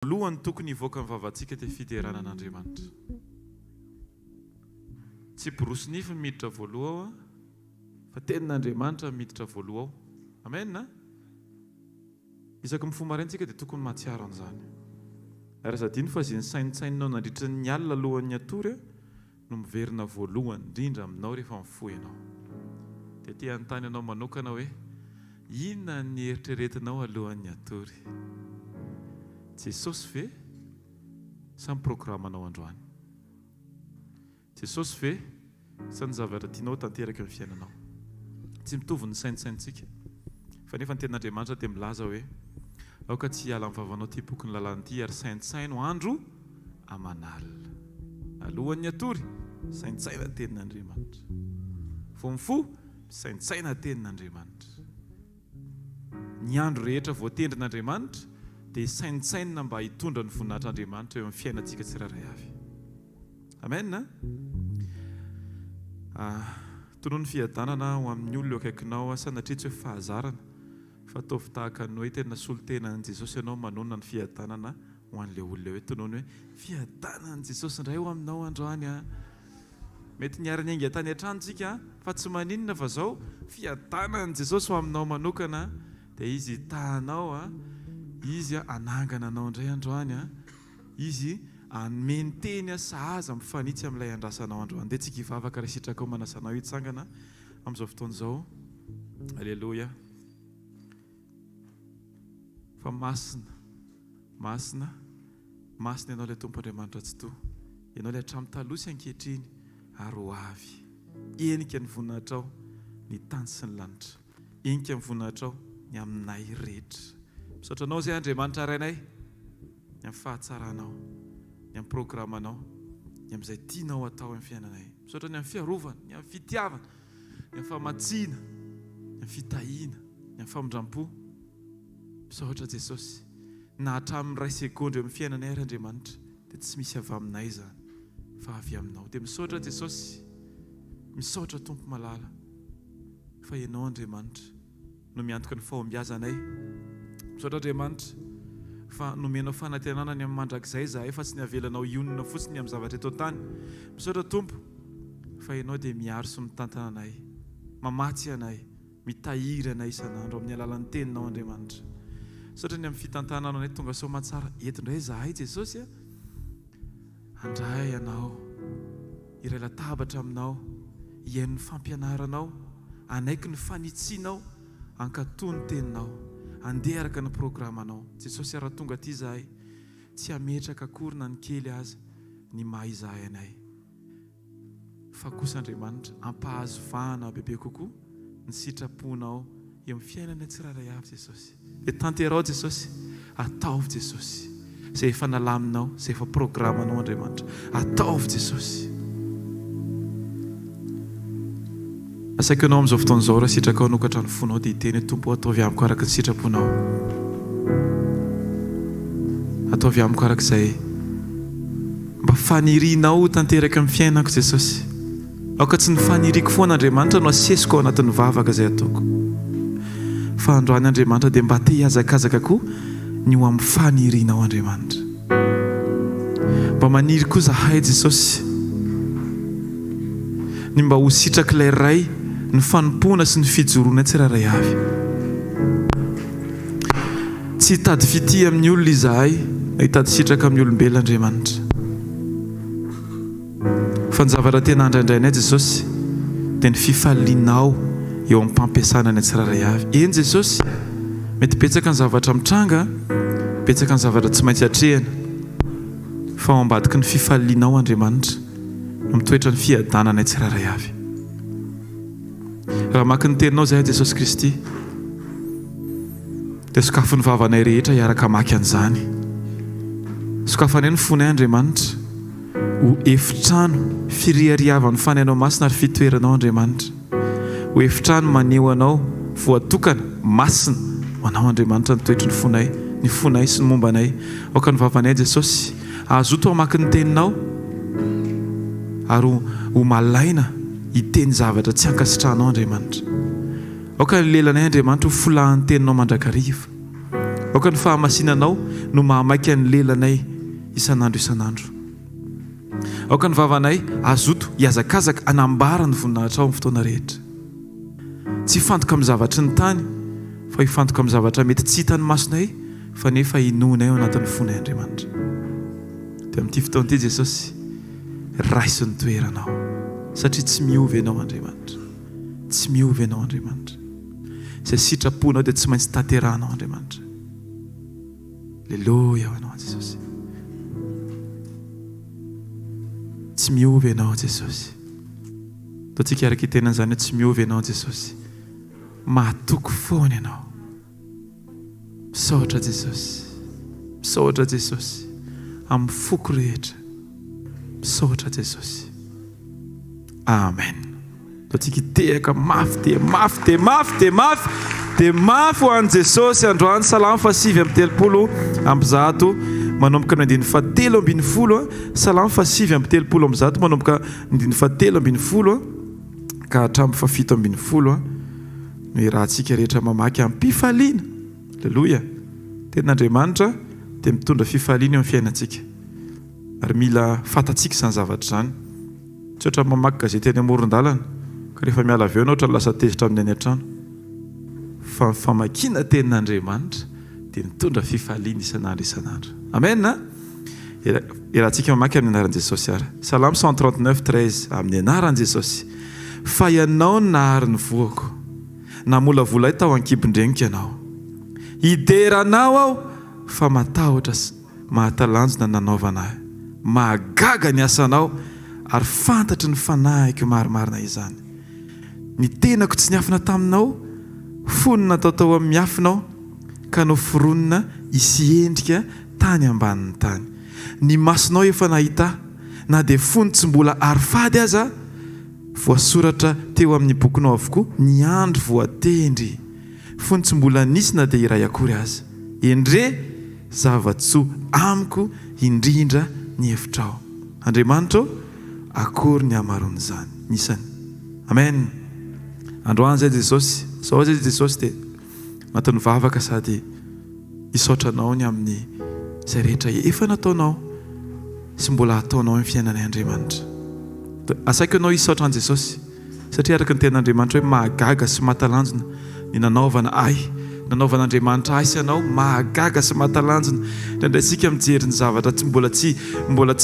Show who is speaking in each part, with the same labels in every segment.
Speaker 1: Voalohany tokony hivoaka mivavatsika te fiteheranan'Andriamanitra. Tsy borosy nify miditra voaloha ao, fa tenin'Andriamanitra miditra voaloha ao. Amen. Isaky mifoha maraintsika dia tokony mahatsiaro an'izany. Ary zadiny fa izay ny saintsaininao nandritra ny alina alohan'ny atory no miverina voalohany indrindra aminao rehefa mifoha ianao. Dia ity anontany anao manokana hoe inona ny eritreretinao alohan'ny atory? Jesosy ve sa ny programanao androany? Jesosy ve sa ny zavatra tianao tanteraka amin'ny fiainanao? Tsy mitovy ny saintsaintsika. Fa nefa ny tenin'Andriamanitra dia milaza hoe aoka tsy hiala amin'ny vavanao ty boky ny lalàn'ity ary saintsaino andro aman'alina. Alohan'ny atory, saintsaina tenin'Andriamanitra. Vao mifoha, saintsaina tenin'Andriamanitra. Ny andro rehetra voatendrin'Andriamanitra dia saintsaina mba hitondra ny voninahitr'Andriamanitra eo amin'ny fiainantsika tsirairay avy. Amen. Tonoa ny fiadanana ho amin'ny olona eo akaikinao sanatria tsy hoe fahazarana fa ataovy tahaka ny hoe tena solon-tenan'i Jesosy ianao manonona ny fiadanana ho an'ilay olona hoe tonoany hoe fiadanan'i Jesosy indray ho aminao androany. Mety niara-ny ainga tany an-tranontsika fa tsy maninona fa zao fiadanan'i Jesosy ho aminao manokana dia izy tahanao izy anangana anao indray androany izy anome teny sahaza mifanitsy amin'ilay andrasanao androany. Dia tsika hivavaka raha sitraka ao manasanao hitsangana amin'izao fotoan'izao. Aleloia. Fa masina ianao ilay Tompon'Andriamanitra tsy toa. Ianao ilay hatramin'ny talosy ankehitriny ary ho avy. Enika ny voninahitrao ny tany sy ny lanitra. Enika ny voninahitrao ny aminay rehetra. Misaotra anao izay Andriamanitra rainay, ny amin'ny fahatsaranao, ny amin'ny programanao, ny amin'izay tianao atao amin'ny fiainanay. Misaotra ny amin'ny fiarovana, ny amin'ny fitiavana, ny amin'ny famatsiana, ny amin'ny fitahiana, ny amin'ny famindram-po. Misaotra Jesosy, na hatramin'ny iray sekondra amin'ny fiainanay ary Andriamanitra, dia tsy misy avy aminay izany, fa avy aminao. Dia misaotra Jesosy, misaotra Tompo malala, fa ianao Andriamanitra no miantoka ny fahombiazanay. Misaotra Andriamanitra fa nomenao fanantenana ny amin'ny mandrakizay zahay fa tsy ny avelanao ionina fotsiny amin'ny zavatra eto tany. Misaotra Tompo fa ianao dia miaro sy mitantana anay, mamatsy anay, mitahiry anay isan'andro amin'ny alalan'ny teninao Andriamanitra. Misaotra ny amin'ny fitantananao anay tonga sao matsara. Eto indray zahay Jesosy, handray anao, iray latabatra aminao, hiaino ny fampianaranao, anaiky ny fanitsianao, ankatoa ny teninao, andeha araka ny programanao. Jesosy raha tonga aty zahay tsy hametraka akory na ny kely aza ny maha izahay anay, fa kosa Andriamanitra ampahazo vahana bebe kokoa ny sitraponao eo amin'ny fiainana tsirairay avy Jesosy. Dia tanterao Jesosy, ataovy Jesosy izay efa nalaminao, izay efa programanao Andriamanitra, ataovy Jesosy. Asaiko ianao amin'izao fotoan'izao raha sitraka ao nokatra ny fonao dia hiteny Tompo ataovy amiko araka ny sitraponao. Ataovy amiko araka izay mba fanirianao tanteraka amin'ny fiainako Jesosy. Aoka tsy ny faniriako foana Andriamanitra no asesiko ao anatin'ny vavaka izay ataoko, fa androany Andriamanitra dia mba te hiazakazaka koa ny ho amin'ny fanirianao Andriamanitra. Mba maniry koa zahay Jesosy ny mba ho sitraka ilay ray ny fanompona sy ny fijoroana tsirairay avy. Tsy hitady fity amin'ny olona izahay na hitady sitraka amin'ny olombelona Andriamanitra, fa ny zavatra tena andraindrainay Jesosy dia ny fifalianao eo amin'ny mpampiasana ny tsirairay avy. Eny Jesosy, mety betsaka ny zavatra mitranga, betsaka ny zavatra tsy maintsy hatrehana, fa ao ambadiky ny fifalianao Andriamanitra no mitoetra ny fiadanana tsirairay avy. Raha maka ny teninao zahay Jesosy Kristy dia sokafo ny vavanay rehetra hiaraka maka an'izany. Sokafanay ny fonay Andriamanitra ho efitrano firiariavan'ny fanainao masina ary fitoeranao Andriamanitra, ho efitrano maneho anao voatokana masina ho anao Andriamanitra ny toetry ny fonay sy ny mombanay. Aoka ny vavanay Jesosy azoto hamaky ny teninao ary ho malaina hiteny zavatra tsy ankasitranao Andriamanitra. Aoka ny lelanay Andriamanitra ho folahan'ny teninao mandrakariva, aoka ny fahamasinanao no mahamaiky ny lelanay isan'andro. Aoka ny vavanay azoto hiazakazaka anambara ny voninahitra ao amin'ny fotoana rehetra. Tsy hifantoka amin'ny zavatra ny tany fa hifantoka amin'ny zavatra mety tsy hitan'ny masonay fa nefa inonay ao anatin'ny fonay Andriamanitra. Dia amin'ity fotoana ity Jesosy, raisy ny toeranao satria tsy miovy ianao Andriamanitra. Tsy miovy ianao Andriamanitra. Izay sitraponao dia tsy maintsy tanterahanao Andriamanitra. Aleluia ho anao Jesosy. Tsy miovy ianao Jesosy. Taontsika araka itenan'izany hoe tsy miovy ianao Jesosy. Mahatoky foana ianao. Misaotra Jesosy. Misaotra Jesosy. Amin'ny foko rehetra. Misaotra Jesosy. Amen. Taontsika hitehaka mafy ho an'i Jesosy androany. Salamo 7:30 amby 100 manomboka ny 7:10. Salamo 7:30 amby 100 manomboka ny 7:10 ka hatramin'ny 7:10 no irahantsika rehetra mamaky amin'ny mpifaliana. Aleluia. Tenin'Andriamanitra dia mitondra fifaliana eo amin'ny fiainantsika. Ary mila fantatsika izany zavatra izany. Tsy ohatra mamaky gazety eny amoron-dalana ka rehefa miala avy eo ianao ohatra lasa tezitra amin'ny any an-trano. Fa famakiana tenin'Andriamanitra dia mitondra fifaliana isan'andro. Amen. Irahantsika mamaky amin'ny anaran'i Jesosy ary. Salamo 139:13 amin'ny anaran'i Jesosy. Fa ianao no nahary ny voako, namolavolay tao an-kibon-dreniko ianao. Hideranao aho fa matahotra mahatalanjona nanaovana ahy. Mahagaga ny asanao ary fantatry ny fanahiko marimarina izany. Ny tenako tsy niafina taminao, fonina natao amin'ny miafinao ka noforonina hisy endrika tany ambanin'ny tany. Ny masonao efa nahita, na dia fony tsy mbola arifady aza, voasoratra teo amin'ny bokinao avokoa ny andro voatendry. Fony tsy mbola nisy na dia iray akory aza. Endre zava-tsoa amiko indrindra ny hefitrao. Andriamanitra akory ny hamaron'izany nisany. Amen. Androany zay Jesosy, sao zay Jesosy dia maton'ny vavaka sady hisaotranao ny amin'ny izay rehetra efa nataonao sy mbola ataonao amin'ny fiainanay Andriamanitra. Asaiko ianao hisaotra an' Jesosy satria araka ny ten'Andriamanitra hoe mahagaga sy mahatalanjona ny nanaovana nanaovan'Andriamanitra ahy sy ianao mahagaga sy mahatalanjona. Indraindray isika mijery ny zavatra mbola tsy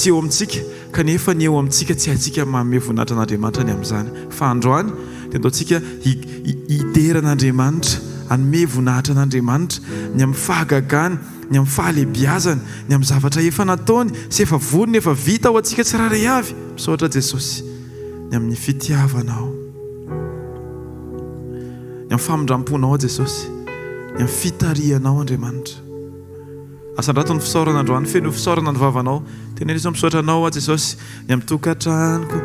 Speaker 1: eo amintsika kanefa ny eo amintsika tsy haintsika manome voninahitra an'Andriamanitra ny amin'izany. Fa androany dia ataontsika hideran'Andriamanitra, hanome voninahitra an'Andriamanitra ny amin'ny fahagagany, ny amin'ny fahalebiazany, ny amin'ny zavatra efa nataony sy efa voniny efa vita ho antsika tsiraray avy. Misaotra Jesosy ny amin'ny fitiavanao, ny amin'ny famindramponao Jesosy, ny amin'ny fitarianao Andriamanitra. Asandrato ny fisaorana androany, feno fisaorana ny vavanao. Tenena izy misaotra anao Jesosy ny amin'ny tokantranoko,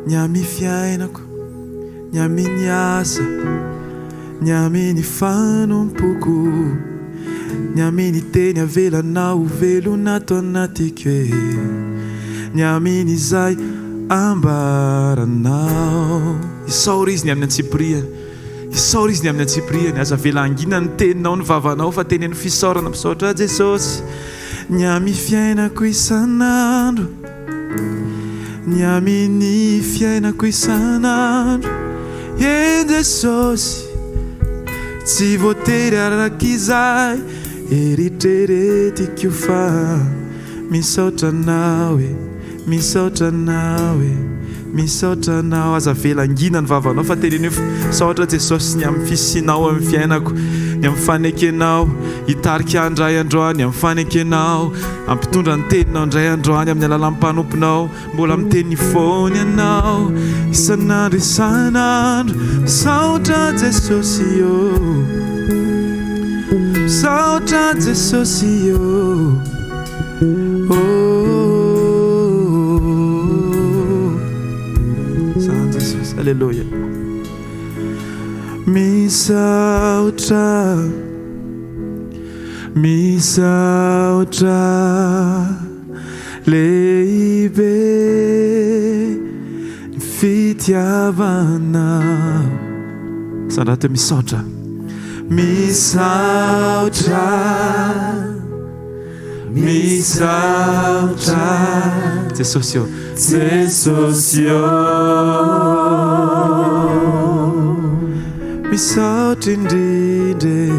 Speaker 1: ny amin'ny fiainako, ny amin'ny asa, ny amin'ny fanompoko, ny amin'ny teny avelanao velona tao anatiko e, ny amin'ny izay ambaranao. Isaora izy ny amin'ny antsipriany, isaora izy ny amin'ny antsipriany. Aza velangina ny teninao ny vavanao fa teneny fisaorana. Misaotra Jesosy ny amin'ny fiainako isan'andro, ny amin'ny fiainako isan'andro. E Jesosy tsy voatery arak'izay eritreretiko fa misaotra anao e, misaotra anao e, misaotra anao. Aza velangina ny vavanao fa teneny misaotra Jesosy ny amin'ny fisinao amin'ny fiainako, ny amin'ny fanekenao hitarika andray androany, amin'ny fanekenao ampitondra ny teninao indray androany amin'ny alalan'ny mpanomponao. Mbola miteny foana ianao isan'andro isan'andro. Misaotra Jesosy io, misaotra Jesosy io. San Jesosy, aleluia. Misaotra, misaotra lehibe fitiavanao. Sandrato misaotra, misaotra Jesosy misaotra indrindra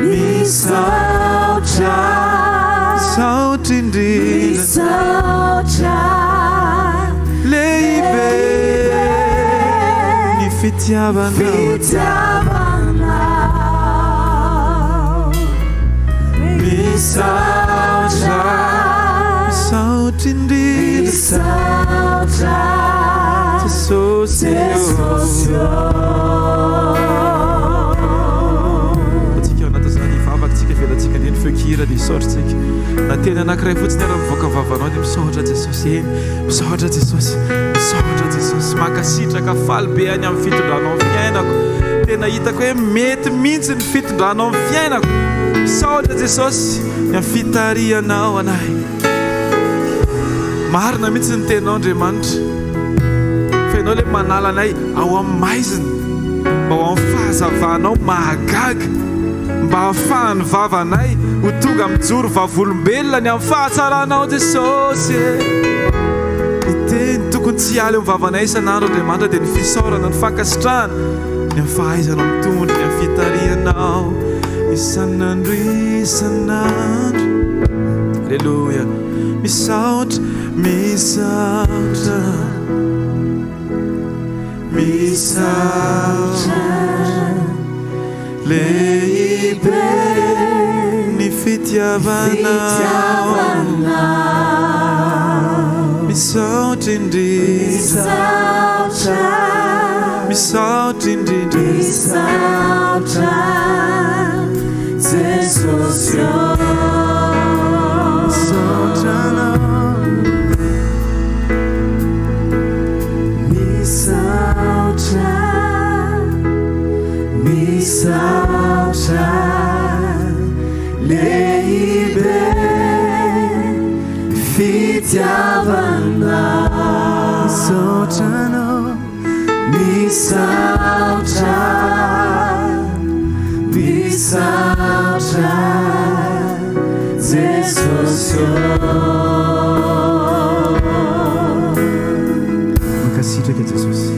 Speaker 1: misaotra indrindra lehibe ny fitiavanao misaotra indrindra Jesosy atsika anaty zany vavatsika velantsika ny fekira dia misaotratsika na teny anankiray fotsiny ary mivoaka vavanao dia misaotra Jesosy eny misaotra Jesosy mankasitraka faly be any amin'ny fitondranao amin'ny fiainako tena hitako hoe mety mihitsy ny fitondranao amin'ny fiainako misaotra Jesosy ny amin'ny fitarianao anahy marina mihitsy ny tenao Andriamanitra fa ianao le manala anay ao amin'ny maizina mba ho amin'ny fahazavanao mahagaga mba hahafahany vavanay ho tonga mijoro vavolombelona ny amin'ny fahatsaranao Jesosy ny teny tokony tsy haly amin'ny vavanay isan'andro Andriamanitra dia ny fisaorana ny fankasitrahana ny amin'ny fahaizanao mitondra ny amin'ny fitarianao isan'andro Alleluia misaotra lehibe ny fitiavanao misaotra indrindra Jesosy misaotra lehibe fitiavanao misaotra Jesosy makasitraka Jesosy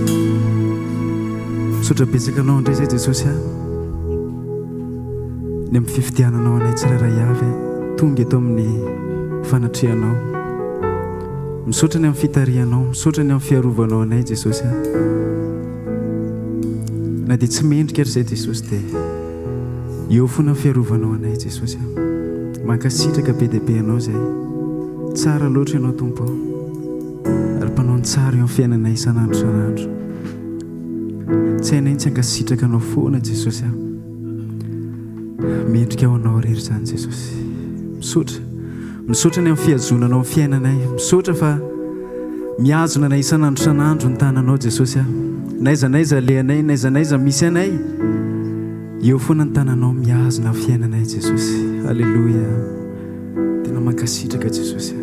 Speaker 1: misaotra betsaka anao indray zay Jesosy ny amin'ny fifitiananao anay tsirairay avy tonga eto amin'ny fanatrehanao misaotra ny amin'ny fitarianao misaotra ny amin'ny fiarovanao anay Jesosy na dia tsy mendrika ary zay Jesosy dia eo foana fiarovanao anay Jesosy mankasitraka be dia be anao zay tsara loatra ianao tompo ary mpanao ny tsara eo amin'ny fiainanay isan'andro tsy hainay tsy hankasitraka anao foana Jesosy mendrika ao anao rery zany Jesosy misaotra ny amin'ny fihazonanao amin'ny fiainanay misaotra fa miazona anay isan'andro ny tananao Jesosy naizanaiza le anay naizanaiza misy anay eo foana ny tananao miazona amin'ny fiainanay Jesosy alleluia tena mankasitraka Jesosy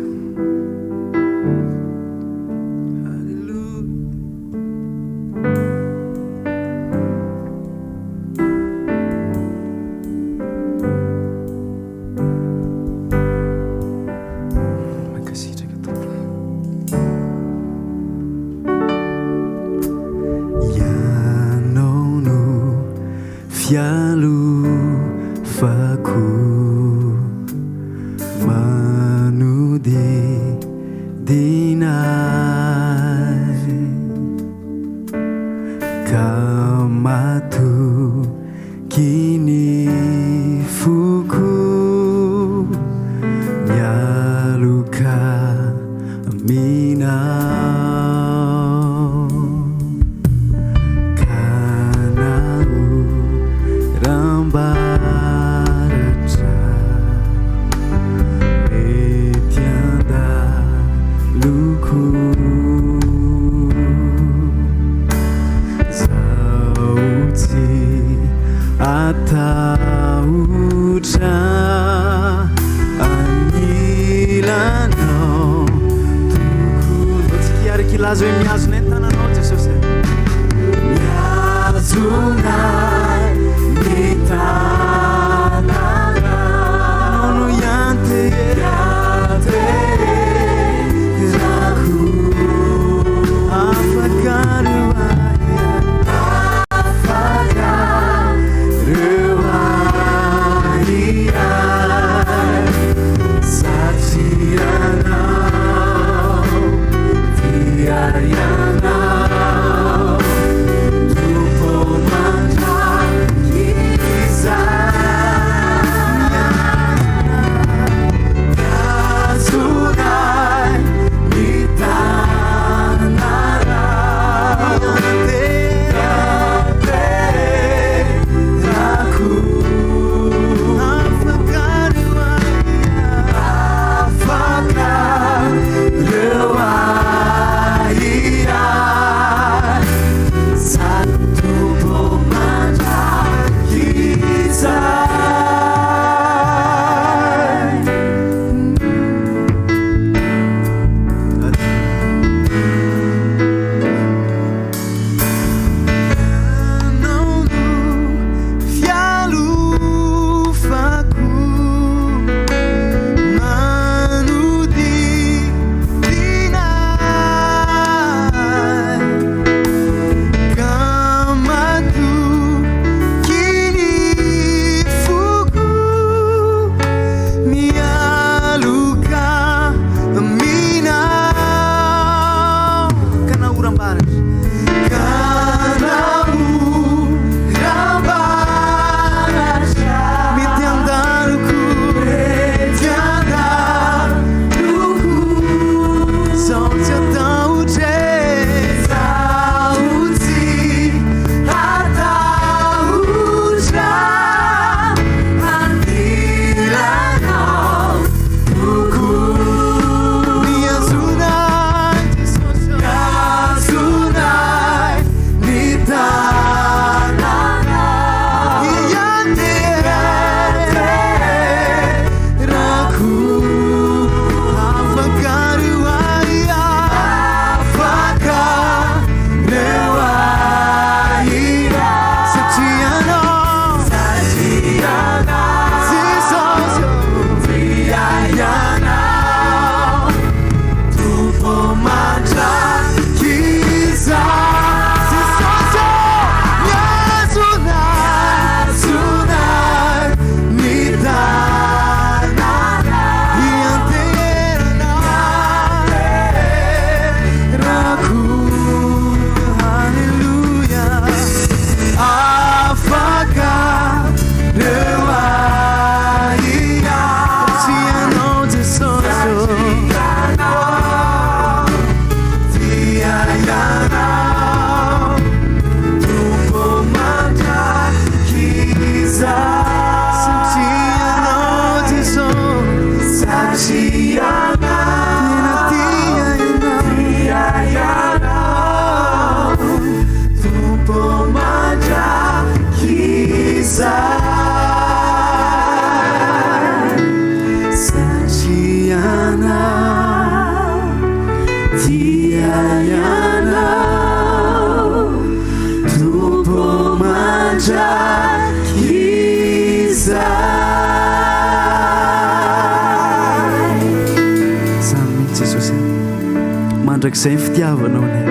Speaker 2: Mandrakizay ny fitiavanao anay,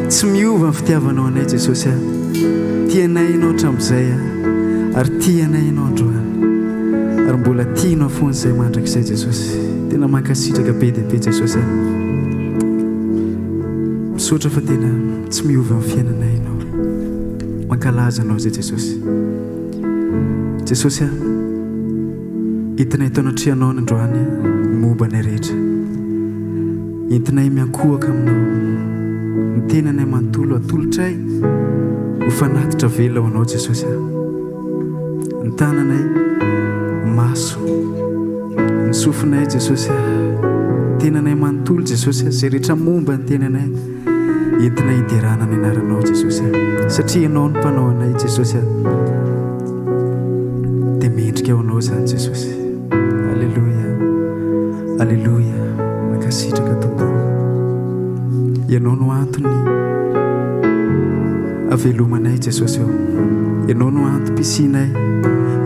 Speaker 2: tsy miova ny fitiavanao anay Jesosy. Tianay ianao hatramin'izay ary tianay ianao androany, ary mbola tianao foana izay mandrakizay Jesosy. Tena mankasitraka be dia be Jesosy. Misaotra fa tena tsy miova ny fiainanay ianao, mankalaza anao izay Jesosy. Jesosy, hitinay tao anatrianao ny androany momba nay rehetra. Entinay miankohaka aminao, ny tenanay manontolo atolotray ho fanatitra vela ho anao Jesosy. Ny tananay maso, ny sofinay Jesosy, tenanay manontolo Jesosy. Izay rehetra momba ny tenanay entinay hiderana ny anaranao Jesosy, satria ianao ny mpanao anay Jesosy, dia mendrika ho anao zany Jesosy. Alleluia, alleluia. Mankasitraka tompoko, ianao no antony avelomanay Jesosy. Ianao no antom-pisinay,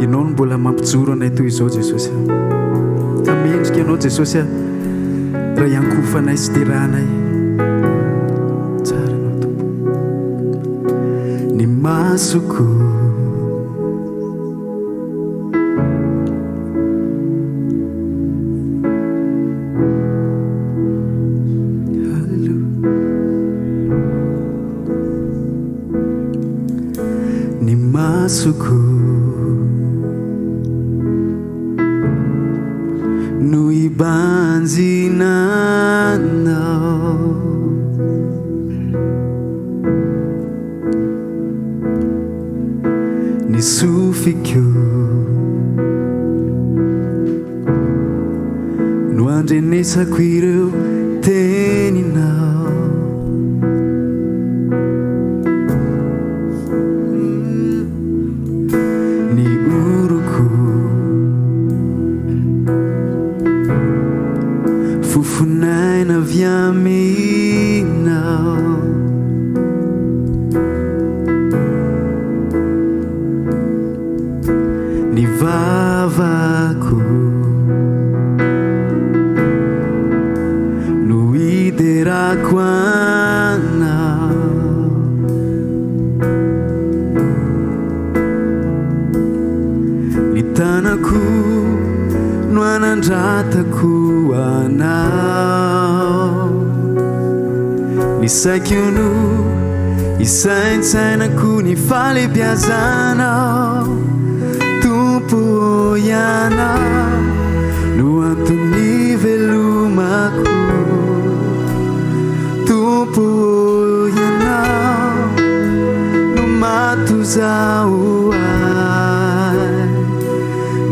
Speaker 2: ianao no mbola mampijoro anay toy izao Jesosy. Ka mendrika ianao Jesosy raha iankofanay sy terahanay. Tsara anao tompo. Ny masoko masoko no ibanzinanao, ny sofiko no andrenesako ireo teninao. Fofonaina avy aminao, ny vavako no hiderako anao, ny tanako no anandratako anao, ny saiko no isaintsainako ny falebiazanao. Tompo ianao no anton'ny velomako, tompo ianao no matozao ay,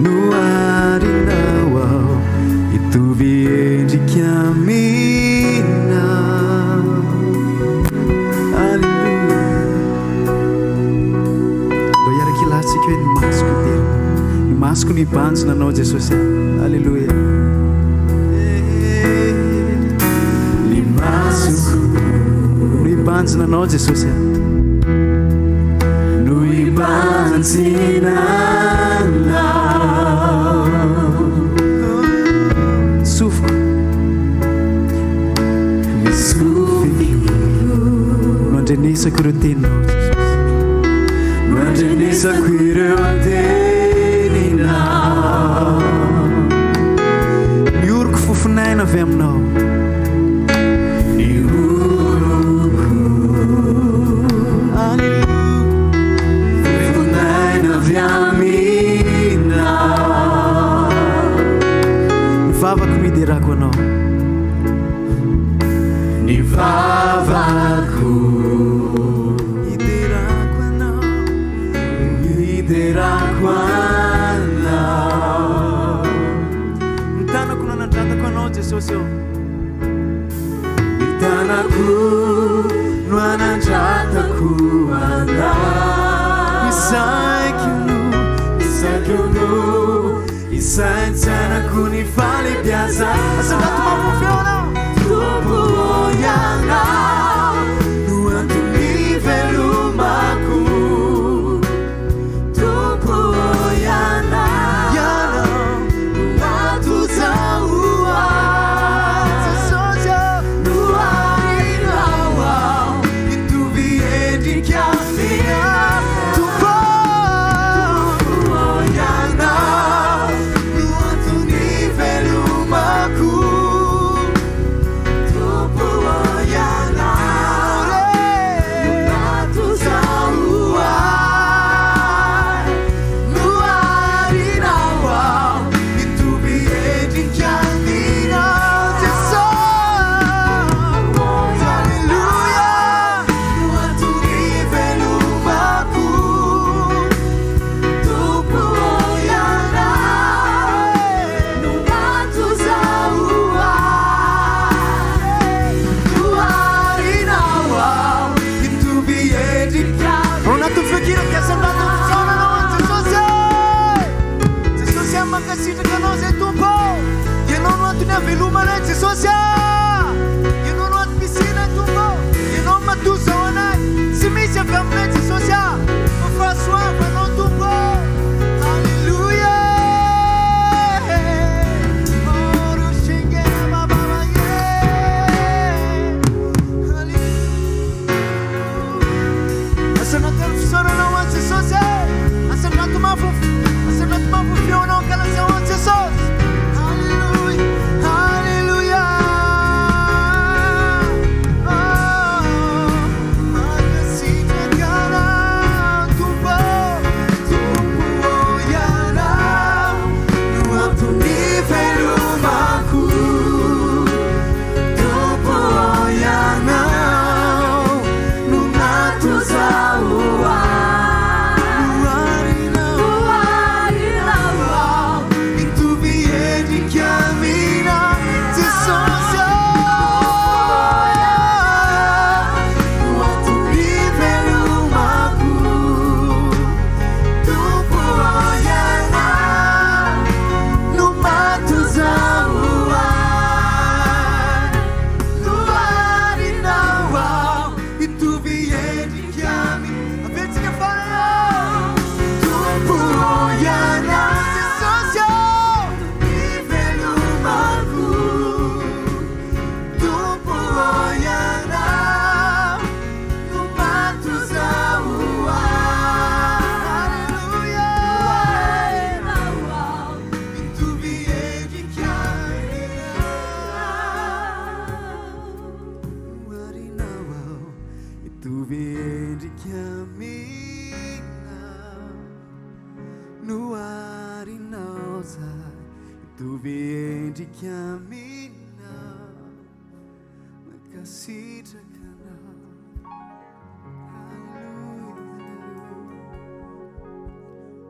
Speaker 2: no arinao ao itovy endrika aminao. Alleluia. Mba iaraka ilatsika hoe ny masoko tena, ny masoko no ibanjina anao Jesosy. Alleluia. Ny masoko no ibanjina anao Jesosy, no ibanjina anao. Sofiko, ny sofiko no andrenesako ireo teninao Jesosy, no andrenesako ireo teninao. Mioroko fofonaina avy aminao, ny oroko fofonaina avy aminao. Ny vavako no hiderako anao, ny vavako hiderako anao, hiderako anao. Ny tanako no anandrata tanako anao Jesosy eo
Speaker 3: tanako no anandratako anao isaiko no isaintsanako ny falebiaza
Speaker 2: asanato mafofeona
Speaker 3: tompo ianao no antony velomako tompo ianao no natozao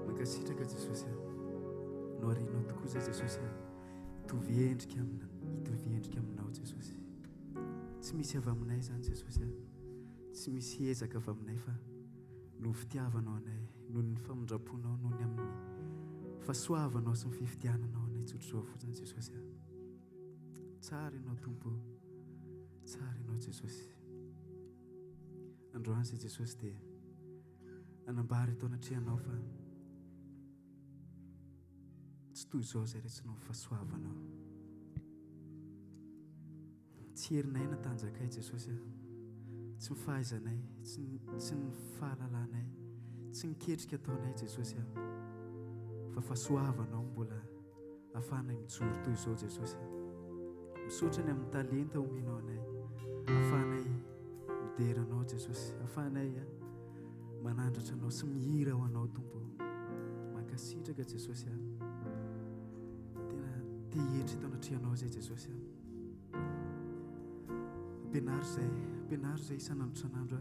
Speaker 2: Makasitraka Jesosy no arinao tokoa zay Jesosy hitovy endrika aminao Jesosy tsy misy avy aminay zany Jesosy tsy misy ezaka avy aminay fa no fitiavanao anay no ny famondraponao no ny amin'ny fahasoavanao sy ny fifitiananao anay tsotr'izao fotsiny Jesosy tsara ianao Tompo tsara ianao Jesosy androany zay Jesosy dia anambary tao anatrehanao fa tsy toy izao zay retsinao fahasoavanao tsy herinay natanjakay Jesosy tsy mifahaizanay tsy ny fahalalanay tsy niketrika ataonay Jesosy fa fahasoavanao mbola ahafahanay mijoro toy izao Jesosy misaotra ny amin'ny talenta omenao anay ahafahanay mideranao Jesosy ahafahanay manandratra anao sy mihira ho anao Tompo mankasitraka Jesosy tena te hihetra tao anatrehanao zay Jesosy ampianary zay isan'andro isan'andro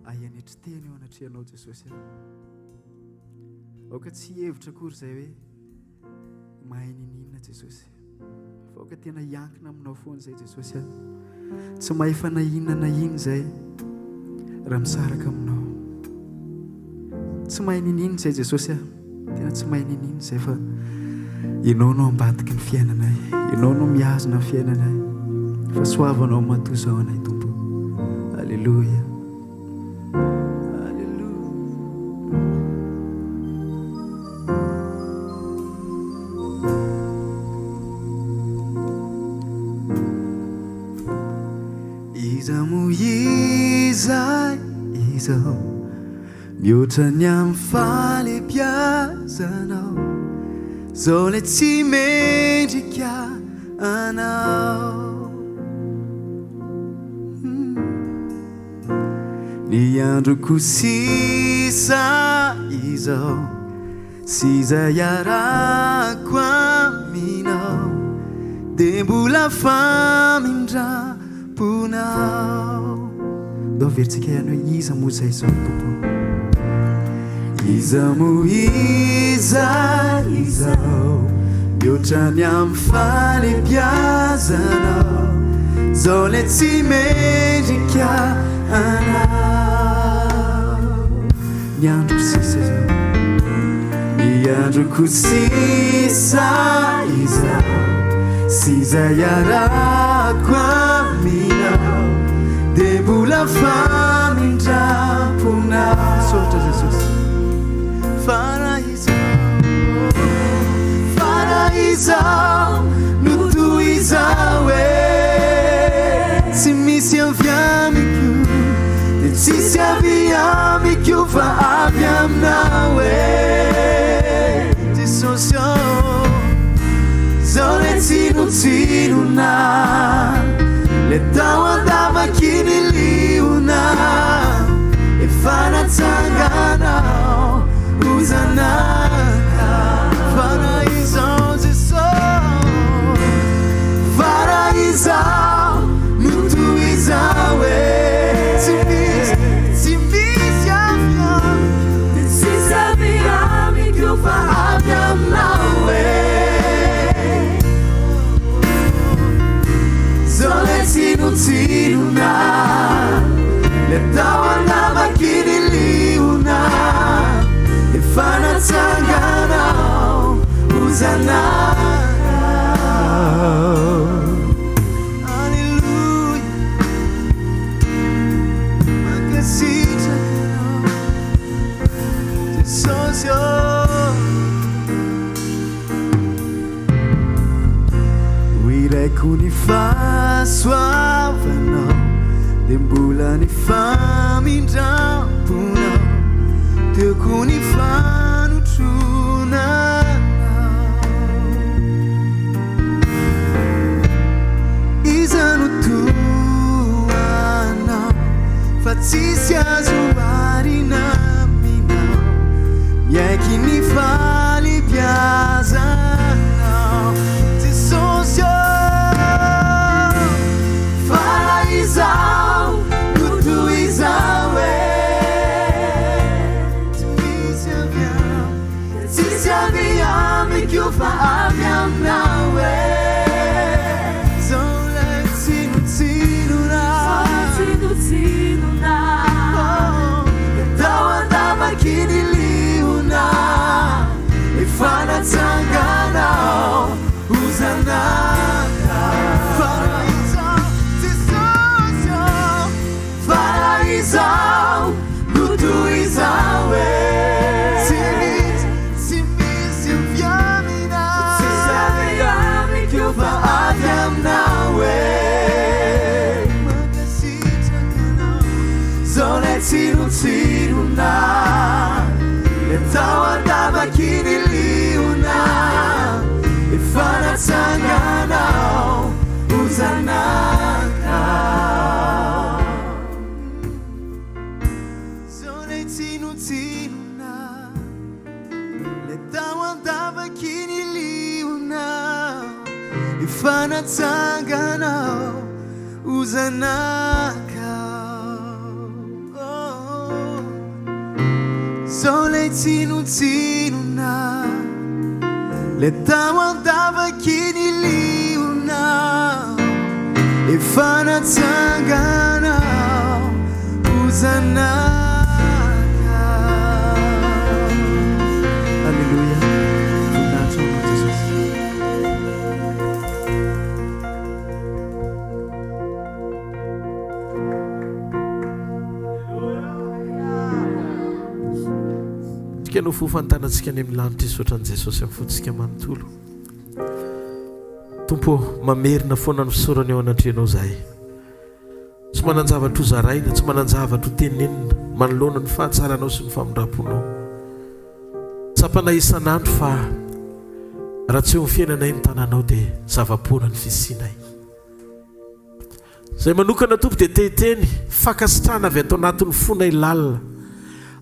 Speaker 2: ahianetry teny eo anatrehanao Jesosy aoka tsy hevitra akory zay hoe mahay nininona Jesosy fa vaoka tena iankina aminao foana zay Jesosy a tsy mahay fanahinana iny zay raha misaraka aminao tsy mahay ninino zay Jesosy a tena tsy mahay ninino zay fa ianao no ambadiky ny fiainanay ianao no miazona ny fiainanay fa soavanao matozao anay tompo alleluia izao mihoatra ny amin'ny falebiazanao zao le tsy mendrika anao ny androko sisa izao sy zay iarako aminao de mbola famindramponao dao veritsika ihany hoe iza moa zay zao tompo iza mo iza izao mihoatra ny amin'ny falebiazanao zao le tsy mendrika anao ny androko sisa izao ny androko sisa izao sy zay iarako aminao de mbola famindramponao sotra Jesosy fara izao no toy izao tsy misy avy amiko de tsisy avy amiko fa avy aminao Jesosy zao le tsinotsinona le tao andavaky liona e fanatsanganao uzanaka fara izao Jesosy fara izao no toy izao tsy misy avy amiko tsisy avy amiko fa avy aminao zao le tsinotsinona le tao andavaky liona e fanatsanganao uzanaka alleluia mankasitrakanao Jesosy oiraiko ny fahasoavanao de mbola ny famindramponao teoko ny fanotronanao iza no toanao fa tsisy azo arinaminao miaiky ny falebiazanao Jesosy fara izao no toy izao tsisy avy amiko fa avy aminao zao le tsinotsinona le tao andavaky liona e fanatsanganao uzanaka fara izao Jesosy fara izao no toy izao tsy misy avy aminao tsisy avy amiko fa avy aminao mankasitrakanao zao le tsinotsinona le tao andavaky liona e fanatsanganao uzanaka zao le tsinotsinona le tao andavaky liona e fanatsanganao uzanaka zao le tsinotsinona le tao andavaky liona
Speaker 3: ifanatsangana uzanaka.
Speaker 2: Alleluia. Voninahitra ao Jesosy.
Speaker 4: Tsika no fofantanantsika any amin'ny lanitra isotran' Jesosy amin'ny fotsika manontolo. Tompo, mamerina foana ny fisaorana eo anatrenao zahay. Tsy manan-javatra ho zaraina, tsy manan-javatra ho tenenina, manoloana ny fahatsaranao sy ny famindram-ponao. Tsapana isan'andro fa raha tsy eo ny fiainanay ny tananao dia zava-poana ny fisianay. Zay manokana tompo dia tehiteny fakasitrana avy atao anatin'ny fonay lalina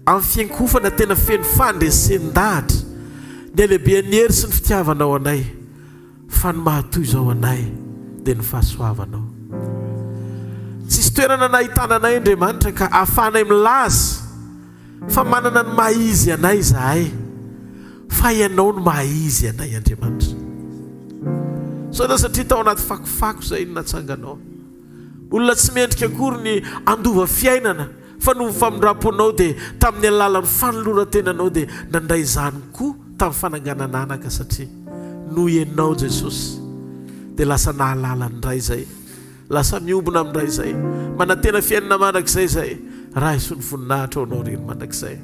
Speaker 4: amin'ny fiankofana tena feno fandresen-dahatra ny alehibe ny hery sy ny fitiavanao anay, fa ny mahatoy izao anay dia ny fahasoavanao. Tsisy toerana nahitana anay Andriamanitra ka ahafahanay milaza fa manana ny mahizy anay zahay, fa ianao ny mahizy anay Andriamanitra. Sao satria tao anaty fakofako izay ny natsanganao, olona tsy mendrika akory ny andova fiainana, fa no famindram-ponao dia tamin'ny alalan'ny fanoloran-tenanao dia nandray izany koa tamin'ny fananganana anaka, satria no ianao Jesosy dia lasa nahalala ny ray izay, lasa miombona amin'ny ray izay, manantena fiainana mandrakizay izay. Raha iso ny voninahitra ao anao reny mandrakizay.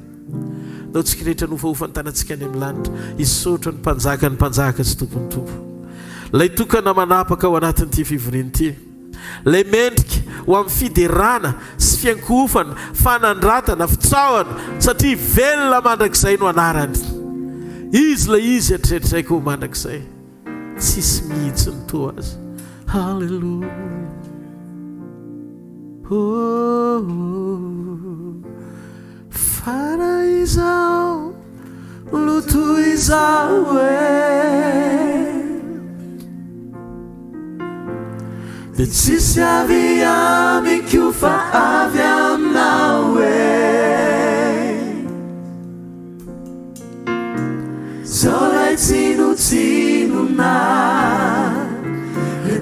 Speaker 4: Nao tsika rehetra nofahofa ny tanantsika any amin'ny lanitra, isotra ny mpanjaka sy tompony tompo. Lay tokana manapaka ao anatin'ity fivoriana ity, lay mendrika ho amin'ny fiderana sy fiankofana, fanandratana, fitsaoana, satria velona mandrakizay no anarany. Izy la izy atretraiko ho mandrakizay, tsisy mihitsy ny toa azy. Halleluja. Oh, fara izao, luto izao dia tsisy avy amiko fa avy aminao zao ray tsinotsinona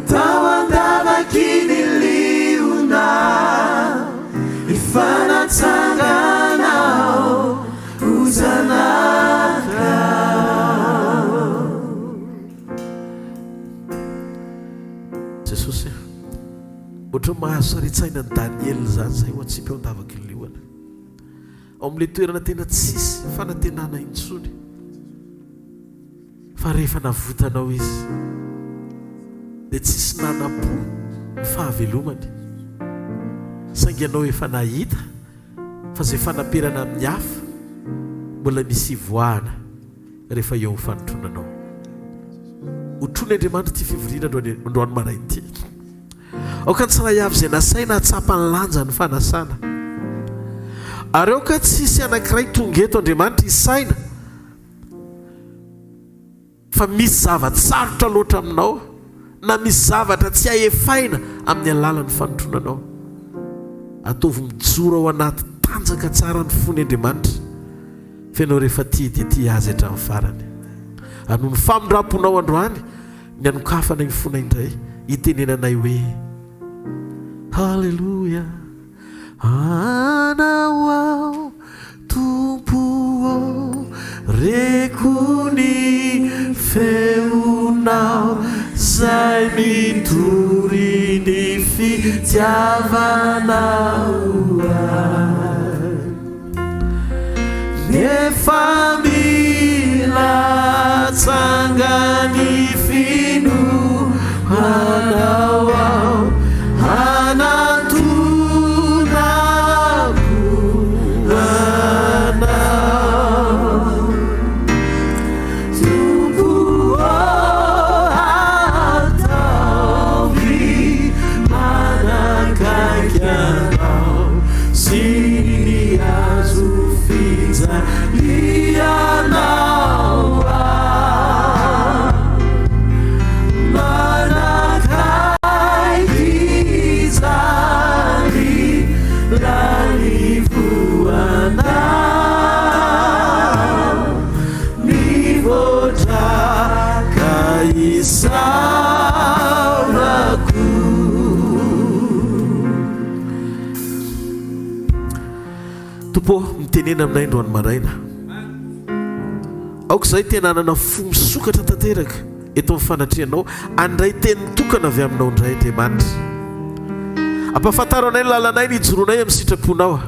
Speaker 4: tao andavaky ny liona ifanatsanganao uzanaka. Jesosy, ohatra mahazo saritsaina ny Daniel zany zay ho atsipy ao andavaky ny liona, ao amin'ilay toerana tena tsisy fanantenana intsony, fa rehefa navotanao izy dia tsisy nanam-po ny fahavelomany, saingy ianao efa nahita fa zay fanamperana amin'ny hafa mbola misy ivoahana rehefa eo amin'ny fanotronanao. Hotrony Andriamanitra ty fivoriana androany marainy ity. Aoka ny tsara avy izay nasaina hatsapany lanja ny fanasana, ary aoka tsisy anankiray tonga eto Andriamanitra isaina fa misy zavatsarotra loatra aminao, na misy zavatra tsy ahefaina amin'ny alalan'ny fanotronanao. Ataovy mijoro ao anaty tanjaka tsara ny fony Andriamanitra, fa ianao rehefa tia dia tia azy hatramin'ny farany. Ary no ny famindram-ponao androany ny anokafana ny fona indray, itenenanay hoe halleluja. Anao ao tompo ao, reko ny feonao zay mitory ny fitiavanao nefa mila tsangany fino anao ao anatonako anao tompo ataovy manakaiky anao sy ny azo fijalianao manakaiky zany lalivoanao mivotraka isaonako Tompo mitenena aminay androany maraina. Aoka izay tena anana fo misokatra tanteraka eto amin'ny fanatrianao, andray teny tokana avy aminao indray Andriamanitra. Ampahafantarao anay ny lalanay ny hijoronay amin'ny sitraponao.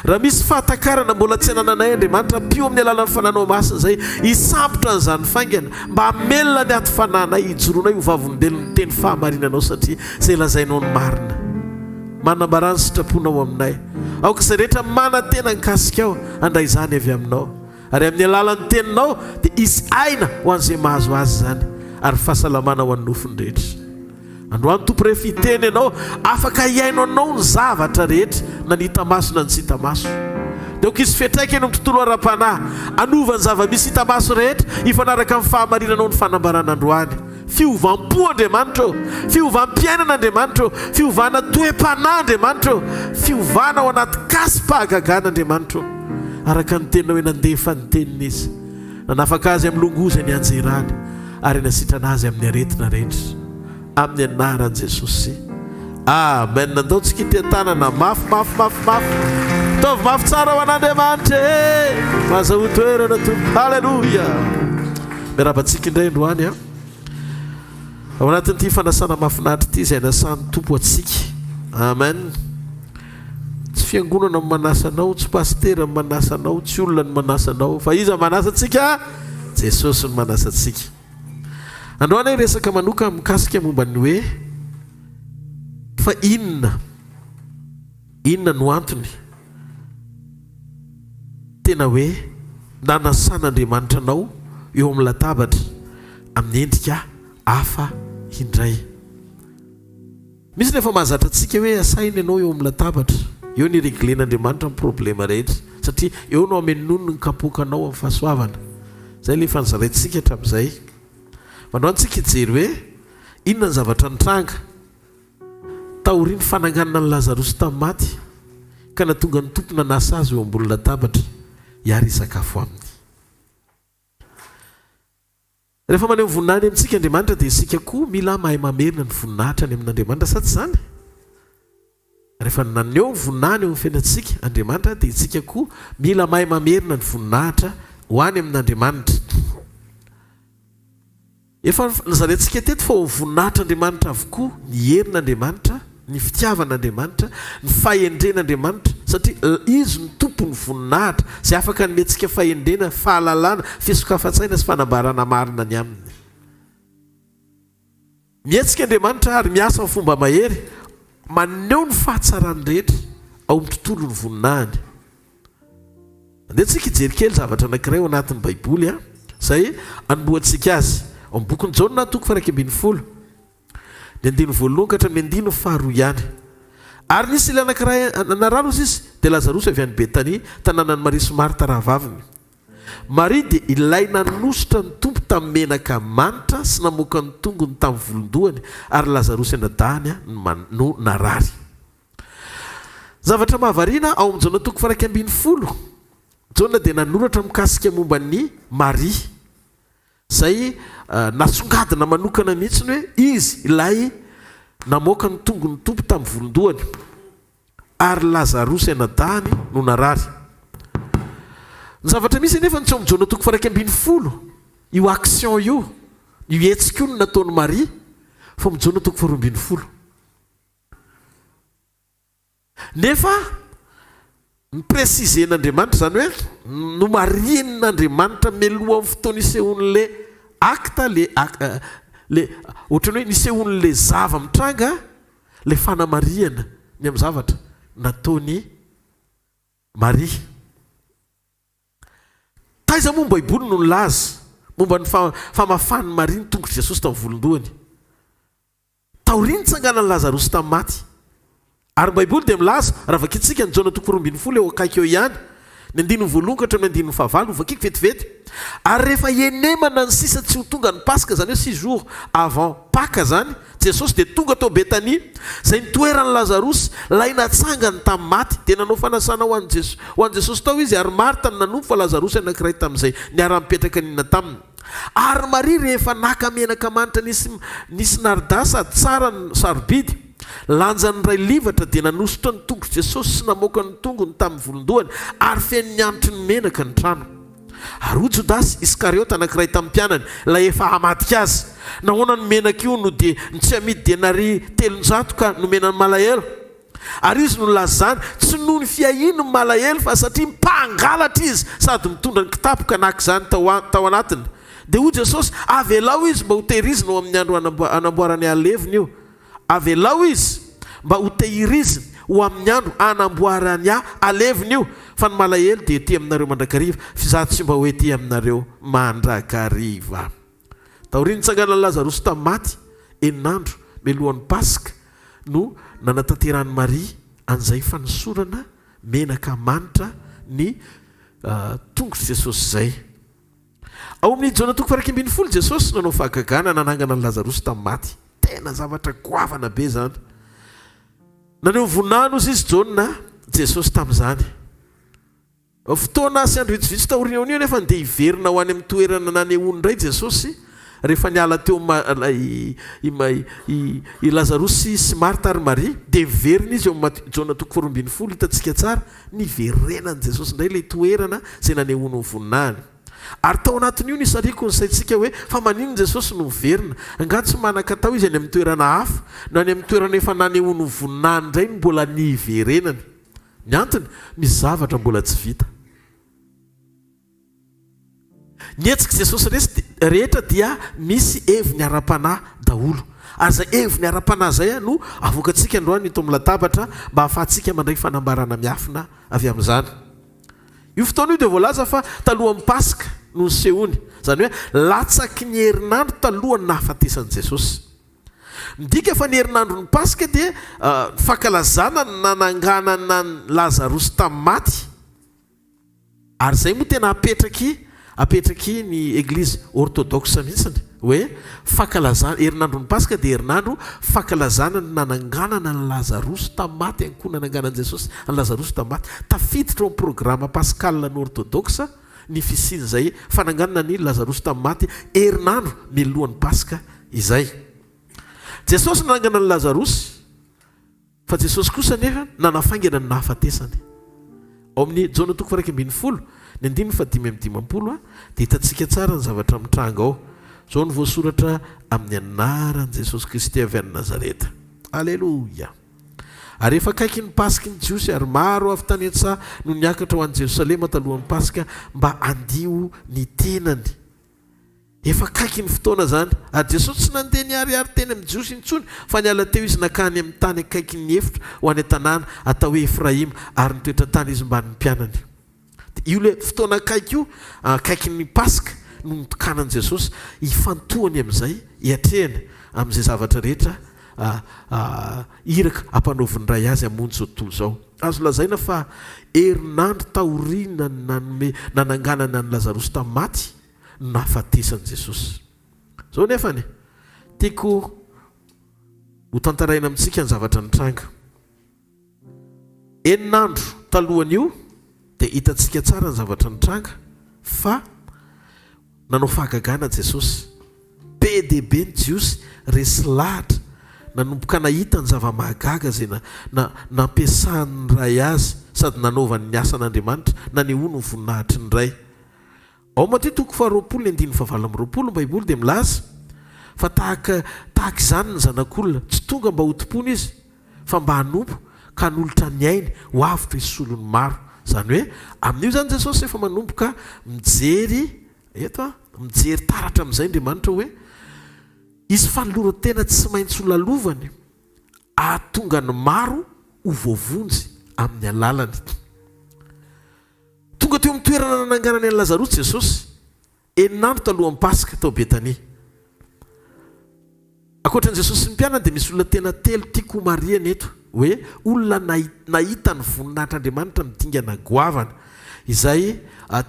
Speaker 4: Raha misy fahatakarana mbola tsy anananay Andriamanitra, pio amin'ny alalan'ny fananao masina izay hisambotra an'izany faingana mba hamelona ny aty fananay hijoronay ho vavondelony ny teny fahamarinanao, satria izay lazainao ny marina. Manambarany sitraponao aminay. Aoka izay rehetra mana tena nikasika ao, andray izany avy aminao. Ary amin'ny alalan'ny teninao dia isy aina ho an'izay mahazo azy izany, ary fahasalamana ho an'ny nofony rehetra. Androany Tompo rehefa hiteny ianao, afaka hiainao anao ny zavatra rehetra na ny hita maso na ny tsy hita maso. Dia oka izy fetraika eny amin'ny tontolo ara-panahy, anova ny zava-misy hita maso rehetra hifanaraka amin'ny fahamarinanao ny fanambarana androany. Fiovampo Andriamanitra, fiovampiainana Andriamanitra, fiovana toe-panahy Andriamanitra, fiovana ao anaty kasy-pahagagana Andriamanitra. Araka ny teninao hoe nandefa ny teniny izy, nanafaka azy amin'ny longozany anjerany, ary nasitrana azy amin'ny aretina rehetra. Amin'ny anaran'i Jesosy, amen. Nandaontsika ity-tanana mafy. Taovy mafy tsara ho an'Andriamanitra, mahazaho toerana Tompo. Halleluia. Miarabantsika indray androany ao anatin'ity fanasana mahafinaritra ity izay nasan'ny Tompo atsika. Amen. Tsy fiangonana ny manasanao, tsy pastera ny manasanao, tsy olona ny manasanao, fa iza manasa antsika? Jesosy ny manasa antsika. Androany resaka manoka mikasika momba ny hoe fa inona no antony tena hoe nanasan'Andriamanitra anao eo amin'ny latabatra amin'ny endrika hafa indray. Misy nefa mahazatra antsika hoe asaina ianao eo amin'ny latabatra, eo ny reglen'Andriamanitra amin'ny problema rehetra, satria eo no amenono ny kapokanao amin'ny fahasoavana. Zay le fanazaraintsika hatramin'izay. Mandroany tsika hijery hoe inona ny zavatra nitranga taoriany fananganana ny Lazarosy tamin'ny maty ka natonga ny Tompo nanasa azy eo ambony latabatra hiary hisakafo aminy. Rehefa maneho voninahitra amintsika Andriamanitra dia isika koa mila mahay mamerina ny voninahitra any amin'Andriamanitra, sa tsy izany? Rehefa naneho ny voninahitra eo amin'ny fiainantsika Andriamanitra dia isika koa mila mahay mamerina ny voninahitra ho any amin'Andriamanitra. Efa nazarentsika teto fa ho voninahitran'Andriamanitra avokoa ny herin'Andriamanitra, ny fitiavan'Andriamanitra, ny fahendren'Andriamanitra, satria izy ny tompo ny voninahitra izay afaka nomentsika fahendrena, fahalalana, fisokafa-tsaina sy fanambarana marina ny aminy. Mietsika Andriamanitra ary miasa amin'ny fomba mahery, maneho ny fahatsarany rehetra ao amin'ny tontolo ny voninahiny. Andeha tsika hijery kely zavatra anankiray ao anatin'ny Baiboly izay anoboantsika azy. Ao amin'ny bokin'ny Jaona toko 1:10 ny 9:1-10 ihany. Ary nisy ilay anankiray nanarano izy dia Lazarosy avy any Betania, tanànan'i Maria sy Marta rahavaviny. Maria dia ilay nanositra ny Tompo tamin'ny menaka manitra sy namoaka ny tongony tamin'ny volondohany, ary Lazarosy anadahany no narary. Zavatra mahavariana ao amin'ny Jaona toko 1:10 Jaona dia nanoratra mikasika momba ny Maria izay nasongadina manokana mihitsy hoe izy ilay namoaka ny tongony Tompo tamin'ny volondohany, ary Lazarosy anadahany no narary. Ny zavatra misy nefa ny tsy amin'ny Jaona toko 1:10 io action io hetsika io no nataon'ny Maria, fa amin'ny Jaona toko 2:20 nefa ny presizen'Andriamanitra zany hoe no marian'Andriamanitra meloha amin'ny fotoana isehon'le acte le ohatrany hoe nisehon'le zava mitranga le fanamariana ny amin'ny zavatra nataony Maria. Taiza moa ny Baiboly no nilaza momba ny famafan'ny Maria ny tongotra Jesosy tamin'ny volondohany. Taoriany tsanganan'ny Lazarosy tamin'ny maty. Ary Baiboly dia milaza raha vakitsika ny Jaona toko 2:20 eo akaiky eo ihany, ny 9:1-9 vakiky vetivety. Ary rehefa enemana ny sisa tsy ho tonga ny Pasika, zany hoe 6 jours avant Pâques zany, Jesosy dia tonga tao Betania, izay nitoeran'ny Lazarosy lay natsangany tamin'ny maty, dia nanao fanasana ho an'i Jesosy tao izy, ary Marta ny nanompo fa Lazarosy anankiray tamin'izay niara-mipetraka nina taminy. Ary Maria rehefa naka menaka manitra nisy nardasa tsara ny sarobidy, lanjany ray livatra dia nanositra ny tongotra Jesosy sy namoaka ny tongony tamin'ny volondohany ary feno ny antony ny menaka ny trano. Ary ho Jodasy Iskariota anankiray tamin'ny mpianany ilay efa hamadika azy. Nahoana ny menaka io no dia tsy amidy denari 300 ka nomenany malahelo. Ary izy no lazany tsy noho ny fiahino ny malahelo fa satria mpangalatra izy sady mitondra ny kitapo ka naka izany tao anatiny. Dia ho Jesosy avelao izy mba ho tehirizina ao amin'ny andro anamboarany aleviny io. Avelao izy mba ho tehirizina ho amin'ny andro anamboarany aleviny io. Fa ny malahelo dia ety aminareo mandrakariva fizaty sy mba ho ety aminareo mandrakariva. Taoriany nitsangana ny Lazarosy tamin'ny maty eninandro melohan'ny Pasika no nanatanterahany Maria an'izay fanosorana menaka manitra ny tongotra Jesosy izay. Ao amin'ny Jona 1:20 Jesosy nanao fahagagana nanangana ny Lazarosy tamin'ny maty. Tena zavatra goavana be zany. Naneo vonano izy Jona Jesosy tamin'izany. Fotoana sy andro vitsivitsy taoriana ao nefa dia hiverina ho any amin'ny toerana nanehoany indray Jesosy rehefa niala teo i Lazarosy sy Marta ary Maria dia verina izy eo Jona 2:20 hitantsika tsara niverenany Jesosy indray ilay toerana izay nanehoany ho voninany. Ary tao anatin'io ny sariko ny saintsika hoe fa maninona Jesosy no miverina angaha tsy manan-katao izy any amin'ny toerana hafa na any amin'ny toerana efa nanehoany ho voninany indray no mbola niverenany. Ny antony misy zavatra mbola tsy vita. Nietsika Jesosy rehetra dia misy heviny ara-panahy daholo. Ary izay heviny ara-panahy izay no avoakantsika androany ito amin'ny latabatra mba hahafahantsika mandray fanambarana miafina avy amin'izany. Io fotoana io dia voalaza fa talohan'ny Pasika no nisehony. Izany hoe latsaky ny herinandro talohany nahafatesan'i Jesosy. Midika fa ny herinandro ny Pasika dia fankalazana ny nananganana ny Lazarosy tamin'ny maty. Ary izay moa tena apetraky ny Eglizy orthodoxe mihitsiny hoe fankalazana herinandro ny Pasika dia herinandro fankalazana ny nananganana ny Lazarosy tamin'ny maty. Ihany koa nananganan'i Jesosy ny Lazarosy tamin'ny maty. Tafiditra ao amin'ny programma pascal ny orthodoxe ny fisiany izay fananganana ny Lazarosy tamin'ny maty herinandro mialohan'ny Pasika izay. Jesosy nanangana ny Lazarosy fa Jesosy kosa nefa nanafaingana ny nahafatesany. Ao amin'ny Jona 1:20 ny 5:5 dia hitantsika tsara ny zavatra mitranga ao. Zao ny voasoratra amin'ny anaran'i Jesosy Kristy avy any Nazareta. Aleloia. Ary efa akaiky ny Pasika ny Jiosy ary maro avy tany an-tsaha no niakatra ho an'i Jerosalema talohan'ny Pasika mba handio ny tenany. Efa akaiky ny fotoana zany. Ary Jesosy tsy nandeha niariary teny amin'ny Jiosy intsony fa niala teo izy nakany amin'ny tany akaiky ny efitra ho any an-tanàna atao hoe Efraima ary nitoetra tany izy mba ny mpianany. Io le fotoana akaiky io akaiky ny Pasika no nitokanan'i Jesosy hifantohany amin'izay hiatrehany amin'izay zavatra rehetra iraka ampanaoviny ray azy hamonjy zao tontolo izao. Azo lazaina fa herinandro taoriana nananganana ny Lazarosy tamin'ny maty no nahafatesan'i Jesosy. Zao nefany tiako ho tantaraina amintsika ny zavatra nitranga. Eninandro talohan'io dia hitantsika tsara ny zavatra nitranga fa nanao fahagagana Jesosy. Be dia be ny Jiosy resy lahatra nanomboka nahita ny zava-mahagaga izay nampiasany ray azy sady nanaovany ny asan'Andriamanitra nanehoany ny voninahitry ny ray. Ao Mateo 20:20 Baiboly dia milaza fa tahaka izany ny zanak'olona tsy tonga mba hotompony izy fa mba hanompo ka hanolotra ny ainy ho avotra isolony maro. Izany hoe amin'io zany Jesosy efa manomboka mijery taratra amin'izay Andriamanitra hoe izy fanolora tena tsy maintsy ho lalovany ahatonga ny maro ho voavonjy amin'ny alalany. Tonga teo amin'ny toerana nananganany an'i Lazarosy Jesosy eninandro talohan'ny Pasika tao Betania. Ankoatran'i Jesosy sy ny mpianany dia misy olona tena telo tiako mariana eto hoe olona nahita ny voninahitr'Andriamanitra midingana goavana. Izay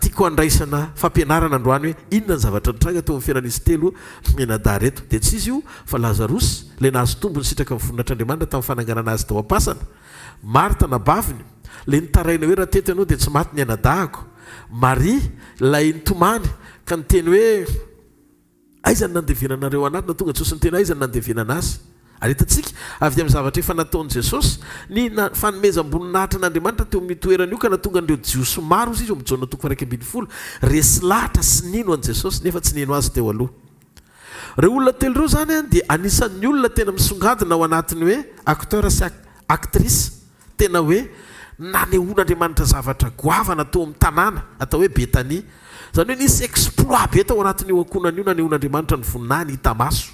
Speaker 4: tiako andraisana fampianarana androany hoe inona ny zavatra nitranga teo amin'ny fiainan'izy telo menadary eto. Dia tsy izy io fa Lazarosy ilay nahazo tombony sitraka amin'ny voninahitr'Andriamanitra tamin'ny fananganana azy tao am-pasana. Marta nabaviny ilay nitaraina hoe raha teto ianao dia tsy maty ny anadahako. Maria ilay nitomany ka niteny hoe aiza ny nandevenanareo anaty na tonga Jesosy niteny aiza ny nandevenana azy. ary hitantsika avy amin'ny zavatra efa nataon'i Jesosy ny fanomezam-boninahitra n'Andriamanitra teo amin'ny toerana io ka natonga andreo jiosy maro izy io amin'ny jaona 1:20 resy lahatra sy nino an'i Jesosy nefa tsy nino azy teo aloha. Reo olona telo reo zany a dia anisan'ny olona tena misongadina ao anatin'ny hoe acteur sy actrice tena hoe nanehoan'Andriamanitra zavatra goavana tao amin'ny tanàna atao hoe Betania. Zany hoe nisy exploit be tao anatin'io ankonana io nanehoan'Andriamanitra ny voninahiny hita maso.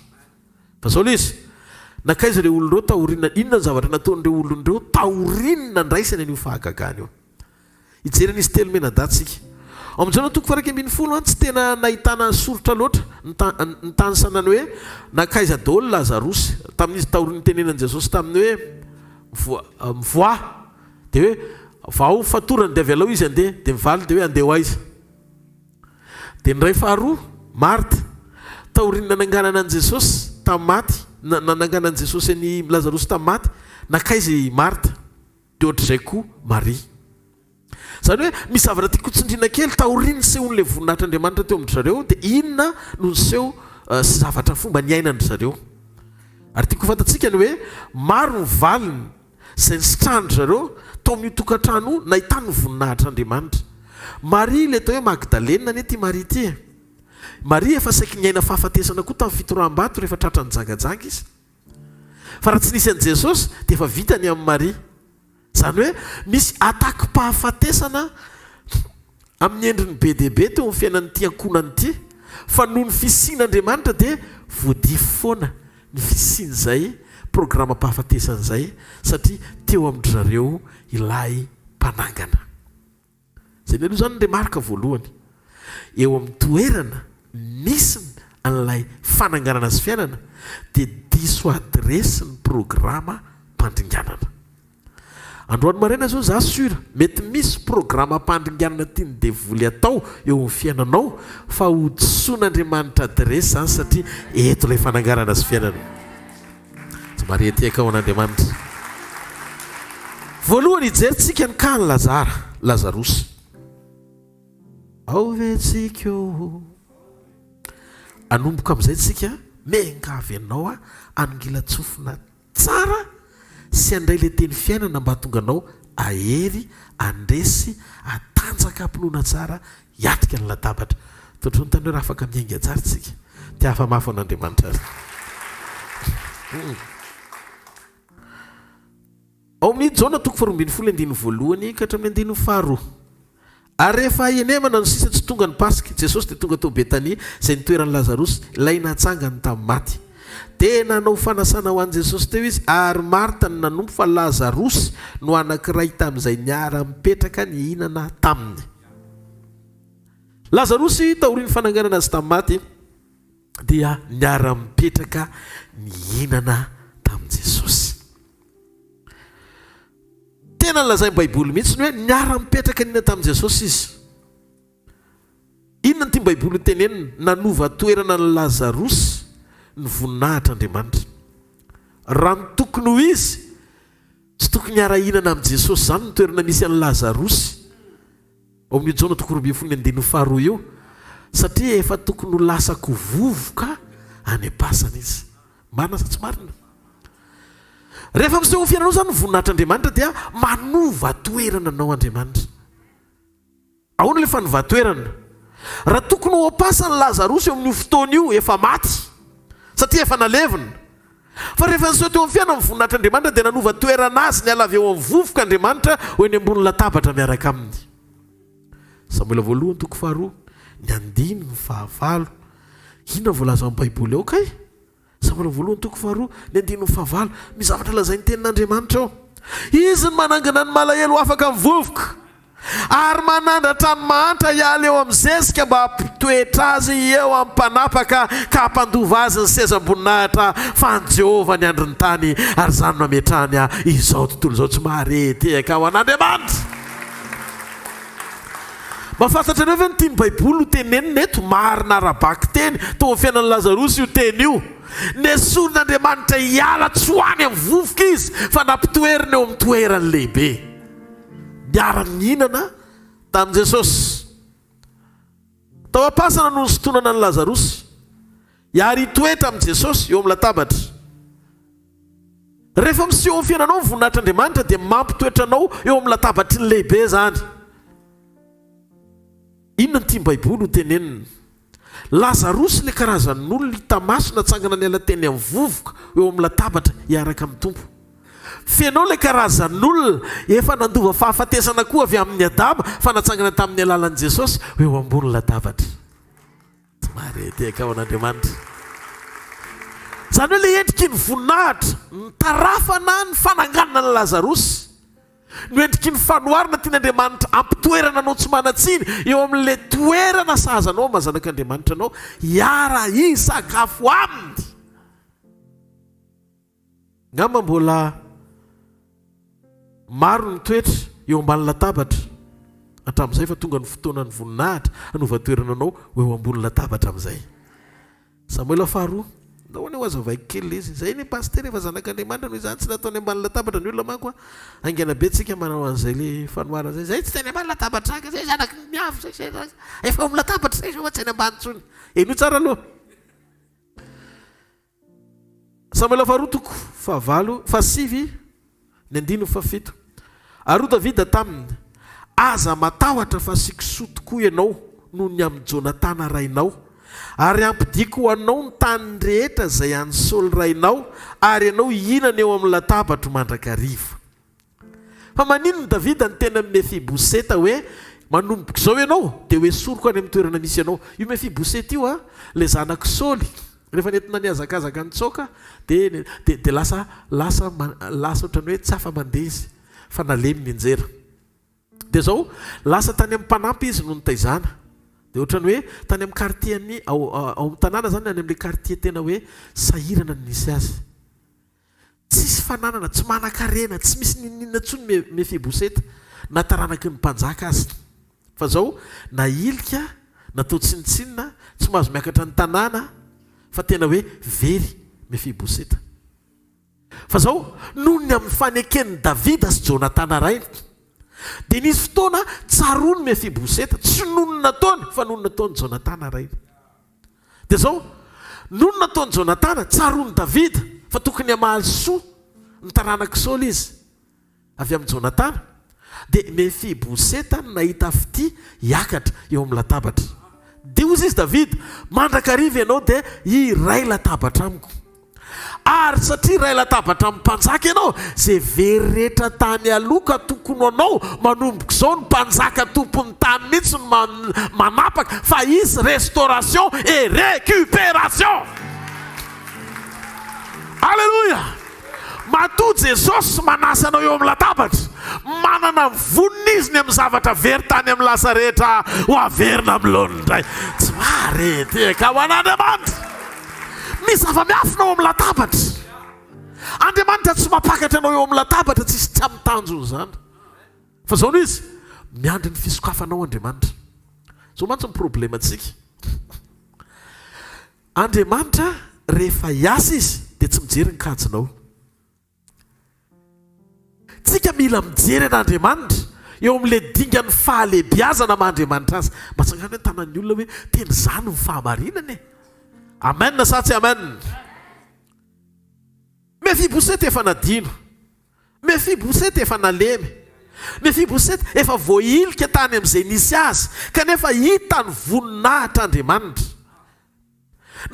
Speaker 4: Fa zao izy nakaiza ireo olon'ireo tahorinina inona ny zavatra nataon'ireo olon'ireo tahorinina ndraisany an'io fahagagana io. Hijerena izy telo menadatsika. Amin'ny jaona 1:20 tsy tena nahitana soritra loatra ny tany sanany hoe nakaiza daholo Lazarosy tamin'izy tahorin'ny tenenan Jesosy tamin'ny hoe mivoa dia hoe vao fatorany dia avy alao izy andeha dia mivaly dia hoe andeha ho aiza. Dia ny ray faharoa Marta tahorinina nanganana an Jesosy tamin'ny maty nananganana an Jesosy ny Lazarosy tamin'ny maty nakaiza Marta dia ohatr'izay koa Maria. Zany hoe misy zavatra tiako tsindriana kely tahorin'ny sehon'ilay voninahitr'Andriamanitra teo amin'ny zareo dia inona no seho sy zavatra fomba ny ainany zareo. Ary tiako fantatsika ny hoe maro ny valiny izay nisitrahany zareo tao amin'ny tokantrano nahitany ny voninahitr'Andriamanitra. Maria ilay tao hoe Magdalena anie ty Maria ty. Maria efa saiky nyaina fahafatesana koa tamin'ny fitoram-bato rehefa tratrany jangajanga izy. Fa raha tsy nisy an'i Jesosy dia efa vitany amin'ny Maria. Zany hoe misy ataky-pahafatesana amin'ny endriny be dia be teo amin'ny fiainan'ity ankonany ity, fa noho ny fisian'Andriamanitra dia voadify foana ny fisian'izay programa-pahafatesana izay satria teo amin'ny zareo ilay mpanangana. Zay aloha zany dia marika voalohany eo amin'ny toerana nisy an'ilay fananganana sy fiainana dia diso adresy ny programa mpandringanana. Androany maraina zao za sura mety misy programa mpandringanana tiany devoly atao eo amin'ny fiainanao fa hodisoan'Andriamanitra adresy zany satria eto ilay fananganana sy fiainana. Tsy marety ao an'Andriamanitra. Voalohany hijeritsika ny kany Lazarosy. Ao vetsika eo anomboka amin'izay tsika mengavy ianao anongilatsofina tsara sy andray le teny fiainana mba tonga anao ahery andresy atanjaka ampinoana tsara hiatrika ny latabatra. Totro ny tany hoe raha afaka miainga tsara tsika tia hafa-mafy an'Andriamanitra azy. Ao amin'ny jaona 2:20 ka hatramin'ny 2. Ary rehefa enemana no sisa tsy tonga ny Pasika, Jesosy dia tonga tao Betania izay nitoeran'ny Lazarosy ilay natsangany tamin'ny maty. Dia nanao fanasana ho an'i Jesosy teo izy ary Marta ny nanompo fa Lazarosy no anankiray tamin'izay niara-mipetraka ny hinana taminy. Lazarosy taorian'ny fananganana azy tamin'ny maty dia niara-mipetraka ny hinana tamin'i Jesosy. Tena nylazay Baiboly mihitsy ny hoe niara-mipetraka ny hinana tamin'i Jesosy izy. Inona ty Baiboly tenenina nanova toerana ny Lazarosy ny voninahitr'Andriamanitra. Raha ny tokony ho izy tsy tokony hiara-hinana amin'i Jesosy zany ny toerana misy an'i Lazarosy ao amin'ny jaona 2:2 io satria efa tokony ho lasako vovoka any am-pasana izy. Marina sa tsy marina? Rehefa miseho fiainanao zany ny voninahitr'Andriamanitra dia manova toerana anao Andriamanitra. Ahoana ilay fanova toerana? Raha tokony ho am-pasana Lazarosy eo amin'ny fotoana io efa maty satria efa nalevina. Fa rehefa niseho teo amin'ny fiainana ny voninahitr'Andriamanitra dia nanova toerana azy ny alavy eo amin'ny vovoka Andriamanitra ho eny ambony latabatra miaraka aminy. Samuela 2:2, ny 9, ny 9. Inona voalaza amin'ny Baiboly ao kay? Samuela 2:2, ny 9, ny 9. Ny zavatra lazain'ny tenin'Andriamanitra ao. Izy ny manangana ny malahelo afaka amin'ny vovoka ary manandratra ny mahantra hiala eo amin'ny zezika mba hampitoetra azy eo amin'ny mpanapaka ka hampandova azy ny sezam-boninahitra fa ny Jehovah ny andro ny tany ary zany mametrahany izao tontolo izao tsy maharety eka ho an'Andriamanitra. Mahafantatra anao ve ny tiany Baiboly ho tenenina eto marina ara-baky teny tao amin'ny fiainan'ny Lazarosy io teny io. Nesorin'Andriamanitra hiala tsy ho any amin'ny vovoka izy fa nampitoerina eo amin'ny toerany lehibe. Niara-mihinana tamin'i Jesosy. Tao am-pasana no nysotonana ny Lazarosy. Hiary hitoetra amin'i Jesosy eo amin'ny latabatra. rehefa miseho fiainanao voninahitr'Andriamanitra dia mampitoetra anao eo amin'ny latabatry ny lehibe zany. Inona ny tia Baiboly ho tenenina? Lazarosy le karazan'olona hita maso natsangana ny ala teny amin'ny vovoka eo amin'ny latabatra hiaraka amin'ny tompo. Fianao le karazan'olona efa nandova fahafatesana koa avy amin'ny Adama fa natsangana tamin'ny alalan'i Jesosy eo ambony latabatra. Mareteka ao an'Andriamanitra. Zany hoe le endriky ny voninahitra nitarafana ny fananganana ny Lazarosy. No endriky ny fanoharana tian'Andriamanitra ampitoerana anao tsy manatsiny eo amin'le toerana sahazanao mazanak'Andriamanitra anao hiara hisakafo aminy. Ngamba mbola maro ny toetra eo ambany latabatra hatramin'izay fa tonga ny fotoana ny voninahitra hanova toerana anao eo ambony latabatra amin'izay. Samuel faharoa nahoana ho azo hvkl izy zay ny paster efa zanak'Andriamanitra noho izany tsy nataony ambany latabatra ny olona manko angena be tsika manao an'izay le fanoharana zay. Zay tsy teny ambany latabatra ka zay zanaky miavo zay efa amin'ny latabatra zay fa tsy any ambany tsony. Eno tsara aloha. Samuel faharoa toko fahasivy ny 7. Ary Davida taminy aza matahotra fa sikisoa tokoa ianao noho ny amin'ny Jonatana rainao, ary ampidiko ho anao ny tany rehetra izay an'ny Saoly rainao, ary ianao hihinana eo amin'ny latabatra mandrakariva. Fa manino ny Davida ny tena Mefiboseta hoe manomboka izao ianao dia hoe soroko any amin'ny toerana misy ianao. Io Mefiboseta io le zanaky Saoly rehefa nentina niazakazaka ny tsoka dia lasa ohatrany hoe tsy afa mandeha izy fa nalemy ny anjera. Dia zao lasa tany amin'ny mpanampy izy no nitaizana. Dia ohatrany hoe tany amin'ny quartier-ny ao amin'ny tanàna zany any amin'ilay quartier tena hoe sahirana ny nisy azy. Tsisy fananana, tsy manan-karena, tsy misy ninina tsony Mefiboseta nataranaky ny mpanjaka azy. Fa zao nailika, natao tsinitsinina, tsy mahazo miakatra ny tanàna, fa tena hoe very Mefiboseta. Fa zao noho ny amin'ny faneken'ny Davida sy Jonatana rainy dia nisy fotoana tsaroany Mefiboseta, tsy noho ny nataony fa noho ny nataony Jonatana rainy. Dia zao noho ny nataony Jonatana tsaroany Davida fa tokony hamaly soa ny taranaky Saoly izy avy amin'ny Jonatana, dia Mefiboseta nahita fity hiakatra eo amin'ny latabatra. Dia ozy izy Davida, mandrakariva ianao dia iray latabatra amiko. Ary satria ray latabatra amin'ny mpanjaka ianao, izay very rehetra tany aloka tokony anao manomboka izao ny mpanjaka tompony tany mihitsy no manapaka, fa izy restauration et récupération. Alléluia. Matoa Jesosy manasa anao eo amin'ny latabatra, manana vonina izy ny amin'ny zavatra very tany amin'ny lasa rehetra ho averina amin'ny laoniny indray. Tsy mareteka ho an'Andriamanitra. Misy zava-miafina ao amin'ny latabatra. Andriamanitra tsy mampakatra anao eo amin'ny latabatra tsisy tsy amin'ny tanjony zany. Fa zao no izy miandry ny fisokafanao Andriamanitra. Zao mantsy ny problemantsika. Andriamanitra rehefa hiasa izy dia tsy mijery ny kajinao. Tsika mila mijery an'Andriamanitra eo amin'ilay dingan'ny fahalebiazana ma-Andriamanitra azy. Matsangana hoe tanan'ny olona hoe teny zany ny fahamarinana e. Amen sa tsy amen? Mefiboseta efa nadino, Mefiboseta efa nalemy, Mefiboseta efa voailika tany amin'izay nisy azy, kanefa hita ny voninahitr'Andriamanitra.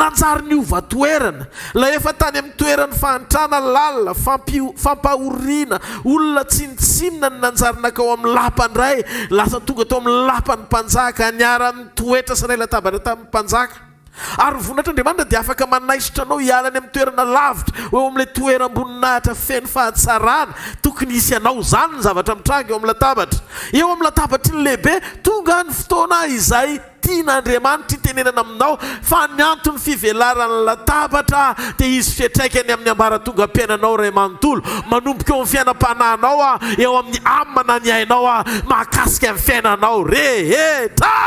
Speaker 4: Nanjary ny ova-toerana, la efa tany amin'ny toerany fahantrana lalina, fampahoriana, olona tsinitsinina ny nanjary nakao amin'ny lapany ray, lasa tonga tao amin'ny lapany mpanjaka, niara-ny toetra sy ray latabatra tamin'ny mpanjaka. Ary voninahitr'Andriamanitra dia afaka manaisotra anao hiala any amin'ny toerana lavitra, eo amin'ilay toeram-boninahitra feno fahatsarana. Tokony hisy anao zany ny zavatra mitranga eo amin'ny latabatra. Eo amin'ny latabatra ny lehibe tonga ny fotoana izay tian'Andriamanitra itenenana aminao fa ny antony fivelaran'ny latabatra dia izy fiatraikany amin'ny ambaratonga ampiainanao ray manontolo, manomboka eo amin'ny fiainam-panahinao eo amin'ny amana ny ainao mahakasika amin'ny fiainanao rehetra.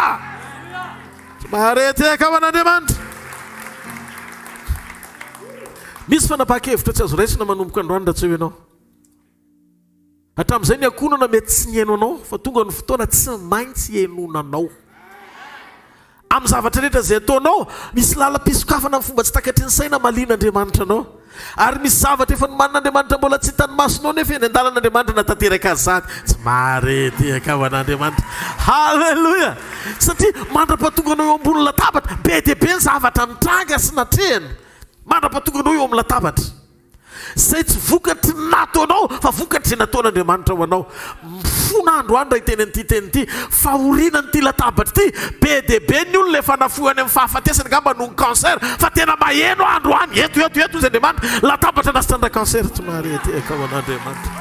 Speaker 4: Mahareteka aman'Andriamanitra. Misy fanapaka-hevitra tsy azo raisina manomboka androany raha tsy eo ianao. Hatramin'izay ny akonana mety tsy nihaino anao fa tonga ny fotoana tsy maintsy hiainonanao. Amin'ny zavatra rehetra izay ataonao misy lalam-pisokafana amin'ny fomba tsy takatry ny saina malian'Andriamanitra anao. Ary misy zavatra efa nomanin'Andriamanitra mbola tsy hitany masonao nefa eny an-dalan'Andriamanitra natateraka azy. Tsy marety akavan'Andriamanitra. Halleloja. Satria mandra-pahatonganao eo ambony latabatra, be dia be ny zavatra mitranga sy natrehany. Mandra-pahatonganao eo amin'ny latabatra. Zay tsy vokatry nataonao fa vokatry zay nataon'Andriamanitra ho anao. Fona andro andro iteny an'ity teny ity, fahorinan' ity latabatra ity, be dia be ny olona efa nafohany amin'ny fahafatesany ngamba noho ny cancer, fa tena maheno andro any. Eto izy Andriamanitra, latabatra nasitrandraka cancer. Tsy marety akao an'Andriamanitra.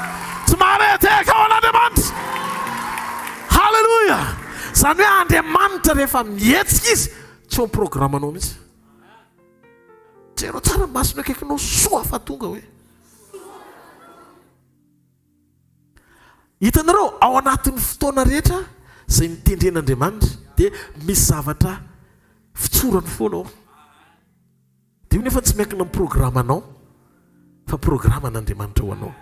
Speaker 4: Tsy marety akao an'Andriamanitra. Halleluja. Zany hoe Andriamanitra rehefa mihetsika izy, tsy ho programanao mihitsy. Jereo tsara masino akaikinao soa fa tonga hoe. Hitanareo ao anatin'ny fotoana rehetra zay mitendren'Andriamanitra dia misy zavatra fitsorany foana ao. Dia io nefa tsy miankina amin'ny programanao fa programan'Andriamanitra ho anao.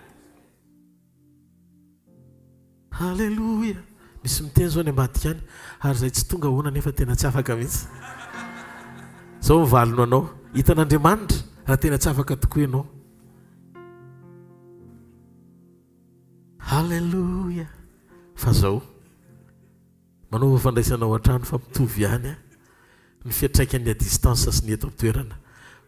Speaker 4: Halleluja. Misy miteny zao ny ambadika any, ary zay tsy tonga hoana nefa tena tsy afaka mihitsy. Zao mivalona anao, hitan'Andriamanitra raha tena tsy afaka tokoa ianao. Halleluja. Fa zao manao fandraisana ao an-trano fa mitovy ihany ny fiatraikan'ny a distance sy ny eto am-toerana,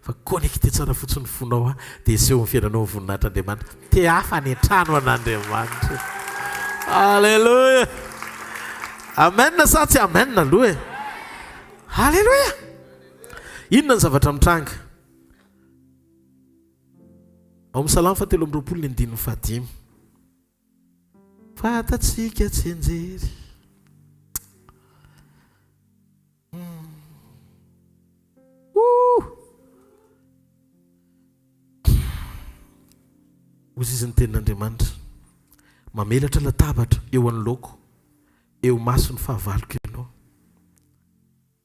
Speaker 4: fa connecté tsara fotsiny fonao dia eseho ny fiainanao ny voninahitr'Andriamanitra. Te hafa ny trano an'Andriamanitra. Halleluja. Amen sa tsy amen aloha e. Halleluja. Inona ny zavatra mitranga? Ao amin'ny Salamo 7:25. Fatatsika tsy enjery. Ozy izy ny tenin'Andriamanitra, mamelatra latabatra eo anoloko, eo maso ny fahavaloko ianao,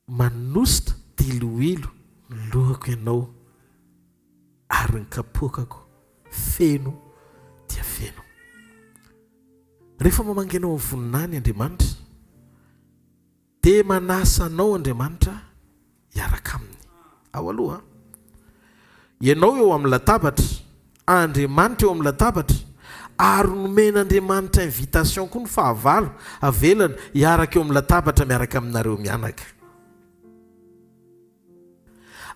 Speaker 4: manositra diloilo ny lohako ianao, ary ny kapokako feno dia feno. Rehefa mamangenao amin'ny voninany Andriamanitra, dia manasa anao Andriamanitra hiaraka aminy. Ao aloha ianao eo amin'ny latabatra, Andriamanitra eo amin'ny latabatra, ary nomen'Andriamanitra invitation koa ny fahavalo avelany hiaraka eo amin'ny latabatra miaraka aminareo mianaka.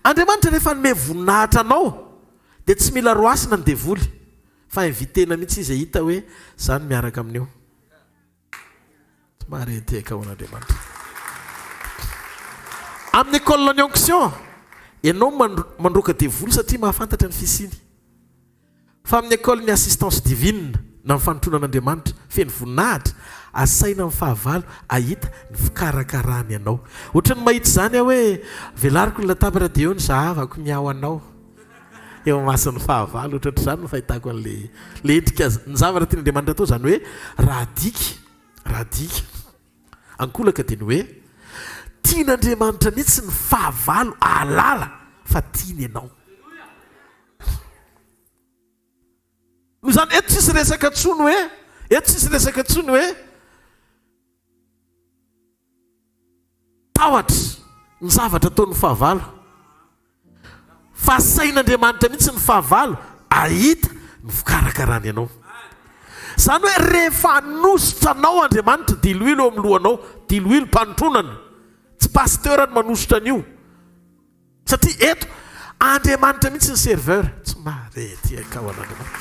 Speaker 4: Andriamanitra rehefa nome voninahitra anao dia tsy mila roasina ny devoly, fa invitena mihitsy izy hita hoe zany miaraka amin'io. Tsy marety akao an'Andriamanitra. Amin'ny école ny onction ianao mandroaka devoly satria mahafantatra ny fisiny, fa amin'ny école ny assistance divine na ny fanotronan'Andriamanitra feno voninahitra, asaina amin'ny fahavalo ahita ny fikarakarany ianao. Ohatrany mahita zany aho hoe velariko ny latabatra dia eo ny zahavako miao anao eo masin'ny fahavalo. Ohatrany zany no fahitako an'le endrika ny zavatra tian'Andriamanitra atao, zany hoe raha dika ankolaka dia ny hoe tian'Andriamanitra mihitsy ny fahavalo alala fa tiany ianao. No zany eto tsisy resaka tsony hoe tahotra ny zavatra ataon'ny fahavalo, fa sain'Andriamanitra mihitsy ny fahavalo ahita ny fikarakarany ianao. Zany hoe rehefa anositra anao Andriamanitra diloilo eo amin'ny lohanao, diloilo mpanotronana, tsy pasteurany manositra an'io, satria eto Andriamanitra mihitsy ny serveur. Tsy marety akao an'Andriamanitra.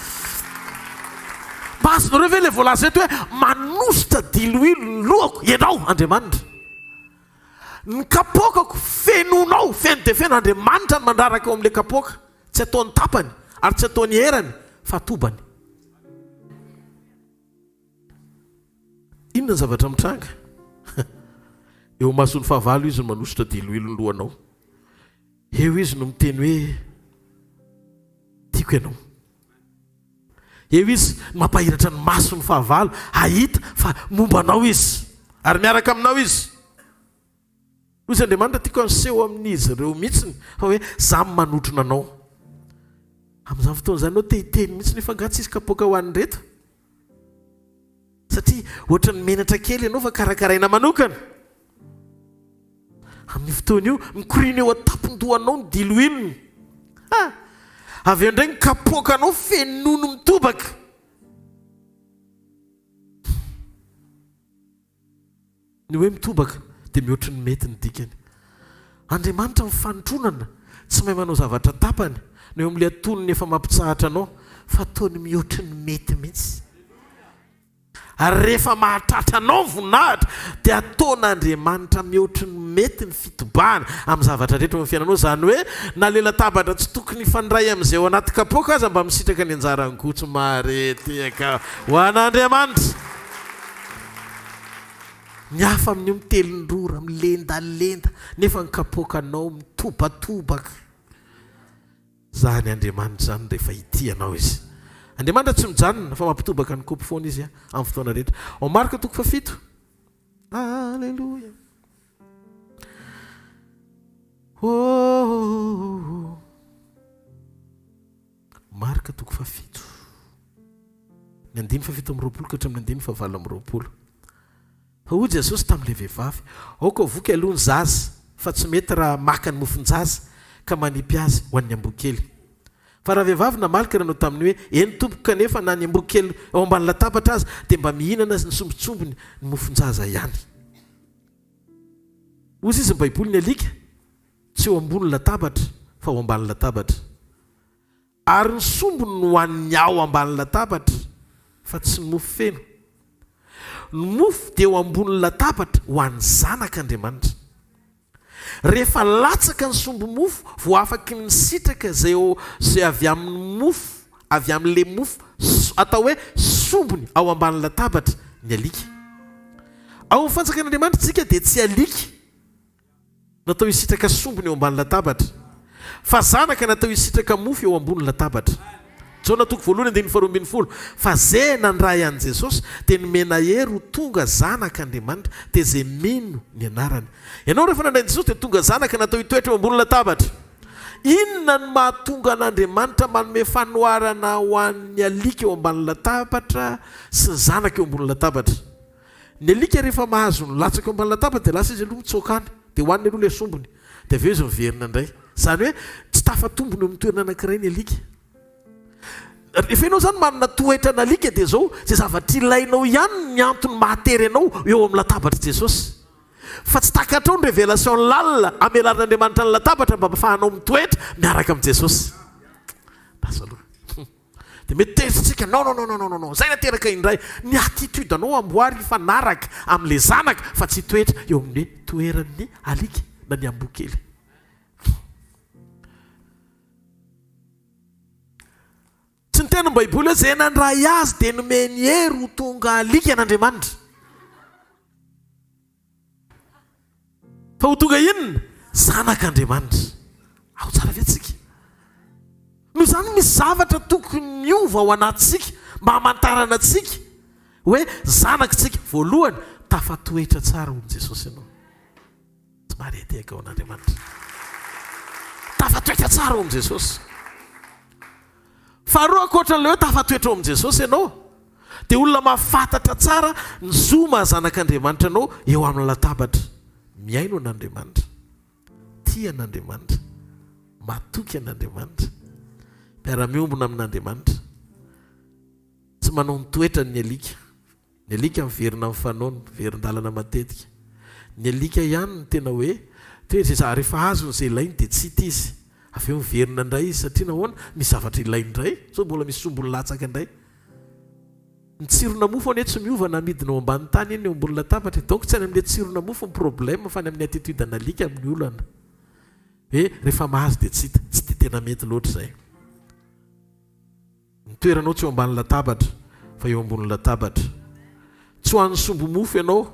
Speaker 4: Bazonareo ve le voalaza eto hoe manositra diloilo ny lohako ianao Andriamanitra, ny kapokako fenonao, feno dia feno. Andriamanitra ny mandraraka eo amin'ilay kapoka, tsy ataony tapany ary tsy ataony herany fa tobany. Inona ny zavatra mitranga? Eo mason'ny fahavalo izy no manositra diloilo ny lohanao, eo izy no miteny hoe tiako ianao. Eo izy mampahiratra ny mason'ny fahavalo ahita fa mombanao izy ary miaraka aminao izy. Ozy Andriamanitra tiako anseho amin'izy ireo mihitsiny fa hoe zaho manotrona anao. Amin'izany fotoana izany anao tehiteny mihitsy nefa nga tsisy kapoaka ho an'ny reto, satria ohatra ny menatra kely ianao fa karakaraina manokana. Amin'ny fotoana io mikorina eo an-tampon-dohanao ny diloilony. avy eo ndray ny kapoakanao fenono mitobaka. Ny hoe mitobaka dia mihoatra ny mety ny dikany. Andriamanitra mifanotronana tsy mahay manao zavatra tapany no eo amin'ilay atonony efa mampitsahatra anao fa ataony mihoatra ny mety mihitsy. Ary rehefa mahatratra anao voninahitra dia ataon'Andriamanitra mihoatra ny mety ny fitobahana amin'ny zavatra rehetra amin'ny fiainanao. Zany hoe na le latabatra tsy tokony ifandray amin'izay ao anaty kapoaka aza mba misitraka ny anjarany gotsy mareteka ho an'Andriamanitra. Ny hafa amin'io mitelin-drora milendalenda nefa ny kapoakanao mitobatombaka. Zany Andriamanitra zany rehefa itianao izy. Andriamanitra tsy mijanona fa mampitobaka ny kopy foana izy amin'ny fotoana rehetra. Ao Marka 7. Alleluia. Oh. Marka 7. Ny 7:20 ka hatramin'ny 9:20. Fa hoy Jesosy tamin'ilay vehivavy, aoka voky aloha ny zaza fa tsy mety raha maka ny mofon-jaza ka manipy azy ho an'ny amboakely. Fa raha vehivavy namalaka ranao tamin'ny hoe eny tompoko kanefa na ny amboakely ao ambany latabatra azy dia mba mihinana ny sombitsombony ny mofon-jaza ihany. Ozy izy ny Baiboly ny alika tsy eo ambony latabatra fa ao ambany latabatra. Ary ny sombony no hoan'ny ao ambany latabatra fa tsy ny mofo feno. Ny mofo dia eo ambony latabatra ho an'ny zanak'Andriamanitra. Rehefa latsaka ny sombo mofo vao afaka misitraka zay avy amin'ny mofo, avy amin'le mofo atao hoe sombony ao ambany latabatra ny alika. Ao amin'ny fanjakan'Andriamanitra tsika dia tsy alika natao hisitraka sombony eo ambany latabatra fa zanaka natao hisitraka mofo eo ambony latabatra. Jona 1:12. Fa zay nandray an' Jesosy dia nomena hery ho tonga zanak'Andriamanitra dia zay mino ny anarany. Ianao rehefa nandray Jesosy dia tonga zanaka natao hitoetra eo ambony latabatra. Inona ny mahatonga an'Andriamanitra manome fanoharana ho an'ny alika eo ambany latabatra sy ny zanaka eo ambony latabatra? Ny alika rehefa mahazo ny latsaka eo ambany latabatra dia lasa izy aloha mitsokana dia hoaniny aloha ilay sombony dia avy eo izy miverina indray. Zany hoe tsy tafatombony eo amin'ny toerana anankiray ny alika. Rehefa ianao zany manana toetra n'alika dia zao zay zavatra ilainao ihany ny antony mahatery anao eo amin'ny latabatra Jesosy. Fa tsy takatrao ny révélation lalina amelaran'Andriamanitra ny latabatra mba ahafahanao mitoetra miaraka amin'ny Jesosy. Dia mety terisitsika non zay nateraka indray ny attitude anao amboary fanaraka amin'ilay zanaka fa tsy toetra eo amin'ny toeran'ny alika na ny amboakely. Tsy ny tena Baiboly hoe zay nandray azy dia nomeny hery ho tonga alika an'Andriamanitra. Fa ho tonga inona? Zanak'Andriamanitra. Ao tsara vetsika. Noho izany misy zavatra tokony miova ao anatsika mba hamantarana antsika hoe zanakitsika. Voalohany, tafatoetra tsara ho Jesosy ianao. Tsy mahareteka ao an'Andriamanitra. Tafatoetra tsara ho Jesosy. Faharoa ankoatran'ilay hoe tafatoetra ao amin'ny Jesosy ianao dia olona mahafantatra tsara ny zo mahazanak'Andriamanitra anao eo amin'ny latabatra. Miaino an'Andriamanitra, tia an'Andriamanitra, matoky an'Andriamanitra, mpiara-miombona amin'Andriamanitra. Tsy manao ny toetra ny alika. Ny alika miverina amin'ny fanaony, miverin-dalana matetika. Ny alika ihany ny tena hoe toetra rehefa azo izay ilainy dia tsy hita izy. Avy eo miverina indray izy satria nahoana misy zavatra ilainy indray, so mbola misy sombony latsaka indray. Ny tsirona mofo anie tsy miova na midina ao ambany tany eny eo ambony latabatra. Donc tsy any amin'ilay tsirona mofo ny problème fa ny amin'ny attitude analika amin'ny olana. Hoe rehefa mahazo dia tsy hita, tsy dia tena mety loatra izay. Ny toeranao tsy eo ambany latabatra fa eo ambony latabatra. Tsy ho an'ny sombo mofo ianao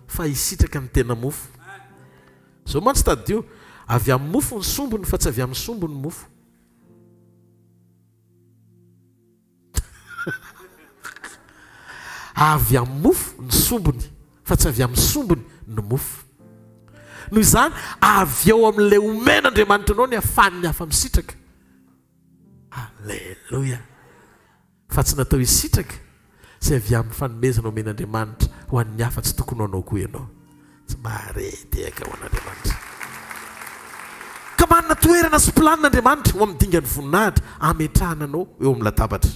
Speaker 4: fa hisitraka ny tena mofo. Zao mantsy tadio avy amin'ny mofo ny sombony fa tsy avy amin'ny sombony mofo. Avy amin'ny mofo ny sombony fa tsy avy amin'ny sombony ny mofo. Noho izany avy eo amin'ilay omen'Andriamanitra anao ny ahafahan'ny hafa misitraka. Alleluia. Fa tsy natao hisitraka sy avy amin'ny fanomezana omen'Andriamanitra ho an'ny hafa tsy tokony anao koa ianao. Tsy mahareteka ho an'Andriamanitra. Ka manana toerana sy planin'Andriamanitra ho amin'ny dingany voninahitra ametrahananao eo amin'ny latabatra.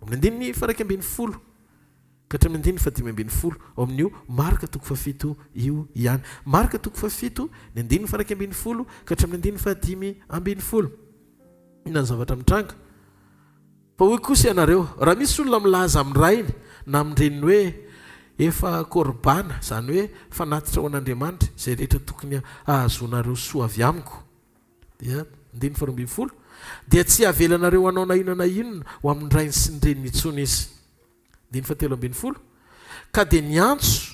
Speaker 4: Amin'ny andininy faraika ambin'ny folo ka hatramin'ny andininy fadimy ambin'ny folo ao amin'io marika toko fafito io ihany. Marika toko fafito ny andininy faraika ambin'ny folo ka hatramin'ny andininy fadimy ambin'ny folo. Inona ny zavatra mitranga? Fa hoy kosa ianareo, raha misy olona milaza amin'ny rainy na amin'ireny hoe efa korbana, zany hoe fanatitra ho an'Andriamanitra izay rehetra tokony ahazonareo soa avy amiko, dia andininy faharoa ambin'ny folo, dia tsy avelanareo hanao na inona na inona ho amin'ny rainy sy ny reniny intsony izy. Andininy fahatelo ambin'ny folo, ka dia niantso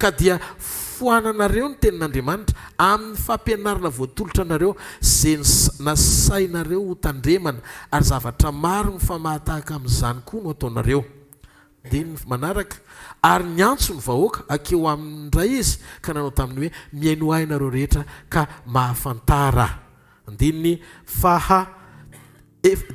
Speaker 4: ka dia foananareo ny tenin'Andriamanitra amin'ny fampianarana voatolotra anareo izay nasainareo ho tandremana, ary zavatra maro ny famahatahaka amin'izany koa no ataonareo. Andininy manaraka, ary niantso ny vahoaka akeo amin'indray izy ka nanao taminy hoe miaino ahy nareo rehetra ka mahafantara. Andininy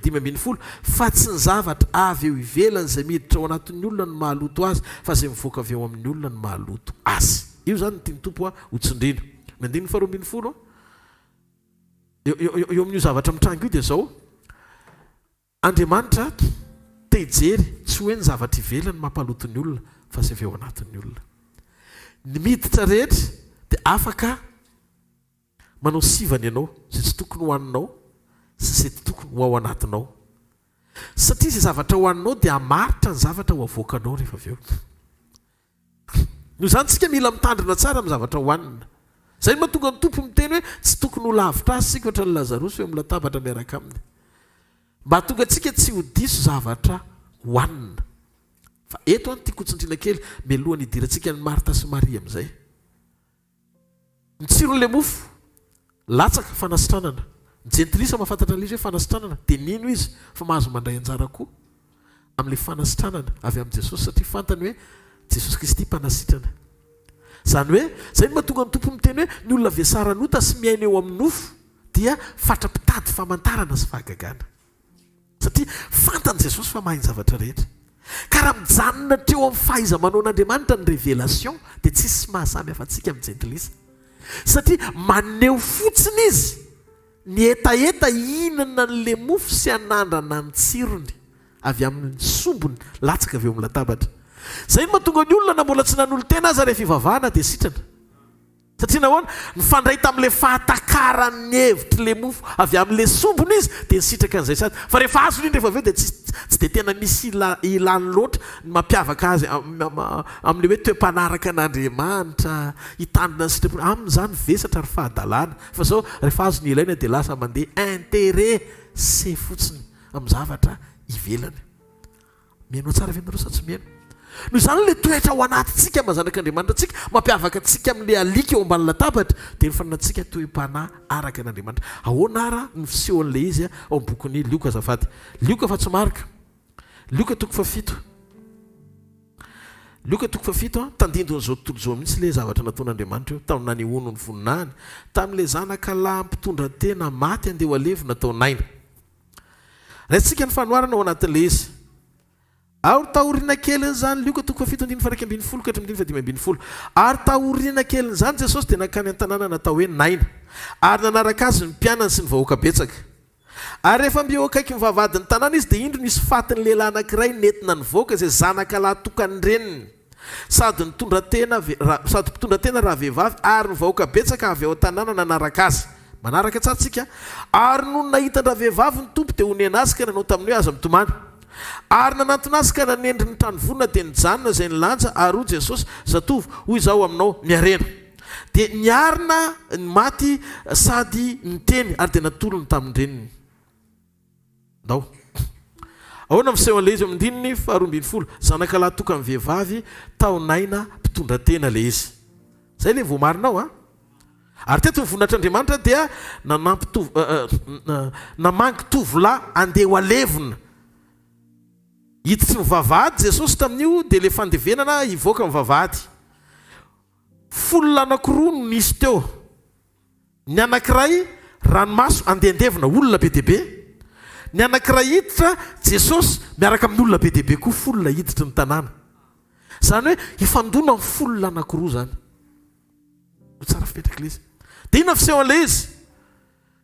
Speaker 4: dimy ambin'ny folo, fa tsy ny zavatra avy eo ivelany izay miditra ao anatin'ny olona ny mahaloto azy, fa izay mivoaka avy eo amin'ny olona ny mahaloto azy. Io zany ny tiany tompo hotsindrina. Ny andininy faharoa ambin'ny folo eo amin'io zavatra mitranga io dia zao, Andriamanitra tehijery tsy hoe ny zavatra ivelany mampaloto ny olona, fa izay avy eo anatin'ny olona. Ny miditra rehetra dia afaka manao sivany ianao izay tsy tokony ho aninao sy izay tokony ho ao anatinao, satria izay zavatra ho aninao dia hamaritra ny zavatra ho avoakanao rehefa avy eo. Noho izany tsika mila mitandrina tsara amin'ny zavatra ho anina. Izay no mahatonga ny tompo miteny hoe tsy tokony ho lavitra azy sika ohatra ny Lazarosy eo amin'ny latabatra miaraka aminy, mba hatonga antsika tsy ho diso zavatra ho anina. Fa eto any tiako hotsindrina kely mialohan'ny hidirantsika ny Marta sy Maria amin'izay. Ny tsiron'ilay mofo latsaka fanasitranana. Ny jentilisa mahafantatra an'izy hoe fanasitranana, dia nino izy fa mahazo mandray anjara koa amin'ilay fanasitranana avy amin'ny Jesosy, satria fantany hoe Jesosy Kristy mpanasitrana. Zany hoe izay no mahatonga ny tompo miteny hoe ny olona vesaranota sy miaina eo amin'ny nofo dia fatra-pitady famantarana sy fahagagana, satria fantany Jesosy fa mahay ny zavatra rehetra. Ka raha mijanona teo amin'ny fahaiza-manao n'Andriamanitra ny révélation dia tsisy mahasamy hafa-tsika amin'ny jentilisa, satria maneho fotsiny izy ny etaeta ihinana n'le mofo sy anandrana ny tsirony avy amin'ny sombony latsaka avy eo amin'ny latabatra. Izay no mahatonga ny olona na mbola tsy nanolo tena aza rehefa ivavahana dia sitrana, satria nahoana nifandray tamin'ilay fahatakarany hevitry le mofo avy amin'ilay sombony izy dia nisitraka an'izay sady. Fa rehefa azo iny rehefa avy eo dia tsy dia tena misy ilany loatra ny mampiavaka azy amin'ilay hoe toe-panaraka an'Andriamanitra, hitandrina ny sitrapony amin'izany vesatra ary fahadalàna. Fa zao rehefa azo ny ilaina dia lasa mandeha intéressé fotsiny amin'ny zavatra ivelany. Miaino tsara ve nareo sa tsy miaino? Noho izany ilay toetra ao anatintsika mazanak'Andriamanitra antsika mampiavaka antsika amin'ilay alika eo ambany latabatra dia ny fananantsika toe-panahy araka an'Andriamanitra. Ahoana ara ny fiseho an'ilay izy ao amin'ny bokin'ny Lioka azafady. Lioka fa tsy marika. Lioka toko fafito. Lioka toko fafito tandindon'izao tontolo izao mihitsy ilay zavatra nataon'Andriamanitra eo tamin'ny nanehoany ny voninahiny tamin'ilay zanakalahy mpitondra tena maty andeha ho alevo natao naina. Raintsika ny fanoharana ao anatin'ilay izy. Ary tahoriana kelin'izany Lioka toko fafito andininy faraika ambin'ny folo ka hatramin'ny fadimy ambin'ny folo. Ary tahoriana kelin'izany Jesosy dia nakany an-tanàna natao hoe Naina, ary nanaraka azy ny mpianany sy ny vahoaka betsaka. Ary rehefa mbeo akaiky ny vavadiny tanàna izy dia indro nisy fatin'ny lehilahy anankiray nentina ny vahoaka izay zanakalahy tokany reniny, sady mpitondra tena raha vehivavy, ary ny vahoaka betsaka avy ao an-tanàna nanaraka azy. Manaraka tsara tsika. Ary no nahita raha vehivavy ny tompo dia honena azy ka nanao taminy hoe aza mitomany. Ary nanantona azy ka nanendry ny trano vonona dia nijanona izay nilanja, ary hoy Jesosy, zatovo hoy izao aminao miarena. Dia niarina ny maty sady niteny ary dia natolony tamin'ny reniny. Ndao ahoana miseho an'ilay izy amin'ny andininy faharoa ambin'ny folo, zanakalahy tokany vehivavy tao naina mpitondra tena ilay izy. Izay ilay voamarinao a. Ary teto nyvoninahitran'Andriamanitra dia namangy tovolahy andeha ho alevona. Hiditry ny vavahady Jesosy tamin'io dia ilay fandevenana hivoaka ny vavahady. Folo anankiroa no nisy teo. Ny anankiray ranomaso andehandevina olona be deaibe. Ny anankiray hiditra Jesosy miaraka amin'ny olona be deaibe koa, folona hiditra ny tanàna. Zany hoe hifandona ny folona anankiroa zany. Tsara fipetraka ilay izy. Dia ina fiseho an'ilay izy?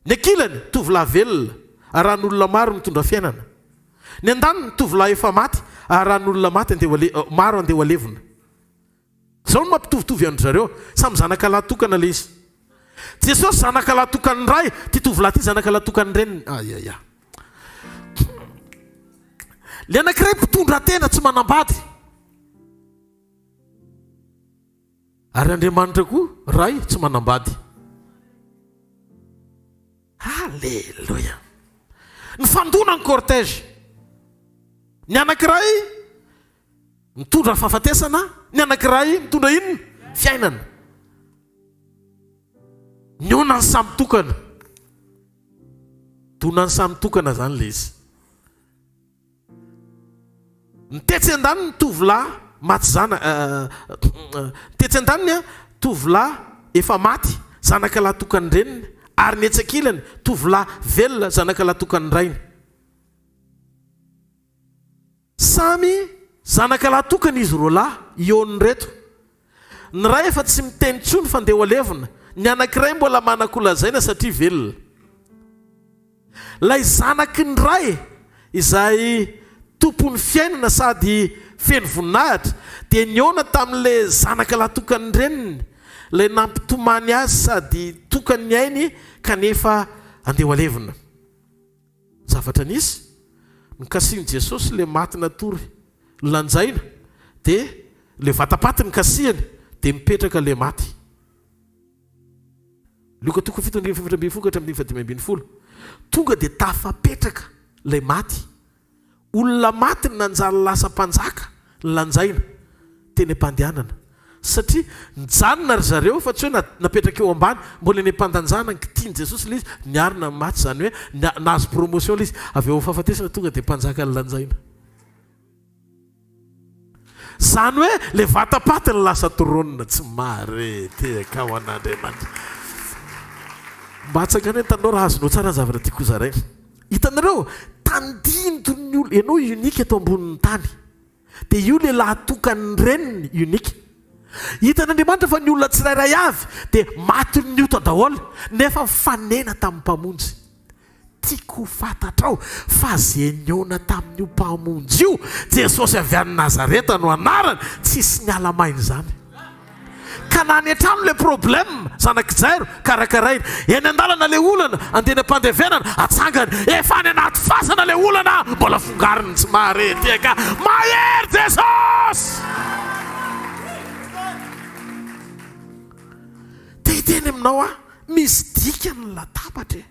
Speaker 4: Ny ankilany tovolahy velona arahan'olona maro mitondra fiainana. Ny andaniny tovolahy efa maty arahan'olona maty maro andeha ho alevina. Zao no mampitovitovy andry zareo, samy zanaka lahatokana le izy. Jesosy zanaka lahatokany ray, ty tovolahy ty zanaka lahatokany reniny. Ayaya. Le anankiray mpitondra tena tsy manambady. Ary Andriamanitra koa ray tsy manambady. Halleluja. Ny fandona ny cortège. Ny anankiray mitondra fahafatesana, ny anankiray mitondra inona? Fiainana. Ny onany samy tokana. Donany samy tokana zany le izy. Ny tetsy andaniny tovolahy maty tetsy andaniny tovolahy efa maty zanaka lahatokany reniny, ary ny etsakilany tovolahy velona zanaka lahatokany rainy. Samy zanaka lahatokany izy roa lahy eo ny reto. Ny ray efa tsy miteny tsony fa andeha ho alevina, ny anankiray mbola manakolazaina satria velona. Lay zanaky ny ray izay tompony fiainana sady feno voninahitra dia niona tamin'le zanaka lahatokany reniny, lay nampitomany azy sady tokany ny ainy kanefa andeha ho alevina. Zavatra nisy nikasiany Jesosy le maty natory lanjaina, dia le vatapaty nikasiany dia mipetraka le maty. Luka 7:15-17 tonga dia tafapetraka le maty. Olona maty nanjala lasa mpanjaka lanjaina teny am-pandehanana, satria nijanona ry zareo fa tsy hoe napetraka eo ambany, mbola ny ampandanjana nkitiany Jesosy le izy niarina maty, zany hoe nahazo promotion le izy avy eo fahafatesana tonga dia mpanjaka ny lanjaina. Zany hoe le vatapaty ny lasa toronina. Tsy mare teka ho an'Andriamanitra. Mbatsaka ny tanao raha azonao tsara zavatra tiako zaray. Hitanareo tandinto ny olo, ianao unika eto ambonin'ny tany, dia io le lahatokany reniny unika. Hitan'Andriamanitra fa ny olona tsirairay avy dia maty ny ota daholo, nefa fanena tamin'ny mpamonjy. Tiako fatatrao fa zay niona tamin'io mpamonjy io, Jesosy avy any Nazareta no anarany, tsisy ny alamainy zany. Ka nany hatrano le problème zanak'Jairo karakaraina, eny andalana le olana andena mpandevenana atsangany, efa any anaty fasana le olana mbola fongariny. Tsy mare teka mahery Jesosy. Teny aminao misy dikany latabatra.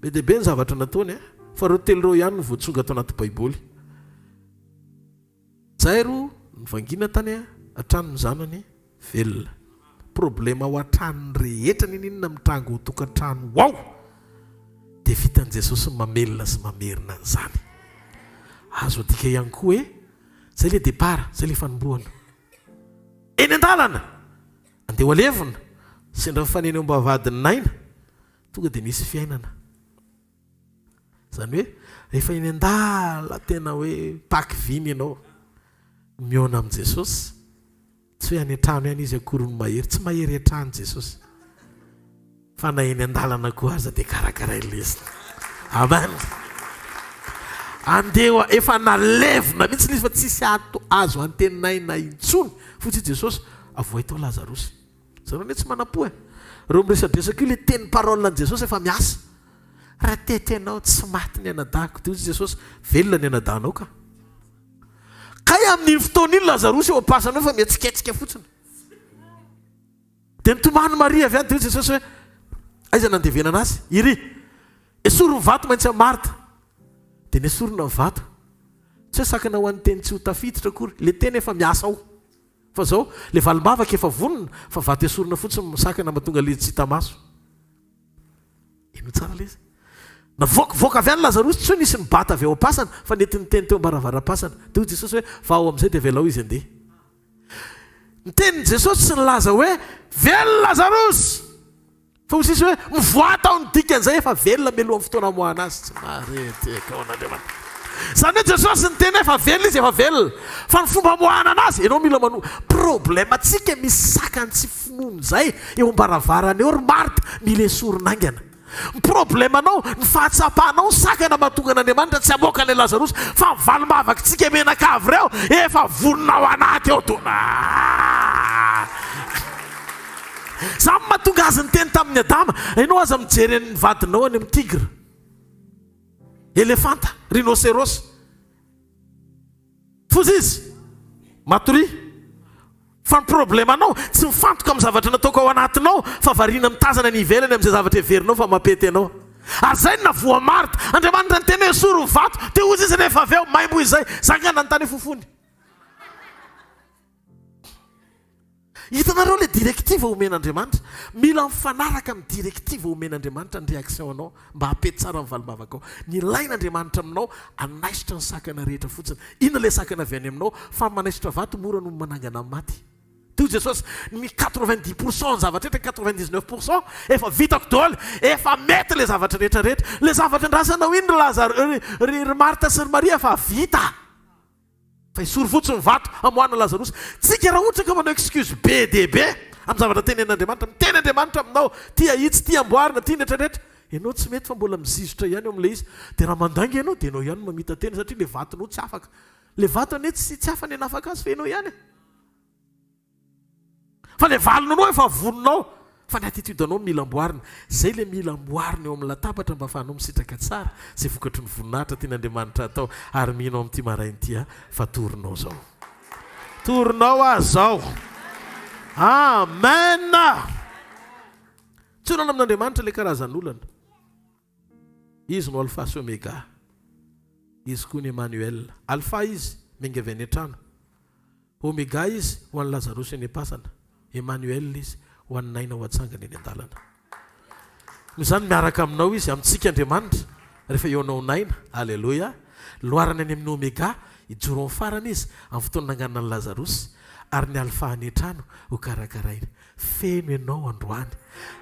Speaker 4: Be dia be ny zavatra nataony, fa reo telo reo ihany no voatsonga atao anaty baiboly. Jairo nivangina tany hatrano ny zanany velona. Problema ao hatrano rehetra ninina mitrango ho tokantrano ao, dia vitan'i Jesosy mamelona sy mamerina an'izany. Azo adika ihany koa hoe zay le départ, zay le fanombohana. Eny an-dalana andeha ho alevina, sendra mifanena eo am-bavadiny 9 tonga dia nisy fiainana. Zany hoe rehefa eny an-dala tena hoe paky viny ianao miona amin'i Jesosy, tsy hoe any an-trano ihany izy akory ny mahery, tsy mahery an-trano Jesosy, fa na eny an-dalana koa aza dia karakaray lesina. Amen. Andeha efa nalevina mihitsy izy fa tsisy azo antenaina intsony, fotsy Jesosy avoay tao Lazarosy. Zareo ne tsy manam-po reo miresadresaka io le teny parole an Jesosy efa miasa. Raha tetenao tsy maty ny anadahako, dia Jesosy velona ny anadahanao ka. Kay amin'iny fotoana iny Lazarosy eo ampasanao fa mihetsiketsika fotsiny. Dia nitomany Maria avy any, dia Jesosy hoe aiza nandevenana azy? Iry, esorony vato maintsy amin'ny Marta. Dia nesorona ny vato. Tsy hoe sakana ho an'ny teny tsy ho tafiditra akory, le teny efa miasa ao. Fa zao le valim-bavaka efa vonona, fa vato esorona fotsiny sakana mahatonga le tsy hita maso. Ino tsara le izy? Navoaka avy any Lazarosy, tsy hoe nisy mibata avy ao am-pasana, fa nety niteny teo am-baravaram-pasana. Dia Jesosy hoe va ao amin'izay dia velao izy andeha. Niteny Jesosy sy nilaza hoe velona Lazarosy, fa ho sisy hoe mivoata ao ny dikan'izay efa velona meloha amin'ny fotoana moana azy. Tsy mare teka ao an'Andriamanitra. Zany hoe Jesosy niteny efa velona izy efa velona. Fa ny fomba moahana anazy ianao mila problème atsika misy sakany tsy finono zay eo ambaravarana eo ry Marta mila esorinangana. Ny problème anao ny fahatsapanao sakana mahatonga an'Andriamanitra tsy hamoaka ilay Lazarosy fa valy mavaka tsika menakavy reo efa vonona ao anaty eo tona. Samy mahatonga azy ny teny tamin'ny Adama. Ianao aza mijery ny vadinao any amin'ny tigre, elefanta, rhinocéros. Fozy izy matory. Fa ny problème anao tsy mifantoka amin'ny zavatra nataoko ao anatinao fa variana mitazana ny ivelany amin'izay zavatra heverinao fa mampety anao. Ary zay na voa Marta, Andriamanitra ny teny soro vato, te ozy izy rehefa avy eo maimbo izay, zangana ny tany fofony. Hitanareo le directive omen'Andriamanitra, mila mifanaraka amin'ny directive omen'Andriamanitra ny réaction anao mba hapety tsara amin'ny valimavaka ao. Ny ilain'Andriamanitra aminao anaisitra ny sakana rehetra fotsiny. Inona le sakana avy any aminao? Fa manaisitra vato mora no manangana amin'ny maty. Teo Jesosy ny 90% ny zavatra rehetra, 99% efa vitako daholo, efa mety le zavatra rehetrarehetra. Le zavatra ndrasanao iny ry Marta sy ry Maria efa vita. Fa isory fotsiny vato amoahana Lazarosy. Tsika raha ohatra ka manao excuse be dia be amin'ny zavatra tenen'Andriamanitra, miteny Andriamanitra aminao, tia hitsy, tia amboarina, tia rehetrarehetra. Ianao tsy mety fa mbola mizizotra ihany eo amin'ilay izy. Dia raha mandanga ianao dia ianao ihany mamita teny satria le vatonao tsy afaka. Le vato ane tsy afaka ny anafaka azy fa ianao ihany. Fa le valonao efa voninao. Fa ny attitude anao mila amboarina. Zay le mila amboarina eo amin'ny latabatra mba afahanao misitraka tsara zay vokatry ny voninahitra tian'Andriamanitra atao. Ary mihinao amin'ity marain'ity fa torinao zao. Torinao zao. Amen. Tsy onana amin'Andriamanitra le karazan'olana. Izy no alpha sy omega. Izy koa ny Emmanuel. Alpha izy mingavy any an-trano. Omega izy ho an'ny Lazarosy any am-pasana. Emmanuel izy ho an'ny naina ho atsangana eny an-dalana. Izany miaraka aminao izy amintsika Andriamanitra rehefa eo anao naina. Alleluia. Loarana any amin'ny omega ijoro amin'ny farany izy amin'ny fotoana nanganana ny Lazarosy. Ary ny alpha any an-trano ho karakaraina. Feno ianao androany.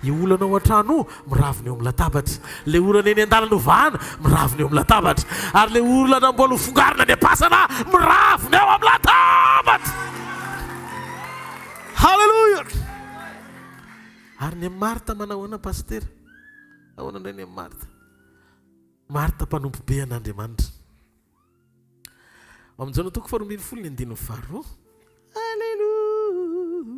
Speaker 4: I olana ao an-trano miravina eo amin'ny latabatra. Le olana eny an-dalana ho vahana miravina eo amin'ny latabatra. Ary le olana mbola ho fongarina ny am-pasana miravina eo amin'ny latabatra. Halleluja. Ary ny Marta manao ana paster. Ahoana indray ny Marta? Marta mpanompo be an'Andriamanitra. Amin'izao toko 12 ny andininy faharoa. Halleluja.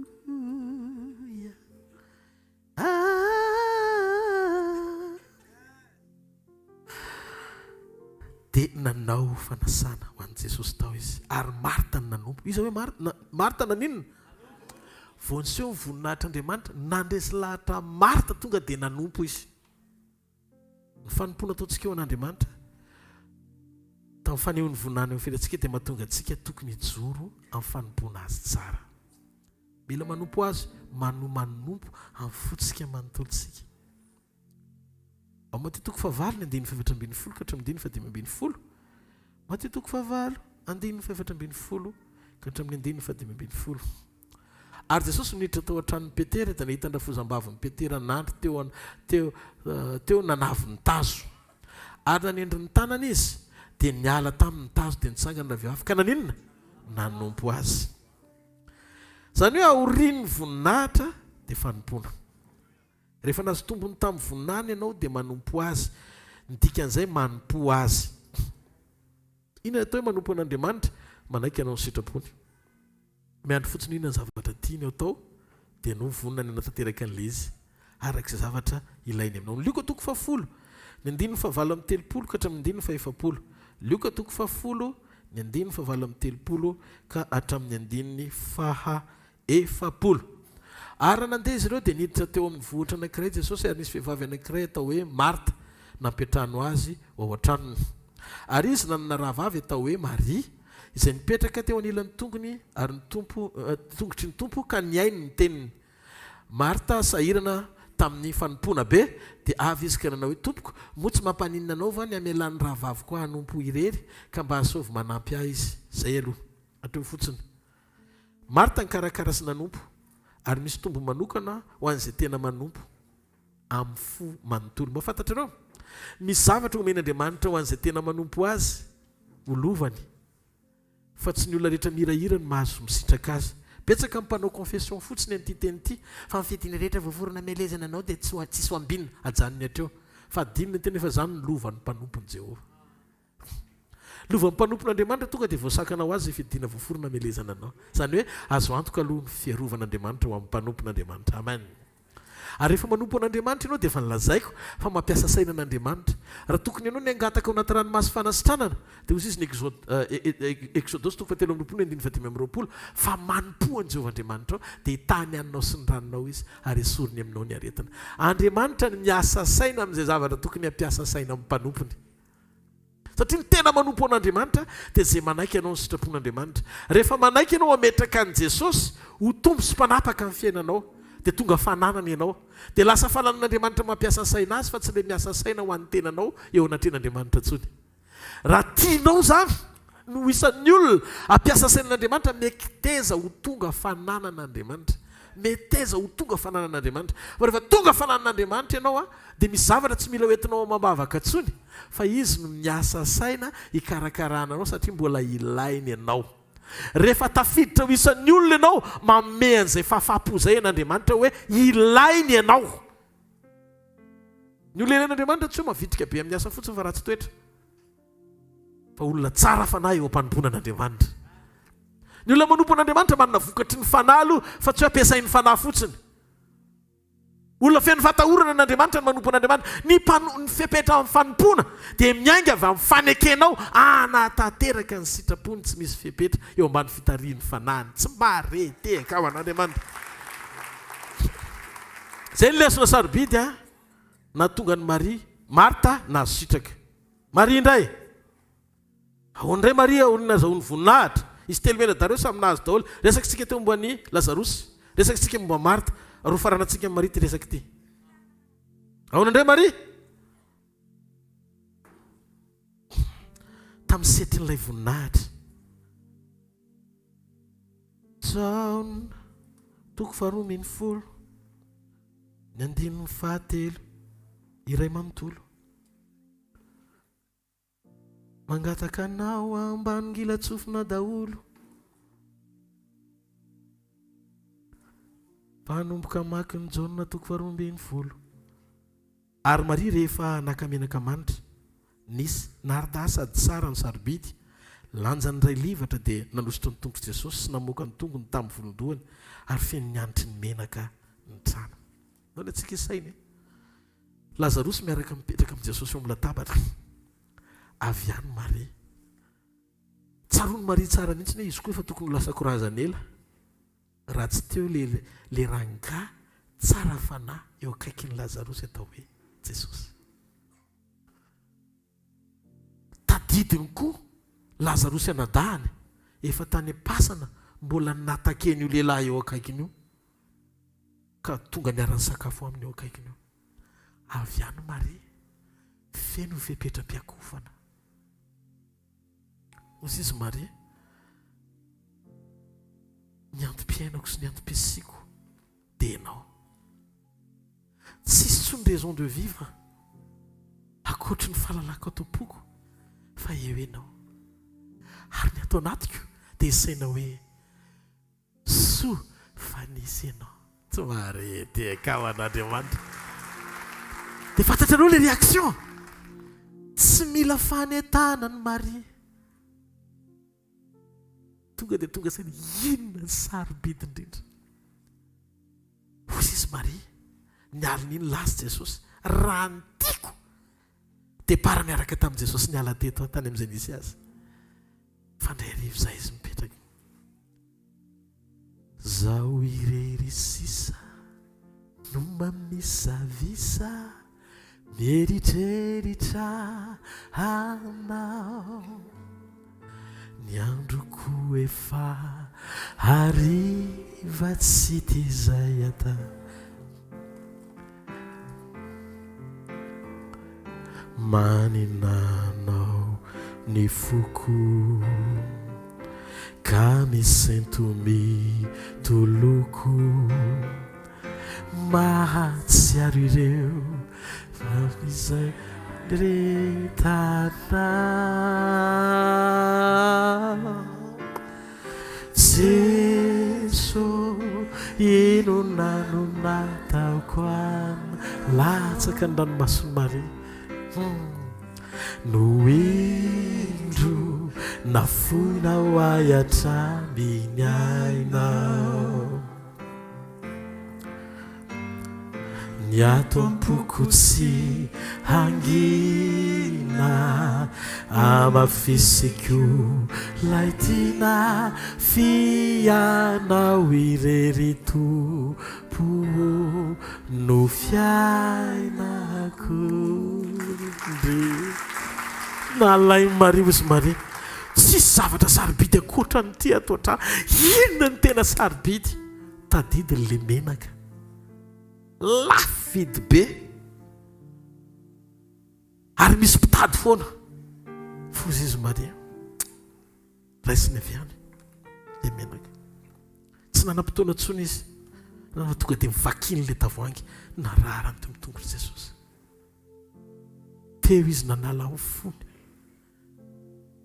Speaker 4: Dia nanao fanasana ho an'i Jesosy tao izy. Ary Marta ny nanompo. Izy hoe Marta naninona? Vonseho ny voninahitr'Andriamanitra nandresy lahatra Marta tonga dia nanompo izy. Ny fanompona ataontsika eo an'Andriamanitra tamin'ny fanehoan'ny voninahiny eo firentsika dia mahatonga antsika tokony hijoro amin'ny fanompona azy tsara. Mila manompo azy, manompo amin'ny fotsika manontolontsika. Ao Maty toko 9 andininy 7:10 ka hatramin'ny 5:10. Maty toko 9 andininy 7:10 ka hatramin'ny 5:10. Ary Jesosy niditra tao an-tranon'ny Petera dia nahita andafozam-bavin'ny Petera nandry teo nanaviny tazo. Ary nanendry ny tanana izy dia niala tamin'ny tazo dia nitsangana avy afaka naninona? Nanompo azy. Zany hoe aorian'ny voninahitra dia fanompona. Rehefa nazo tombony tamin'ny voninahiny ianao dia manompo azy. Ny dikan'izay manompo azy. Inona atao hoe manompo an'Andriamanitra? Manaiky ianao ny sitrapony. Miandry fotsiny inona ny zavatra tiany atao dia no vonina ny tanteraka an'ilay izy arak'izay zavatra ilainy aminao. Ny Luka toko 10 ny andininy 9:30 ka hatramin'ny 9:40. Luka toko 10 ny andininy 9:30 ka hatramin'ny andininy 10:40. Ary nandeha izy ireo dia niditra teo amin'ny vohitra anankiray Jesosy ary nisy vehivavy anankiray atao hoe Marta nampiatrano azy ao an-tranony. Ary izy nanana rahavavy atao hoe Maria izay nipetraka teo anilan'ny tongony ary tongotry ny tompo ka niainy ny teniny. Marta sahirana tamin'ny fanompona be dia avy izy ka nanao hoe tompoko moa tsy mampaninina anao va ny amelan'ny rahavavy koa hanompo irery ka mba hasaovy manampy ahy izy. Zay aloha atao fotsiny. Marta nikarakara sy nanompo ary misy tombo manokana ho an'izay tena manompo amin'ny fo manontolo. Mahafantatrareo? Misy zavatra omen'Andriamanitra ho an'izay tena manompo azy olovany fa tsy ny olona rehetra mirahira ny mahazo misitraka azy. Betsaka mpanao confession fotsiny an'ity teny ity fa mifetiny rehetra voavorona melezana anao dia tsisy hoambinina ajanony atreo fa adininy teny efa zany ny lovan'ny mpanompony Jehova. Lovan'ny mpanompon'Andriamanitra tonga dia voasakanao azy fidina voaforona melezana anao. Zany hoe azo antoka aloha ny fiarovan'Andriamanitra ho amin'ny mpanompon'Andriamanitra. Amen. Ary rehefa manompo an'Andriamanitra ianao dia efa nilazaiko fa mampiasa sainan'Andriamanitra. Raha tokony ianao ny angataka ao anaty ranomasy fanasitranana dia hozy izy ny Exodosy 3:20 fa manompo an'i Jehovah Andriamanitra ao dia hitany anao sy ny ranonao izy ary esoriny aminao ny aretina. Andriamanitra ny miasa saina amin'izay zavatra tokony hampiasa saina amin'ny mpanompony. Satria ny tena manompo an'Andriamanitra dia izay manaiky ianao ny sitrapon'Andriamanitra. Rehefa manaiky ianao hametraka an'i Jesosy ho tombo sy mpanapaka amin'ny fiainanao dia tonga fananana ianao. Dia lasa fananan'Andriamanitra mampiasa saina azy fa tsy ilay miasa saina ho an'ny tenanao eo anatren'Andriamanitra tsony. Raha tianao zany no isan'ny olona hampiasa sainan'Andriamanitra meteza ho tonga fananan'Andriamanitra. Meteza ho tonga fananan'Andriamanitra. Fa rehefa tonga fananan'Andriamanitra ianao dia misy zavatra tsy mila hoentinao mambavaka tsony fa izy no miasa saina hikarakarana anao satria mbola ilainy ianao. Rehefa tafiditra ho isan'ny olona ianao manome an'izay fahafapo zay an'Andriamanitra hoe ilainy ianao. Ny olona ilain'Andriamanitra tsy hoe mavitrika be amin'ny asa fotsiny fa ratsy toetra fa olona tsara fanahy eo am-panompoana an'Andriamanitra. Ny olona manompo an'Andriamanitra manana vokatry ny fanahy fa tsy hoe ampiasain'ny fanahy fotsiny. Olona feno fatahorana an'Andriamanitra ny manompo an'Andriamanitra. Ny fepetra amin'ny fanompona dia miainga avy amin'ny fanekenao anatanteraka ny sitrapony tsy misy fepetra eo ambany fitarian'ny fanahiny. Tsy mareteka ao an'Andriamanitra. Zay ny lesona sarobidy na tonga ny Maria, Marta nahazo sitraka. Maria indray. Ahondray Maria olona zahoany voninahitra. Izy telomena dareo samy nahazo daholo. Resakitsika teo momba ny Lazarosy. Resakitsika momba Marta. Ro faranantsika amin'ny Maria ty resaka ity. Ahoana indray Maria? Tamin'ny setrin'ilay voninahitra. Jaona 2:10 ny 9:7 iray manontolo. Mangataka anao ambany ngila-tsofina daholo. Panomboka maky ny Jaona 2:10. Ary Maria rehefa nakamenaka manitra nisy narida sady tsara ny sarobidy lanjany ray livatra dia nanosotry ny tongotra Jesosy sy namoaka ny tongony tamin'ny volondohany ary feno ny anitry ny menaka ny trano. Nao antsika isainy Lazarosy miaraka mipetraka amin'ny Jesosy eo amin'ny latabatra. Avy any Maria. Tsaroany Maria tsara mihitsy hoe izy koa efa tokony ho lasa korazana ela. Raha tsy teo le ranga tsara fanahy eo akaikin'ny Lazarosy atao hoe Jesosy. Tadidiny koa Lazarosy anadahany efa tany am-pasana mbola natakeny io lehilahy eo akaikiny io ka tonga niarany sakafo aminy eo akaikiny io. Avy any Maria feno fepetra-piakofana. Ozy izy Maria ny antom-piainako sy ny antom-piasiko dia enao. Tsisy tsony raison de vivre akoatry ny fahalalako ato-poko fa eo enao. Ary ny atao anatiko dia isaina hoe soa fa nisy enao. Tsy mareteka ao an'Andriamanitra. Dia fantatrareo le réaction. Tsy mila fanetana ny Maria. Tonga dia tonga saina inona ny sarobidy indrindra. Hoy izy Maria ny alina iny lasy Jesosy raha ny tiako dia para miaraka tamin'i Jesosy ny ala teto tany amin'izay nisy azy. Fandray arivo izay izy mipetraka. Zaho irery sisa no mamisavisa mieritreritra anao. Ny androko efa hariva tsy tezay ata. Maninanao ny foko ka misento mitoloko mahatsiaro ireo fa izay rehetana.
Speaker 3: 「
Speaker 4: no nataoko ana latsaka ny ranomasony Maria no indro nafoinao ay atraminy ainao ny ato am-poko tsy hangina amafisiko lay tiana fianao irerytompo no fiainako nalay Maria ozy Maria tsy zavatra sarobidy akoatra ny ty ato an-trano inona ny tena sarobidy tadidiny le menaka lafo vidy be ary misy mpitady foana fozy izy Maria raisiny avy any le menaka tsy nanam-potoana tsony izy na tonga dia mivakiny le tavoangy nararany teo mitongotry Jesosy teo izy nanala ho fony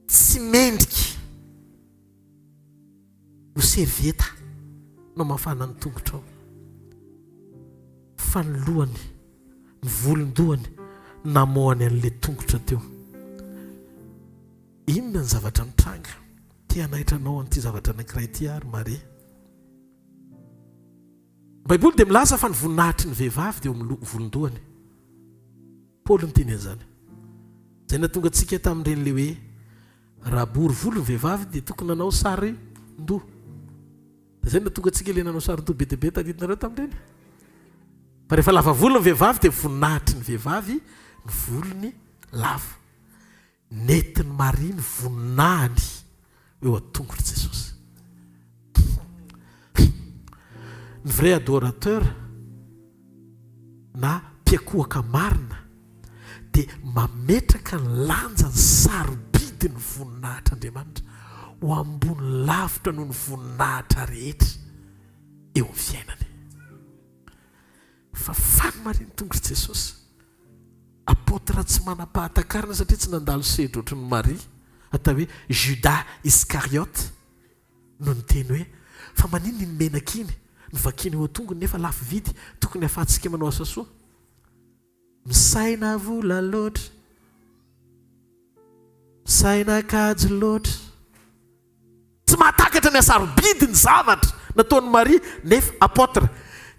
Speaker 4: tsy mendrika ho servieta no mafana ny tongotra ao fa ny lohany ny volondohany namohany an'le tongotra teo inona ny zavatra mitranga tia naitranao an'ity zavatra anankiray ty ary Maria Baiboly dia milaza fa ny voninahitry ny vehivavy dia eo volondohany Paoly ny teny an'izany zay natonga antsika tamin'ireny le hoe raha bory volo ny vehivavy dia tokony nanao sary ndoha zay natonga antsika le nanao sary ndoha be dia be tadidinareo tamin'ireny fa rehefa lava volo ny vehivavy dia voninahitry ny vehivavy ny volony lava netiny Maria ny voninahiny eo atongotry Jesosy ny vrai adorateur na mpiakohaka marina dia mametraka ny lanja ny sarobidy ny voninahitr'Andriamanitra ho ambony lavitra noho ny voninahitra rehetra eo amin'ny fiainany fa fany Maria nitongotry Jesosy apôtra tsy manam-pahatakarana satria tsy nandalo sedra ohatry ny Maria atao hoe Judas Iscariote no niteny hoe fa manino ny menaka iny nivakiny eo atongony nefa lafo vidy tokony hafahantsika manao asa soa misaina vola loatra misaina kajo loatra tsy mahatakatra ny asarobidy ny zavatra nataony Maria nefa apôtra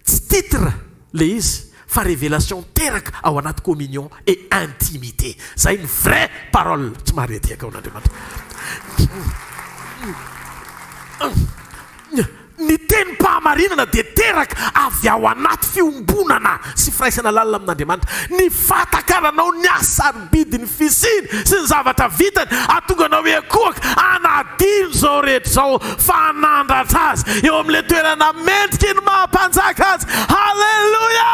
Speaker 4: tsy titre le izy fa révélation teraka ao anaty communion et intimité zay ny vraie parole tsy mahariatiaka ao n'Andriamanitra ny teny mpahamarinana dia teraka avy ao anaty fiombonana sy firaisana lalina amin'Andriamanitra ny fatakaranao ny asarobidy ny fisiny sy ny zavatra vitany atonganao hoe akohaka anadino zao rehetra zao fa anandratra azy eo amin'le toerana mendriky ny mahampanjaka azy halleluja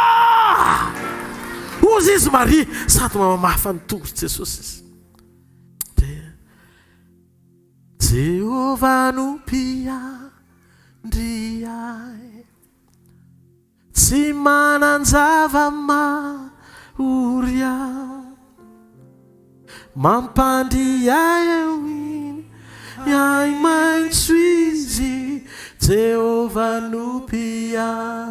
Speaker 4: ozy izy Maria sady mamamafa ny tongotry Jesosy izy Jehovah no mpiandriay tsy mananjava mahory ahy mampandriay eo iny iay maitso izy Jehovah no mpiandriay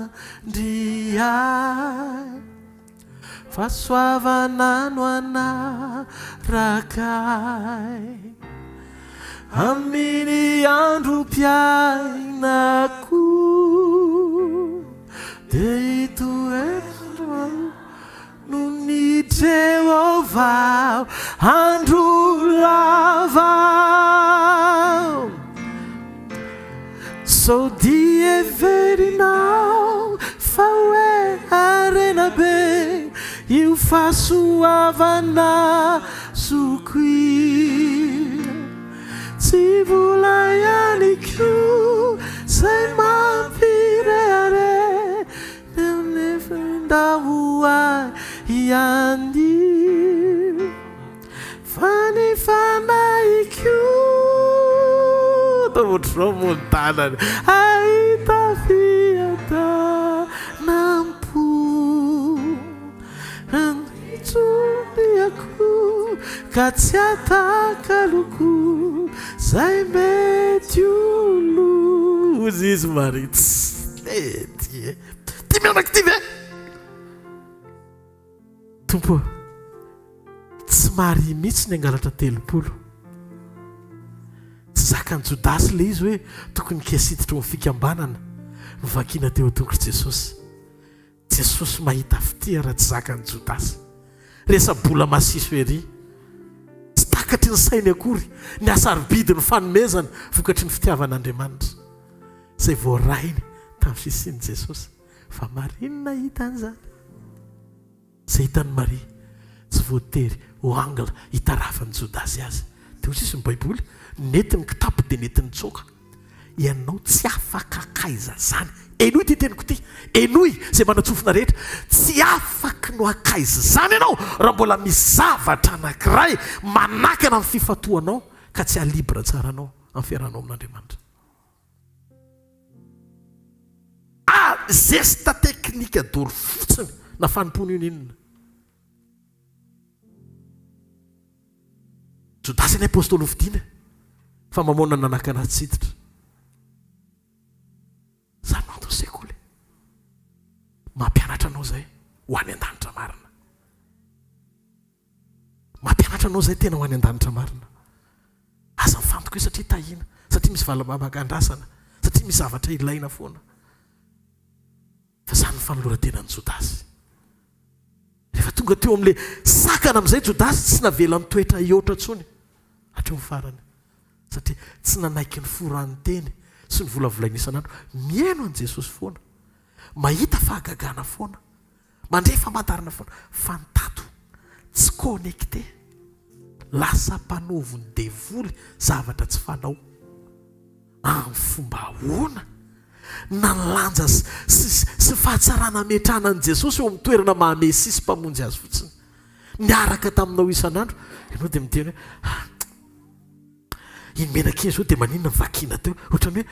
Speaker 4: fahasoavana no anarakay amin'ny andro mpiainako dia itoetra no ny Jehovah andro lava so dia verinao fa hoe arena be io fahasoavana sokoy tsy vola ihany ko zay mampireare nefindahoa ihany fa ny fanaiko ohatrao montanany ahita fiadanam-po anitsoniako ka tsy ataka loko zay mety olo ozy izy Maria tsy mety ty mianaka ty ve tompo tsy mari mihitsy ny angalatra 30 tsy zakany Jodasy le izy hoe tokony kesiditra ho fikambanana novakina teo tongotra Jesosy. Jesosy mahita fitia raha tsy zakany Jodasy resa-bola masiso ery tsy takatry ny sainy akory ny asarobidy ny fanomezana vokatry ny fitiavan'Andriamanitra izay voarainy tamin'ny fisian'i Jesosy fa marinina hita an'izany izay hitany Maria tsy voatery ho angla hitarafan'ny Jodasy azy. Dia hozy ny Baiboly netiny kitapo dia netiny tsoka ianao tsy afaka akaiza zany. Enoy ty teniko ty, enoy izay manatsofina rehetra tsy afaka no akaiza zany ianao raha mbola misy zavatra anankiray manakana amin'ny fifatoanao ka tsy alibra tsara anao amin'ny fiarahanao amin'Andriamanitra. Zesta teknika dory fotsiny na fanompony io ninona. Jodasy ny apôstôly hovidiana fa mamona nanaka anazy tsititra. Zany manto sekoly mampianatra anao zay ho any an-danitra marina. Mampianatra anao zay tena ho any an-danitra marina. Aza mifantoka io satria tahina, satria misy valamamakan-drasana, satria misy zavatra ilaina foana. Fa zany ny fanoloran-tenan'ny Jodasy. Rehefa tonga teo amin'ilay sakana amin'izay Jodasy tsy navela mitoetra iotra tsony hatreo ny farany satria tsy nanaiky ny foran'ny teny sy ny volavolaina isan'andro miaino an' Jesosy foana, mahita fahagagana foana, mandray famantarana foana, fantato tsy connecté, lasa mpanovony devoly zavatra tsy fanao amin'ny fomba ahoana na nilanja sy fahatsarana metrana an' Jesosy eo amin'ny toerana mahamesisy mpamonjy azy fotsiny niaraka taminao isan'andro. Ianao dia miteny hoe iny menakiny zao dia maninona mivakina teo ohatrany hoe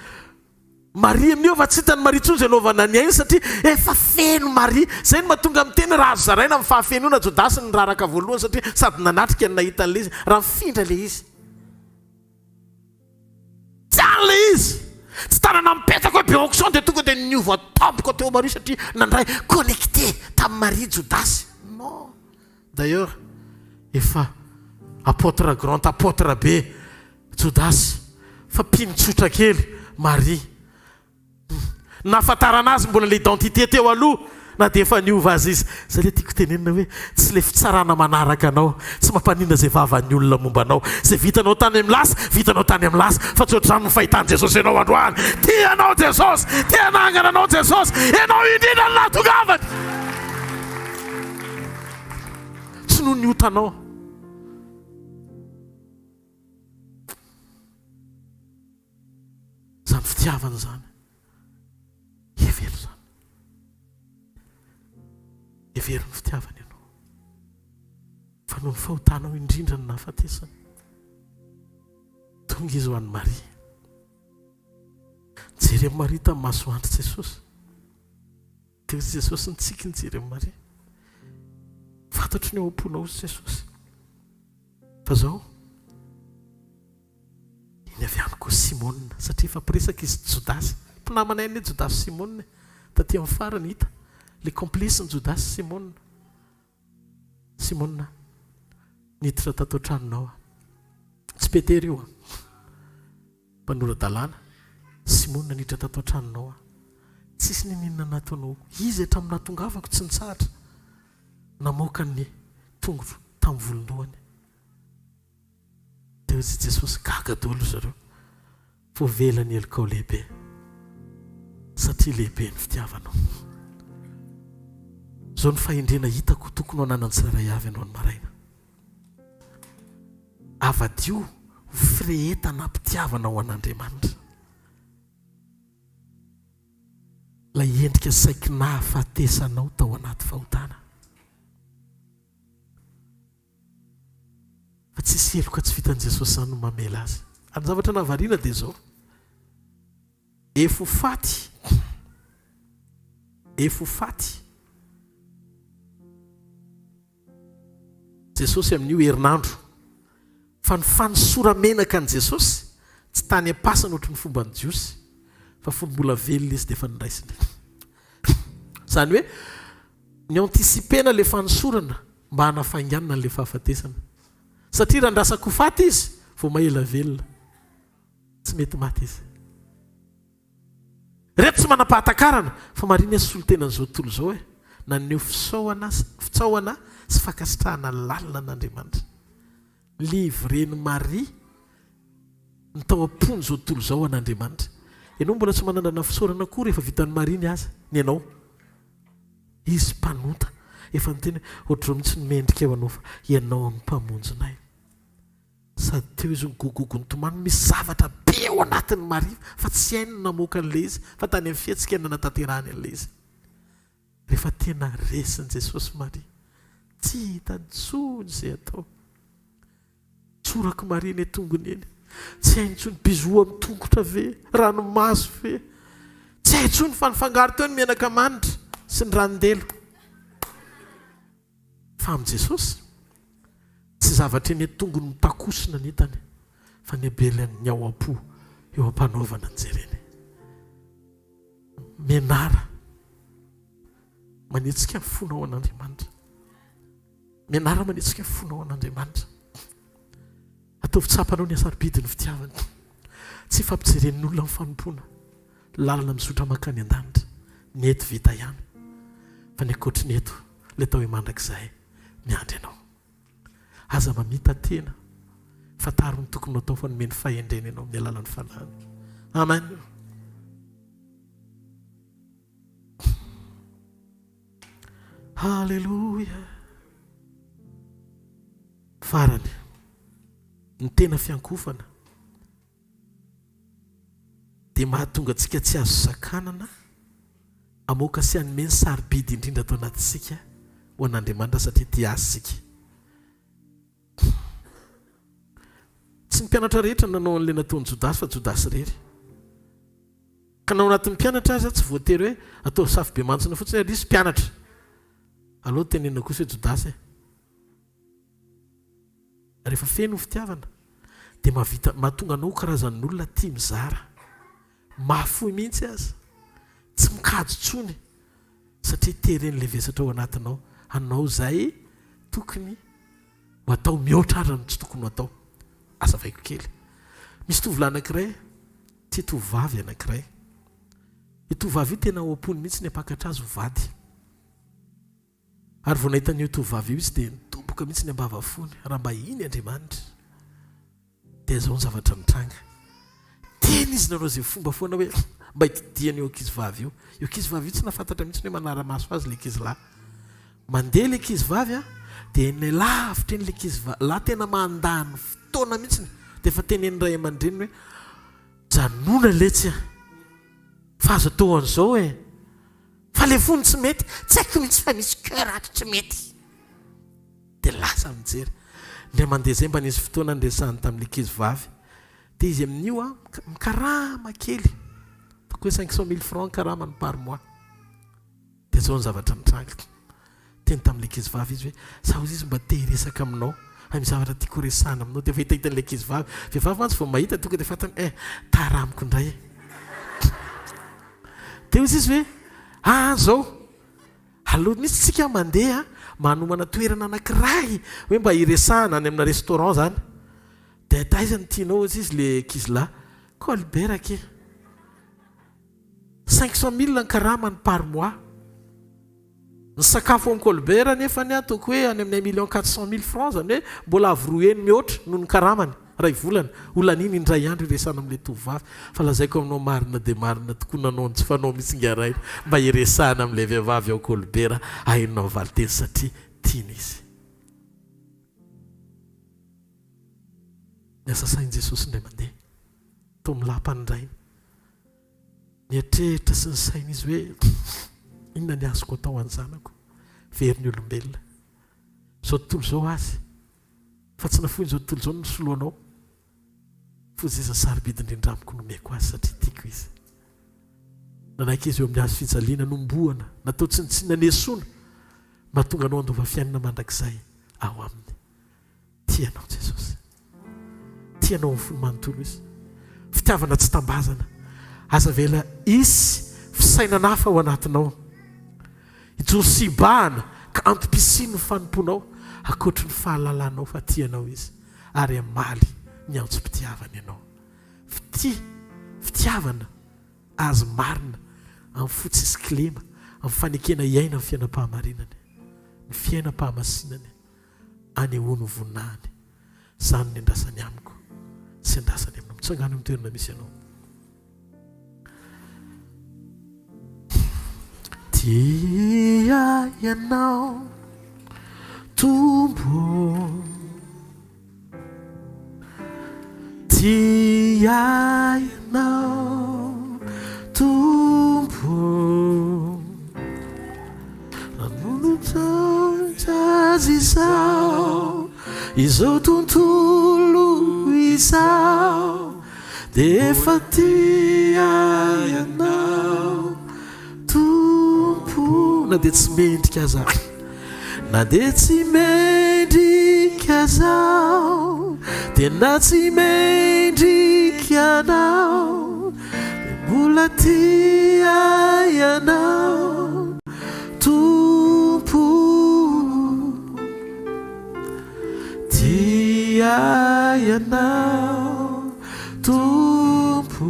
Speaker 4: Maria amin'io fa tsy hitany Maria tsony zay naovana ny ainy satria efa feno Maria. Zay no mahatonga miteny raha azo zaraina amin'ny fahafenoana Jodasy ny raraka voalohany satria sady nanatrika ny nahita an'ilay izy raha mifindra le izy tsy an'le izy tsy tanana mipetaka hoe béoction dia tonga dia niova tampoka teo Maria satria nandray connecté tamin'ny Maria Jodasy. Non, d'ailleurs efa apôtre grand apôtre be Jodasy fa mpinotsotra kely Maria nahafantarana azy mbola le identité teo aloha na dia efa niova azy izy. Zay le tiako tenenina hoe tsy le fitsarana manaraka anao, tsy mampanina zay vavan'ny olona momba anao, zay vitanao tany amin'ny lasa vitanao tany amin'ny lasa fa tsy ohatr'izany no fahitany Jesosy ianao androany. Tianao Jesosy, tianangana anao Jesosy, ianao indrindra ny nahatongavany tsy noho ny otanao. Zany fitiavana zany evero zany evero ny fitiavana ianao fa noho ny fahotanao indrindra ny nahafatesany tonga izy ho an'ny Maria. Jery amin'ny Maria tamin'ny masoandro Jesosy dia izy Jesosy nitsiky nijery amin'ny Maria fantatry ny eo am-ponao izy Jesosy fa zao iny avy any koa Simona satria efa mpiresaka izy Jodasy mpinamana ainy Jodasy Simona taty amin'ny farany hita le complice ny Jodasy Simona niditra tato an-tranonao tsy Petera io mpanora-dalàna Simona niditra tato an-tranonao tsisy ninina nataonao izy hatramin'ny nahatongavako tsy nitsahatra namoaka ny tongotro tamin'ny volondohany. Dia izy Jesosy gaga daholo zareo fo vela ny elikao lehibe satria lehibe ny fitiavanao. Zao ny fahendrena hitako tokony hananany tsiraray avy ianao ny maraina. Avadio firehetana mpitiavana ho an'Andriamanitra. Lay endrika saiki nahafatesanao tao anaty fahotana. Fa tsisy heloka tsy vitan'i Jesosy zany no mamela azy. Any zavatra nahavariana dia zao. Efo faty. Jesosy amin'io herinandro. Fa ny fanosora menaka an' Jesosy tsy tany am-pasana ohatry ny fomba ny jiosy fa fonombola velona izy dia efa nindraisiny. Zany hoe ny antisipena le fanosorana mba hanafainganana le fahafatesana. Satria raha ndrasako faty izy vao mahela velona tsy mety maty izy. Reto tsy manam-pahatakarana fa mariny solontenan'izao tontolo izao naneho fitsaoana sy fakasitrahana lalina an'Andriamanitra. Livreny Maria ny tao am-pony izao tontolo izao an'Andriamanitra. Ianao mbola tsy manandrana fisaorana koa rehefa vitan'ny Maria ny aza ny ianao. Izy mpanota efa nyteny ohatr'izao mihitsy nomendrika eo anao fa ianao ny mpamonjinay. Sady teo izy nygogogo ny tomano misy zavatra be eo anatin'ny Maria fa tsy hainy namoaka an'ilay izy fa tany amin'ny fihetsikana natanterahany an'ilay izy. Rehefa tena resin'i Jesosy Maria tsy hita intsony izay atao. Tsorako Maria ny tongony eny. Tsy hay intsony bizoa amin'ny tongotra ve, ranomaso ve. Tsy hay intsony fa nifangaro teo ny menaka manitra sy ny ranondelo. Fa amin'i Jesosy tsy zavatra ny tongony mitakosina ny hitany fa ny abelany ao am-po eo am-panaovana ny jereny. Menara manitsika fonao an'Andriamanitra. Menara manitsika fonao an'Andriamanitra. Ataovy tsapanao ny asaribidi ny fitiavany. Tsy fampijeren'ny olona amin'ny fanompona. Lalana misotra makany an-danitra. Ny eto vita ihany. Fa ny ankoatry ny eto le tao hoe mandrakizay miandry ianao. Aza mamita tena fa taro ny tokony atao fa nomeny fahendrena ianao amin'ny alalan'ny fanahiny. Amen. Halleluja. Farany ny tena fiankofana dia mahatonga antsika tsy azo sakanana amoaka sy hanomeny sarobidy indrindra atao anatintsika ho an'Andriamanitra satria tia azysika. Tsy ny mpianatra rehetra nanao an'ilay nataon'i Jodasy fa Jodasy rery. Ka nao anatin'ny mpianatra azy tsy voatery hoe atao safy be mantsina fotsiny ary izy mpianatra. Aleo tenena kosa hoe Jodasy. Rehefa feno ny fitiavana dia mahatonga anao karazan'olona tia mizara. Mahafoy mihitsy aza. Tsy mikajy tsony satria teren'ilay vesatra ao anatinao. Anao izay tokony ho atao mihoatra ary ny tsy tokony ho atao. Asa vaiko kely. Misy tovolahy anankiray, tia tovovavy anankiray. Io tovovavy io tena ao am-pony mihitsy ny hampakatra azy ho vady. Ary vao nahita an'io tovovavy io izy dia nitomboka mihitsy ny ambava fony. Raha mba iny Andriamanitra dia zao ny zavatra mitranga. Tena izy nanao izay fomba foana hoe mba hitidiany eo ankizivavy io. Io ankizivavy io tsy nafantatra mihitsy hoe manara-maso azy ilay ankizilahy. Mandeha ilay ankizivavy dia ny lavitra eny ilay ankizivavy tena mandany fotoana mihitsy dia efa tenen'ny ray aman-dreniny hoe janona letsy fa azo atao an'izao fa ilay fony tsy mety tsy haiko mihitsy fa misy cœur ato tsy mety dia lasa mijery. Ilay mandeha izay mba nisy fotoana nresahany tamin'ilay ankizivavy dia izy amin'io mikarama kely tako hoe 500 000 francs karamany par mois. Dia zao ny zavatra nitranga. Teny tamin'ilay ankizivavy izy hoe sao izy mba te hiresaka aminao amin'ny zavatra tiako resahana aminao. Dia fahitahitan'ilay ankizivavy vehivavy mantsy vao mahita tonga dia fatany taramiko indray. Dia izy hoe zao aloha misy tsika mandeha manomana toerana anankiray hoe mba hiresahana any amina restaurant zany. Dia taizany tianao izy le ankizilahy Colbert ke 500 000 ny karamany par mois. Ny sakafo amin'ny Colbert nefa ny ataoko hoe any amin'ny 1,400,000 francs zany hoe mbola avoroeny mihoatra noho ny karamany ray volana. Olan'iny indray andro iresana amin'ilay tovovavy. Fa lazaiko aminao marina dia marina tokoa nanao tsy fanao mitsy ngaray mba hiresahana amin'ilay vehivavy ao Colbert hainao valiteny satria tiany izy. Niasa sain'i Jesosy indray mandeha tao milampanydrainy. Mieritreritra sy ny saina izy hoe inona ny azoko atao any zanako verin'ny olombelona zao tontolo izao azy fa tsy nafoiny zao tontolo izao no soloanao fozeza sarobidy indrindra amiko nomeko azy satria tiako izy. Nanaiky izy eo amin'ny hazo fijaliana nomboana natao tsinitsina nesoana mahatonga anao andova fiainana mandrakizay ao aminy. Tianao Jesosy, tianao amin'ny fony manontolo izy. Fitiavana tsy tambazana aza vela isy fisainana hafa ao anatinao ijorosibahana ka antom-pisiny ny fanomponao akoatry ny fahalalanao fa tianao izy ary amaly ny antsom-pitiavana ianao. Fitiavana azy marina amin'ny fotsisy kilema amin'ny fanekena iaina amin'ny fiainam-pahamarinany, ny fiainam-pahamasinany anehoany vonahany. Izany ny andrasany amiko sy andrasany aminao. Mitsangana amin'ny toerana misy ianao. Tia ianao tombo, tia ianao tombo, nanolotaja izao, izao tontolo izao, dia efa tia ianao tompo. Na dia tsy mendrika zaho, na dia tsy mendrika zaho, dia na tsy mendrika anao, dia mbola tia ianao tompo, tia ianao tompo,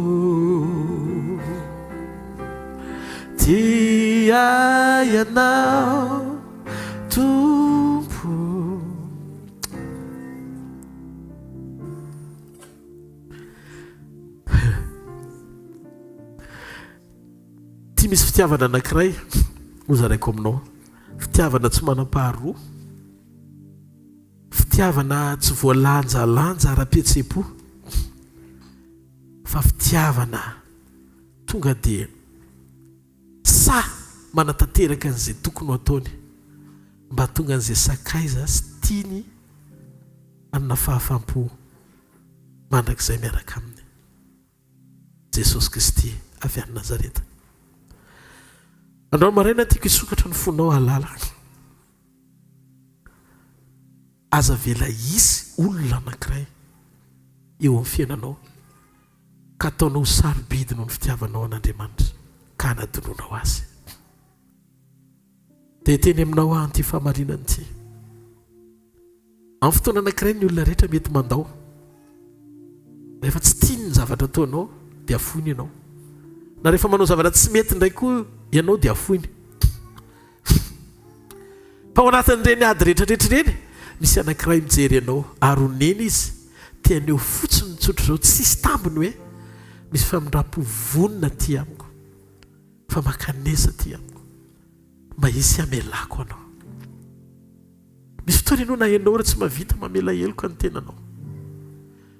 Speaker 4: tia ianao tompo. Tia misy fitiavana anankiray hozaraiko aminao, fitiavana tsy manam-paharoa, fitiavana tsy voalanjalanja ara-pihetsepo, fa fitiavana tonga dia sa manatanteraka an'izay tokony ataony mba tonga an'izay sakaiza sy tiany anona fahafampo mandrakizay miaraka aminy Jesosy Kristy avy any Nazareta. Androany maraina tiako hisokatra ny fonao halala. Aza vela isy olona anankiray eo amin'ny fiainanao ka ataonao sarobidy noho ny fitiavanao an'Andriamanitra ka hanadinonao azy. Dia teny aminao aho an'ity fahamarinana ity. Amin'ny fotoana anankiray ny olona rehetra mety mandao. Rehefa tsy tiany ny zavatra ataonao dia afoiny ianao. Na rehefa manao zavatra tsy mety indray koa ianao dia afoiny. Fa ao anatin'ireny ady rehetrarehetra ireny misy anankiray mijery ianao ary onena izy tianeo fotsiny mitsotra izao tsisy tambiny hoe misy famindrapo vonona ty amiko, fa makanesa ty amiko, mba hisy amelako anao. Misy fotoana ianao na ianao raha tsy mahavita mamela heloka ny tenanao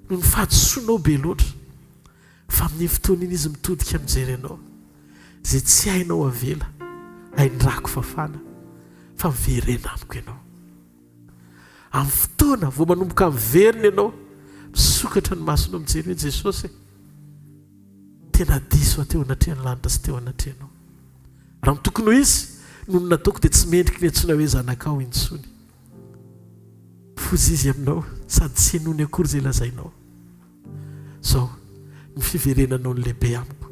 Speaker 4: no ny fahadisoanao be loatra, fa amin'ny fotoana iny izy mitodika mijery ianao izay tsy hainao avela haindrako fafana fa miverena amiko ianao. Amin'ny fotoana vao manomboka miverina ianao misokatra ny masonao mijery hoe Jesosy tena diso teo anatrehany lanitra sy teo anatrehanao. Raha mitokony ho izy noho ny nataoko dia tsy mendriky ny antsoina hoe zanakao intsony. Fozy izy aminao sady tsy henony akory izay lazainao. Zao ny fiverenanao ny lehibe amiko.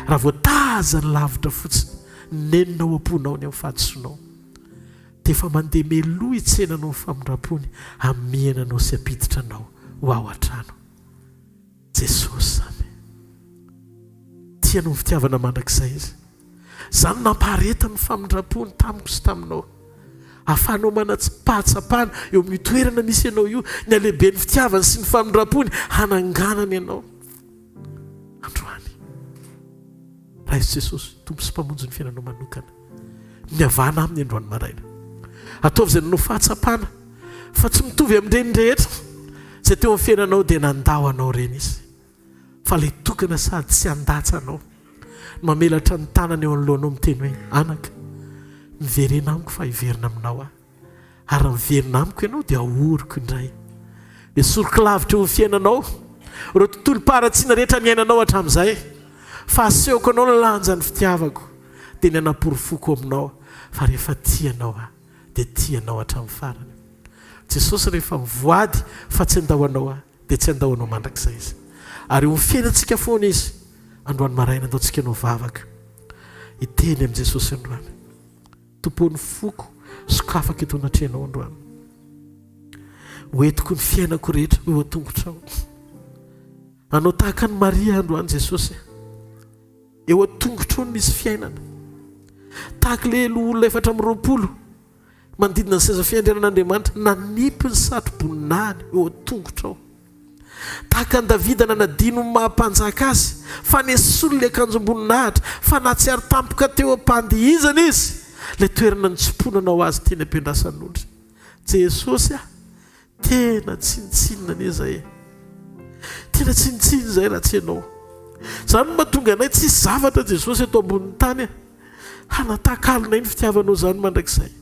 Speaker 4: Raha voataza ny lavitra fotsiny neninao am-ponao ny amin'ny fahadisoanao dia efa mandeha meloha itsenanao ny famindrapony amienanao sy ampiditra anao ho ao an-trano. Jesosy zany tianao ny fitiavana mandrakizay izy. Zany nampahareta ny famindrapony tamiko sy taminao, ahafahanao manatsipahatsapahana eo amin'ny toerana misy ianao io ny alehibe ny fitiavany sy ny famindrapony hananganany ianao. Androany raha izy Jesosy tompo sy mpamonjy ny fiainanao manokana miavana aminy androany maraina. Ataovy izay nanao fahatsapana fa tsy mitovy amin'ireny rehetra izay teo amin'ny fiainanao dia nandao anao reny izy, fa ilay tokana sady tsy andatsa anao mamelatra ny tanany eo anoloanao miteny hoe anaka miverena amiko fa hiverina aminao aho, ary miverina amiko ianao dia aoriko indray. Dia soroko lavitra eo amin'ny fiainanao ireo tontolo paratsiana rehetra miainanao hatramin'izay, fa asehoko anao ny lanjan'ny fitiavako dia ny anaporofoko aminao, fa rehefa tianao aho dia tianao hatramin'ny farany. Jesosy rehefa mivoady fa tsy andao anao aho dia tsy andao anao mandrakizay izy, ary ho fiainantsika foana izy. Androany maraina andaontsika anao vavaka hiteny amin'i Jesosy androany fitopon'ny foko sokafaka eto anatrehanao androany. Hoentiko ny fiainako rehetra eo an-tongotrao. Anao tahaka ny Maria androany Jesosy. Eo an-tongotrao no misy fiainana. Tahaka le olona 420 manodidina ny seza fiandrianan'Andriamanitra nanipy ny satroboninahiny eo an-tongotrao. Tahaka ny Davida nanadino ny mahampanjaka azy, fa nesolo le akanjom-boninahitra, fa natsiary tampoka teo am-pandihizana izy. Le toerana nitsimponanao azy teny ampiandrasan'olona. Jesosy tena tsinitsinina ne zay. Tena tsinitsiny zay raha tsy ianao. Zany no mahatonga anay tsy zavatra Jesosy eto ambonin'ny tany hanatakalonay ny fitiavanao zany mandrakizay.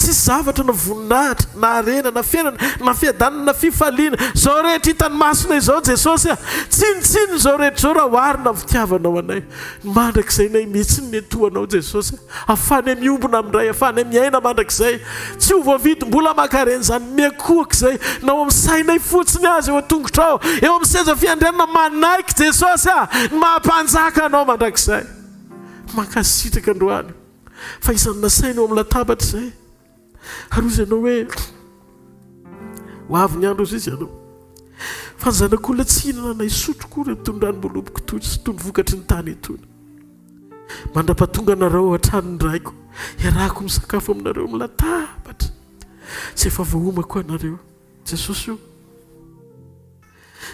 Speaker 4: Tsy zavatra na voninahitra, na arena, na fiainana, na fiadanana, na fifaliana. Zao rehetra hitany masona izao Jesosy tsinitsiny zao rehetra zao raha oharina fitiavanao anay. Mandrakizay nay mihitsy ny etoanao Jesosy. Afany miombona amin'ray, afany miaina mandrakizay. Tsy ho voavidy mbola makareny zany miakohaka izay. Nao amin'ny sainay fotsiny azy eo an-tongotrao, eo amin'ny seza fiandrianana manaiky Jesosy mahampanjaka anao mandrakizay. Mankasitraka androany. Fa isan'ny nasaina eo amin'ny latabatra izay. Arozy ianao hoe ho avy ny andro izy ianao. Fa ny zanak'olona tsy hinana na isotro koa reto ny ranom-boloboko toy sy toy ny vokatry ny tany etony. Mandra-pahatonga anareo an-tranony raiko, iarahako misakafo aminareo amin'ny latabatra. Tsy efa voahomako anareo. Jesosy io.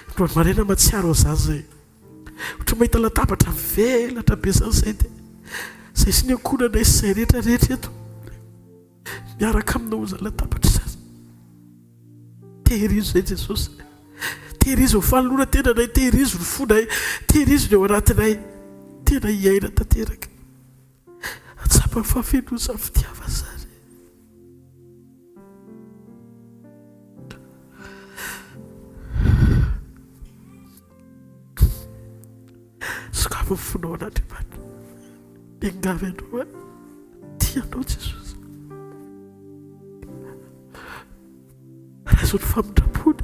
Speaker 4: Androany maraina matsiaro azazy zay. Ohatra mahita latabatra velatra be zany dia zay sy ny ankonanay sy zay rehetrarehetra eto miaraka aminao zany latabatra zany. Tehirizo zay Jesosy. Tehirizo ny fanolora tenanay, tehirizo ny fonay, tehirizo ny ao anatinay. Tena hiaina tanteraka. Atsapa ny fahafiloza fitiava zany. Sokafo ny fonao an'Andriamanitra. Engavy anao tianao Jesosy. Raha izao ny famindrapony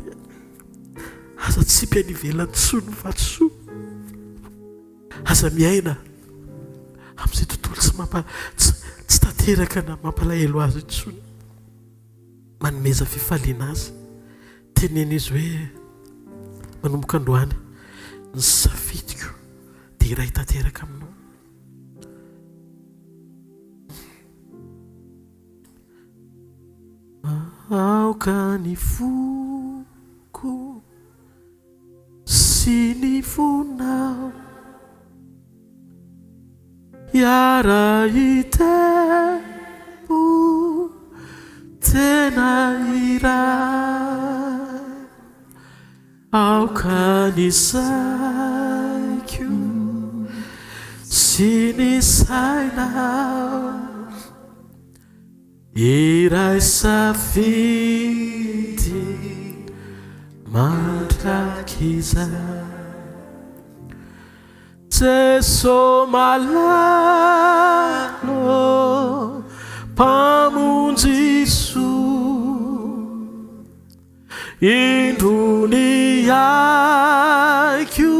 Speaker 4: aza tsy mpianivelan'ny tsoa ny vatosoa. Aza miaina amin'izay tontolo tsy tanteraka na mampalahelo azy intsony. Manomeza fifaliana azy. Teneny izy hoe manomboka androany ny safidiko dia iray tanteraka aminao. Aoka ny foko sy ny fonao iara hitempo tena iray. Aoka ny saiko sy ny sainao iray safidy mandrakiza. Jeso malalo pamonjy soa indrony aiko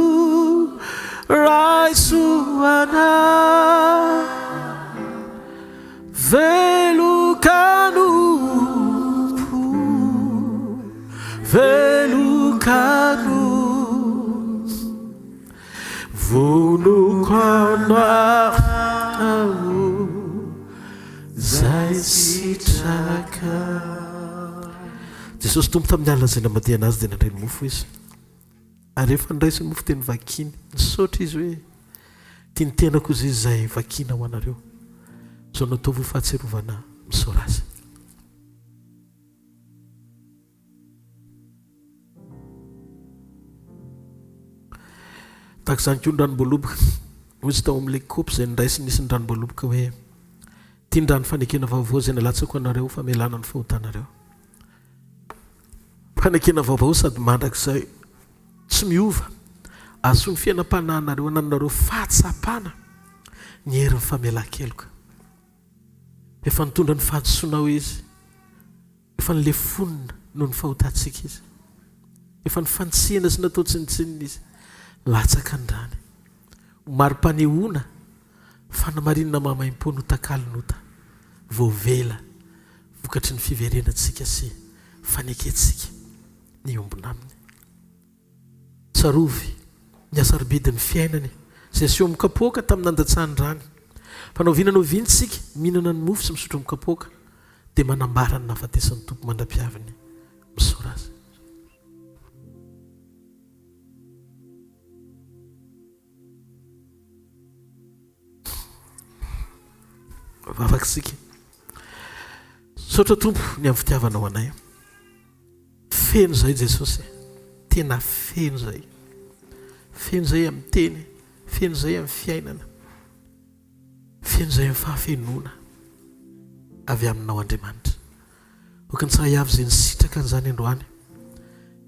Speaker 4: raisoana velokanompo velokano vonoko anao zay sitraka. Jesosy tompo tamin'ny alina zay namadihana azy dia nandray ny mofo izy. Ary rehefa niraisy ny mofo teny vakiny, nisaotra izy hoe tia ny tenako izy izay vakina ho anareo. Zao nataovy ho fahatserovana misaora azy. Tahaka izany koa ny ranom-boaloboka. Hoy izy tao amin'ilay kaopy izay niraisy nisy ny ranom-boaloboka hoe tia ny rano fanekena vaovao izay nalatsako anareo fa mialana ny fahotanareo. Fanekena vaovao sady mandrakizay tsy miova aso ny fiainam-panahinareo ananareo fahatsapana ny herin'ny famelan-keloka. Efa nitondra ny fahadisoanao izy, efa nile fonina noho ny fahotantsika izy, efa ny fantsihana sy natao tsinitsinina izy. Latsaka andrany ho mari-panehoana fanamarinana mamaim-po no takalonota voavela vokatry ny fiverenantsika sy faneketsika ny ombona aminy. Tsarovy ny asaribidin'ny fiainany zay asio mikapoaka tamin'ny nandatsahany-drany. Fanaovinanao vintsika mihinana ny mofo sy misotro mikapoaka dia manambara ny nahafatesan'ny tompo mandra-piaviny misora azy. Vavakisika sotra tompo ny amin'ny fitiavanao anay. Feno zay Jesosy, tena feno zay. Feno zay amin'ny teny, feno zay amin'ny fiainana, feno zay amin'ny fahafenoana avy aminao Andriamanitra. Okany tsara avy zay nisitraka an'izany androany.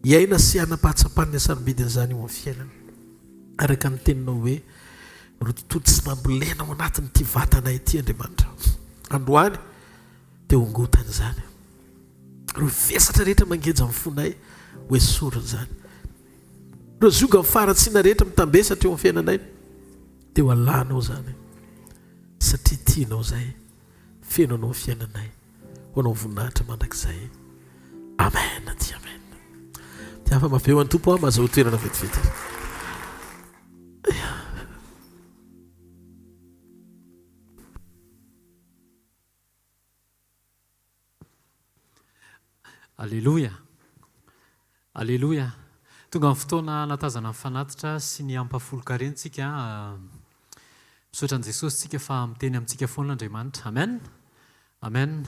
Speaker 4: Iaina sy anapatsapan'ny asaribidin'izany eo amin'ny fiainana. Araka ny teninao hoe ro tontolo tsy nambolena ao anatin'ny ity vatanay ity Andriamanitra. Androany dia ongotany izany. Ro vesatra rehetra mangeja amin'ny fonay hoe sorony izany. Ro zoga amin'ny faratsiana rehetra mitambesatra eo amin'ny fiainanay dia ho alanao izany. Satria tianao izay, feno anao amin'ny fiainanay, ho anao voninahitra mandrakizay. Amen dia amen. Dia afa maveo an'ny tompo mahazo toerana vetivety.
Speaker 5: Alleluia. Alleluia. Tonga amin'ny fotoana natazana amin'ny fanatitra sy ny ampafolo-karentsika. Misaotra an'i Jesosy tsika fa miteny amintsika foana Andriamanitra. Amen. Amen.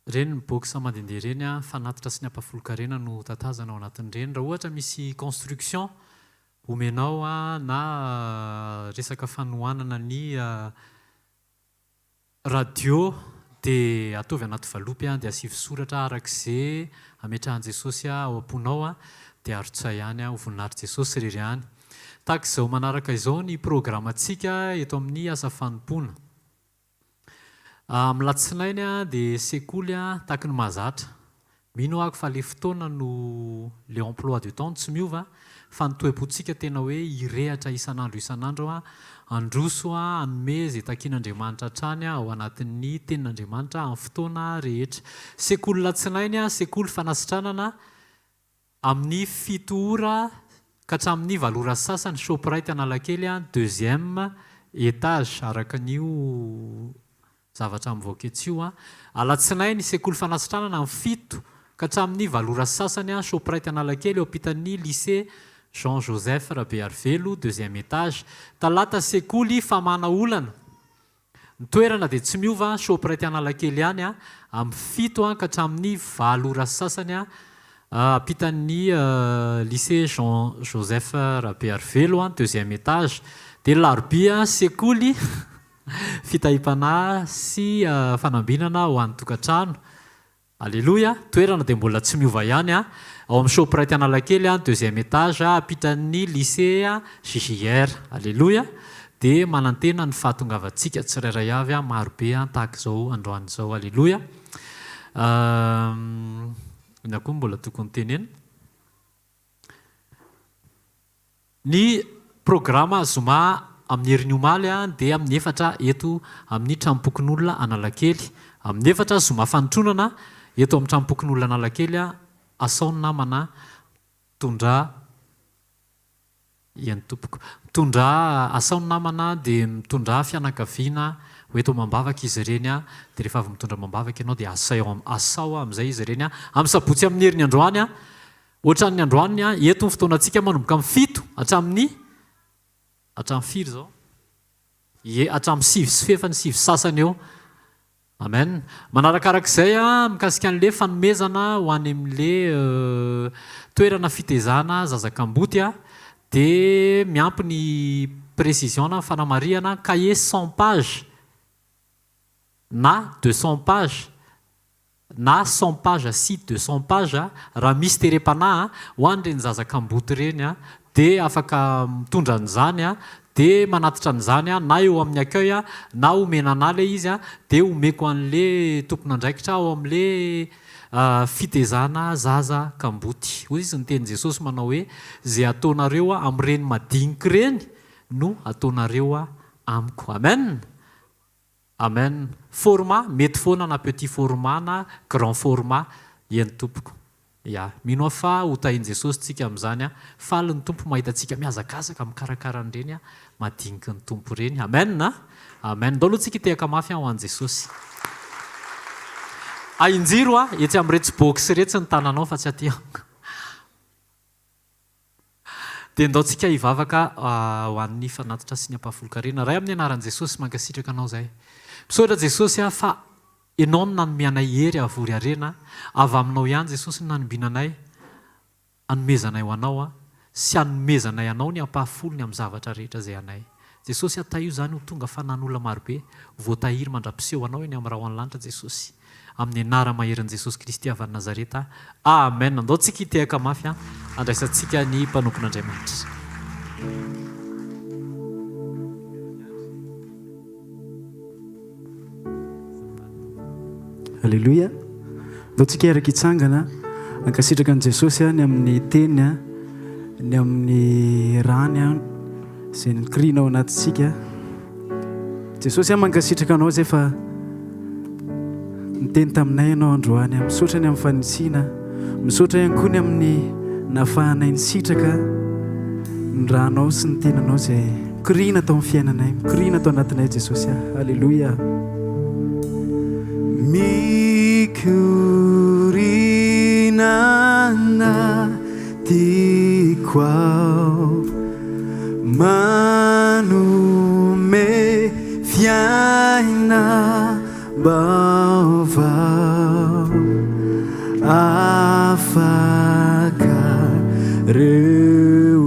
Speaker 5: Reny ny boky sa mandehandeha reny fanatitra sy ny ampafolo-karena no tatazana ao anatin'ireny. Raha ohatra misy construction omenao na resaka fanohanana ny radio dia ataovy anaty valopy dia asivy soratra arak'izay ametrahan'i Jesosy ao am-ponao dia arotsay ihany ho voninahitry Jesosy rery ihany. Tahaka izao manaraka izao ny programantsika eto amin'ny asa fanompona. Amin'ny latsinainy dia sekoly tahaka ny mahazatra. Mino ahako fa le fotoana no le emploi du temps tsy miova fa ny toe-pontsika tena hoe irehatra isan'andro androso anome izay takian'Andriamanitra hatrany ao anatin'ny tenin'Andriamanitra amin'ny fotoana rehetra. Sekoly latsinainy sekoly fanasitranana amin'ny 7 ora ka hatramin'ny 8 ora sasany Shoprite Analakely deuxième étage araka n'io zavatra mivoaketsio. Alatsinainy sekoly fanasitranana amin'ny 7 ka hatramin'ny 8 ora sasany Shoprite Analakely eo ampitan'ny lycée Jean-Joseph Rabearvelo, deuxième étage. Talata sekoly famana olana. Ny toerana dia tsy miova Shoprite Analakely ihany amin'ny 7 ka hatramin'ny 8 ora sasany ampitan'ny lycée Jean-Joseph Rabearvelo, deuxième étage. Dia larobia sekoly fitahipana sy fanambinana ho an'ny tokantrano. Alléluia. Toerana dia mbola tsy miova ihany ao amin'ny Shoprite Analakely deuxième étage ampitan'ny lycée JJR. Alléluia. Dia manantena ny fahatongavantsika tsirairay avy marobe tahaka izao androany izao. Alléluia. Ina koa mbola tokony tenena. Ny programa azoma amin'ny herin'ny omaly dia amin'ny 4 eto amin'ny trampokon'olona Analakely. Amin'ny 4 zoma fanotronana eto amin'ny trampokon'olona Analakely asaony namana mitondra asaony namana dia mitondra fianakaviana ho eto mambavaka izy ireny dia rehefa avy mitondra mambavaka ianao dia asao amin'izay izy ireny amin'ny sabotsy amin'ny herin'ny androany ohatran'ny androany eto ny fotoanantsika manomboka amin'ny 7 hatramin'ny firy zao hatramin'ny 7 sy fefany 7 sasany eo. Amen. Manarakarak'izay mikasika an'le fanomezana ho any amin'le toerana fitezana zazakamboty dia miampy ny précision fanamariana cahier 100 page na 200 page na 100 page sy 200 page raha misy terem-panahy ho an'ireny zazakamboty ireny dia afaka mitondra an'izany dia manatitra an'izany na eo amin'ny accueil na omena an'ala izy dia omeko an'le tompon'andraikitra ao amin'le fitezana zaza kamboty. Hoy izy ny tenin' Jesosy manao hoe izay ataonareo amin'ireny madinika ireny no ataonareo amiko. Amen. amen. Format mety foana na petit format na grand format iany tompoko. Ya, mino fa hotahin Jesosy tsika amin'izany faly ny tompo mahita antsika miazakazaka mikarakara an'ireny madiniky ny tompo ireny. Amen na? Amen. Ndao aloha tsika tehaka mafy ho an'i Jesosy. Ainjiro etsy amin'ny retsy box retsy ny tananao fa tsy aty. Dia ndao tsika hivavaka ho an'ny fanatitra sy ny ampahafolon-karena. Ray amin'ny anaran'i Jesosy mankasitraka anao zay. Misaotra Jesosy fa ianao no nanombianay hery avory arena, avy aminao ihany Jesosy no nanombinanay, anomezanay ho anao sy anomezanay anao ny ampahafolony amin'ny zavatra rehetra izay anay. Jesosy ataio zany ho tonga fanan'olona marobe, voatahiry mandra-piseho anao eny amin'ny raha ho an-lanitra Jesosy. Amin'ny anara maherin'i Jesosy Kristy avy any Nazareta. Amen. Andao tsika hitehaka mafy andraisantsika ny mpanompon'Andriamanitra.
Speaker 2: Alleluia. Ndao tsika eraka hitsangana ankasitraka an' Jesosy ny amin'ny teny ny amin'ny rany izay nikiriana ao anatintsika. Jesosy mankasitraka anao zay fa niteny taminay ianao androany, misaotra ny amin'ny fanitsina, misaotra ihany koa ny amin'ny nafahanay ny sitraka ny ranao sy ny tenanao zay mikiriana tao amin'ny fiainanay, mikiriana tao anatinay Jesosy. Alleluia.
Speaker 3: Mikurina natiko ao, manome fiaina baovao, afaka reutako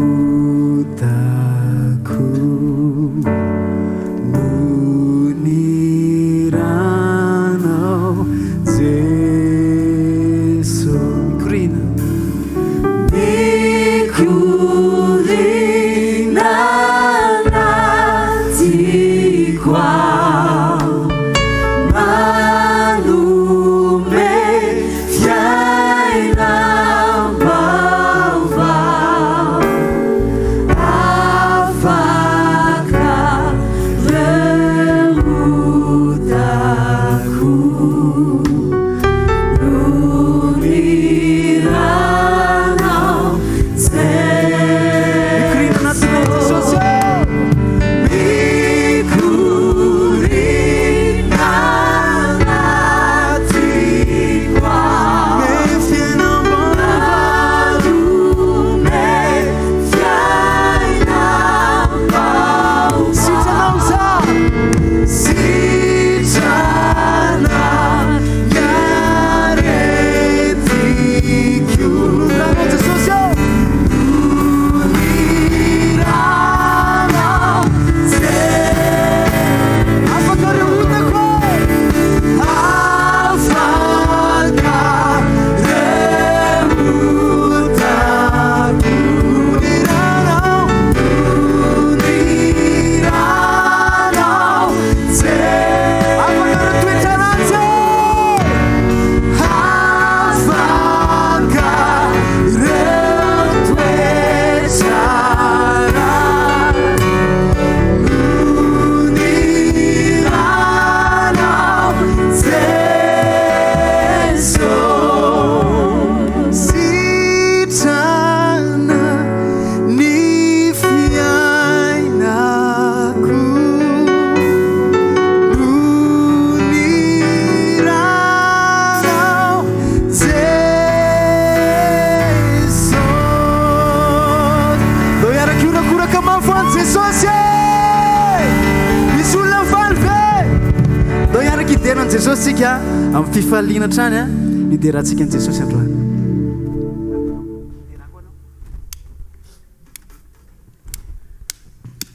Speaker 2: Jesosy sika amin'ny fifaliana trany niderahantsika an' Jesosy androany.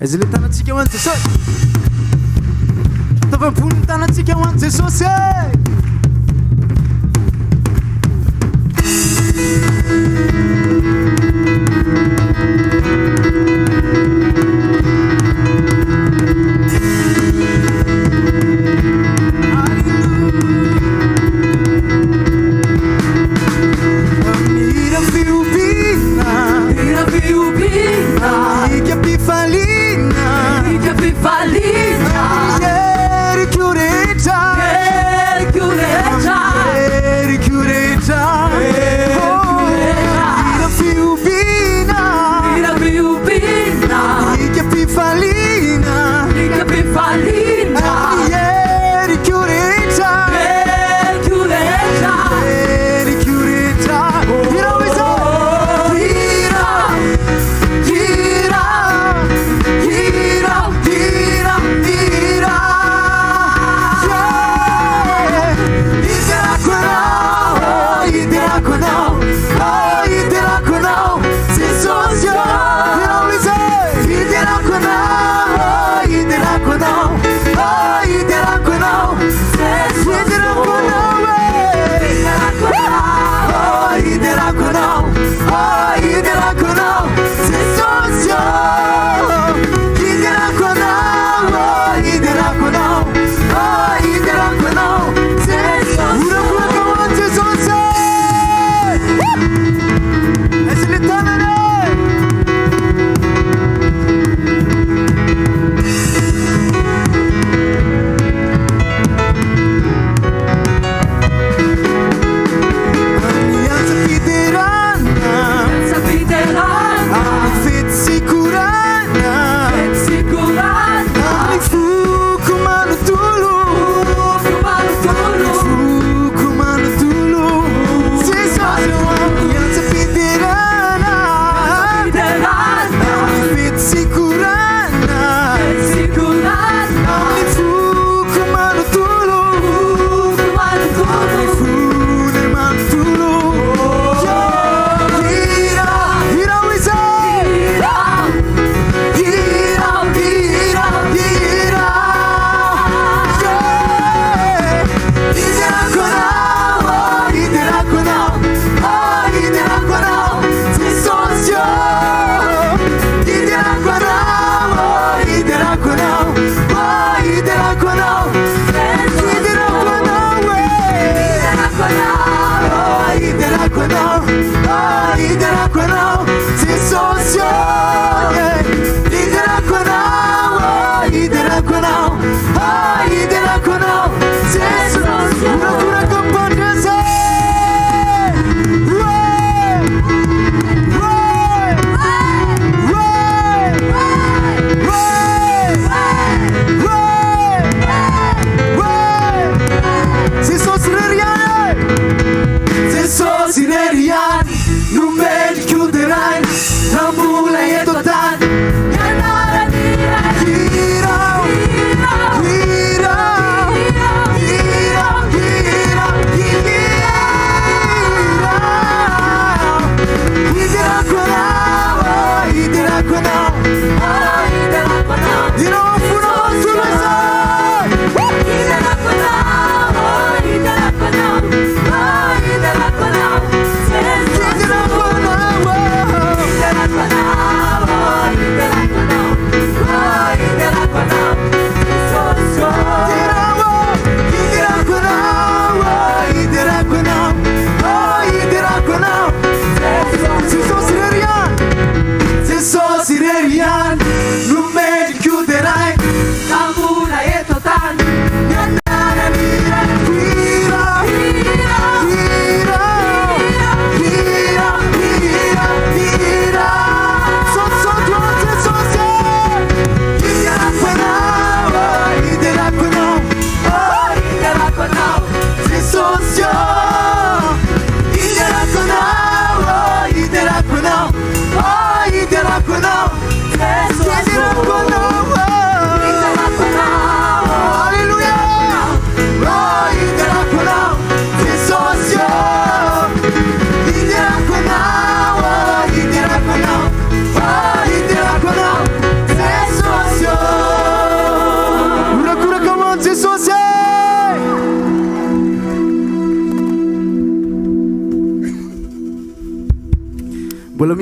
Speaker 2: Aiza le tanantsika ho an' Jesosy, tavampony ny tanantsika ho an' Jesosy.
Speaker 3: Falina, ieri chiude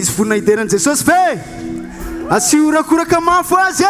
Speaker 2: misy vonina hideran Jesosy ve asiorakoraka mafo azy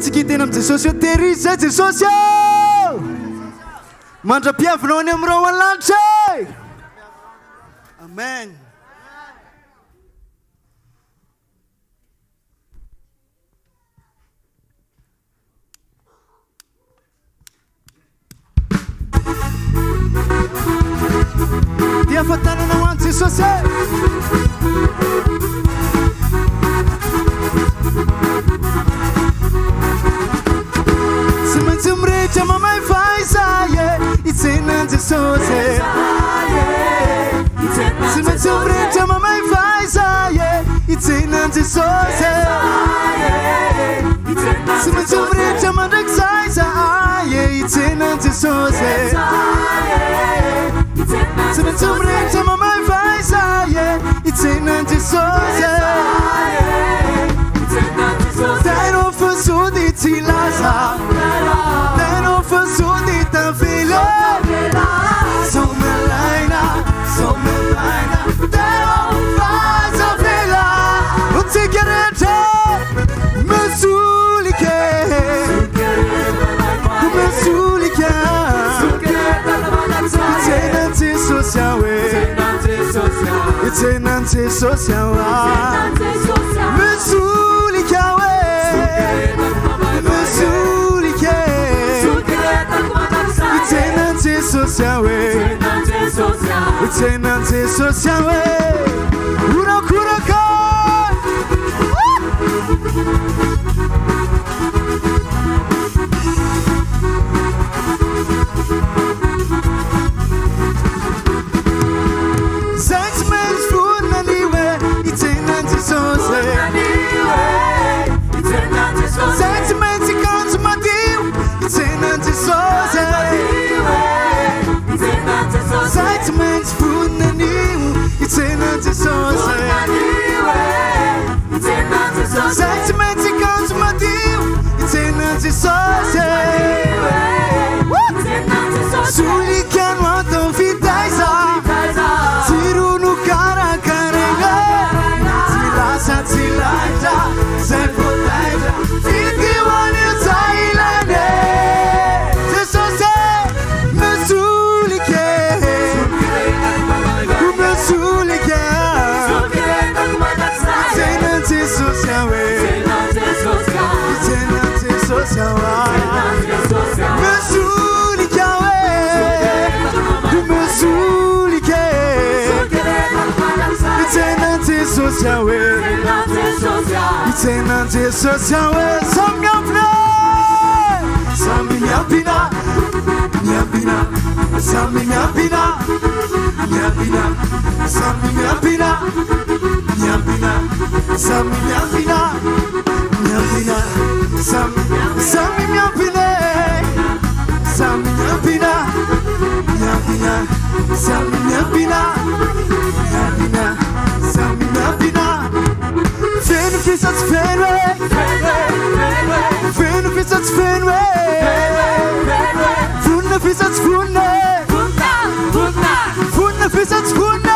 Speaker 2: Tsikitena am Jesosy eo tehirisy zay Jesosy eo mandra-piavinao any amin'ireo an-lanitra amen. Dia fatanana ho any Jesosy
Speaker 3: rehetra mamay faizaye itsenan'i Jesosy tsy maintsy amin'ny rehetra mamay faizaye itsenan'i Jesosy tsy maintsy amin'ny rehetra mandraiky zaizaye itsenan'i Jesosy tsy maintsy amin'ny rehetra mamay faizaye itsenan'i Jesosy Tainao fosody tsy laza Tainao fosody tavela Somelaina Tainao fazavela Otsika rehetra mesolika Mesolika Itsenan'i Jesosy awe Itsenan'i Jesosy awe Mesolika awe Mesolika Itsenan'i Jesosy awe Itsenan'i Jesosy awe Urakuraka Itsenan'i Jesosy awe Sami miampina Sami miampina Sami miampina Sami miampina Sami miampina Sami miampina Sami miampina Sami miampina Feno fisats fenwe Feno fisats fenwe Funne fisats funne Funne fisats funne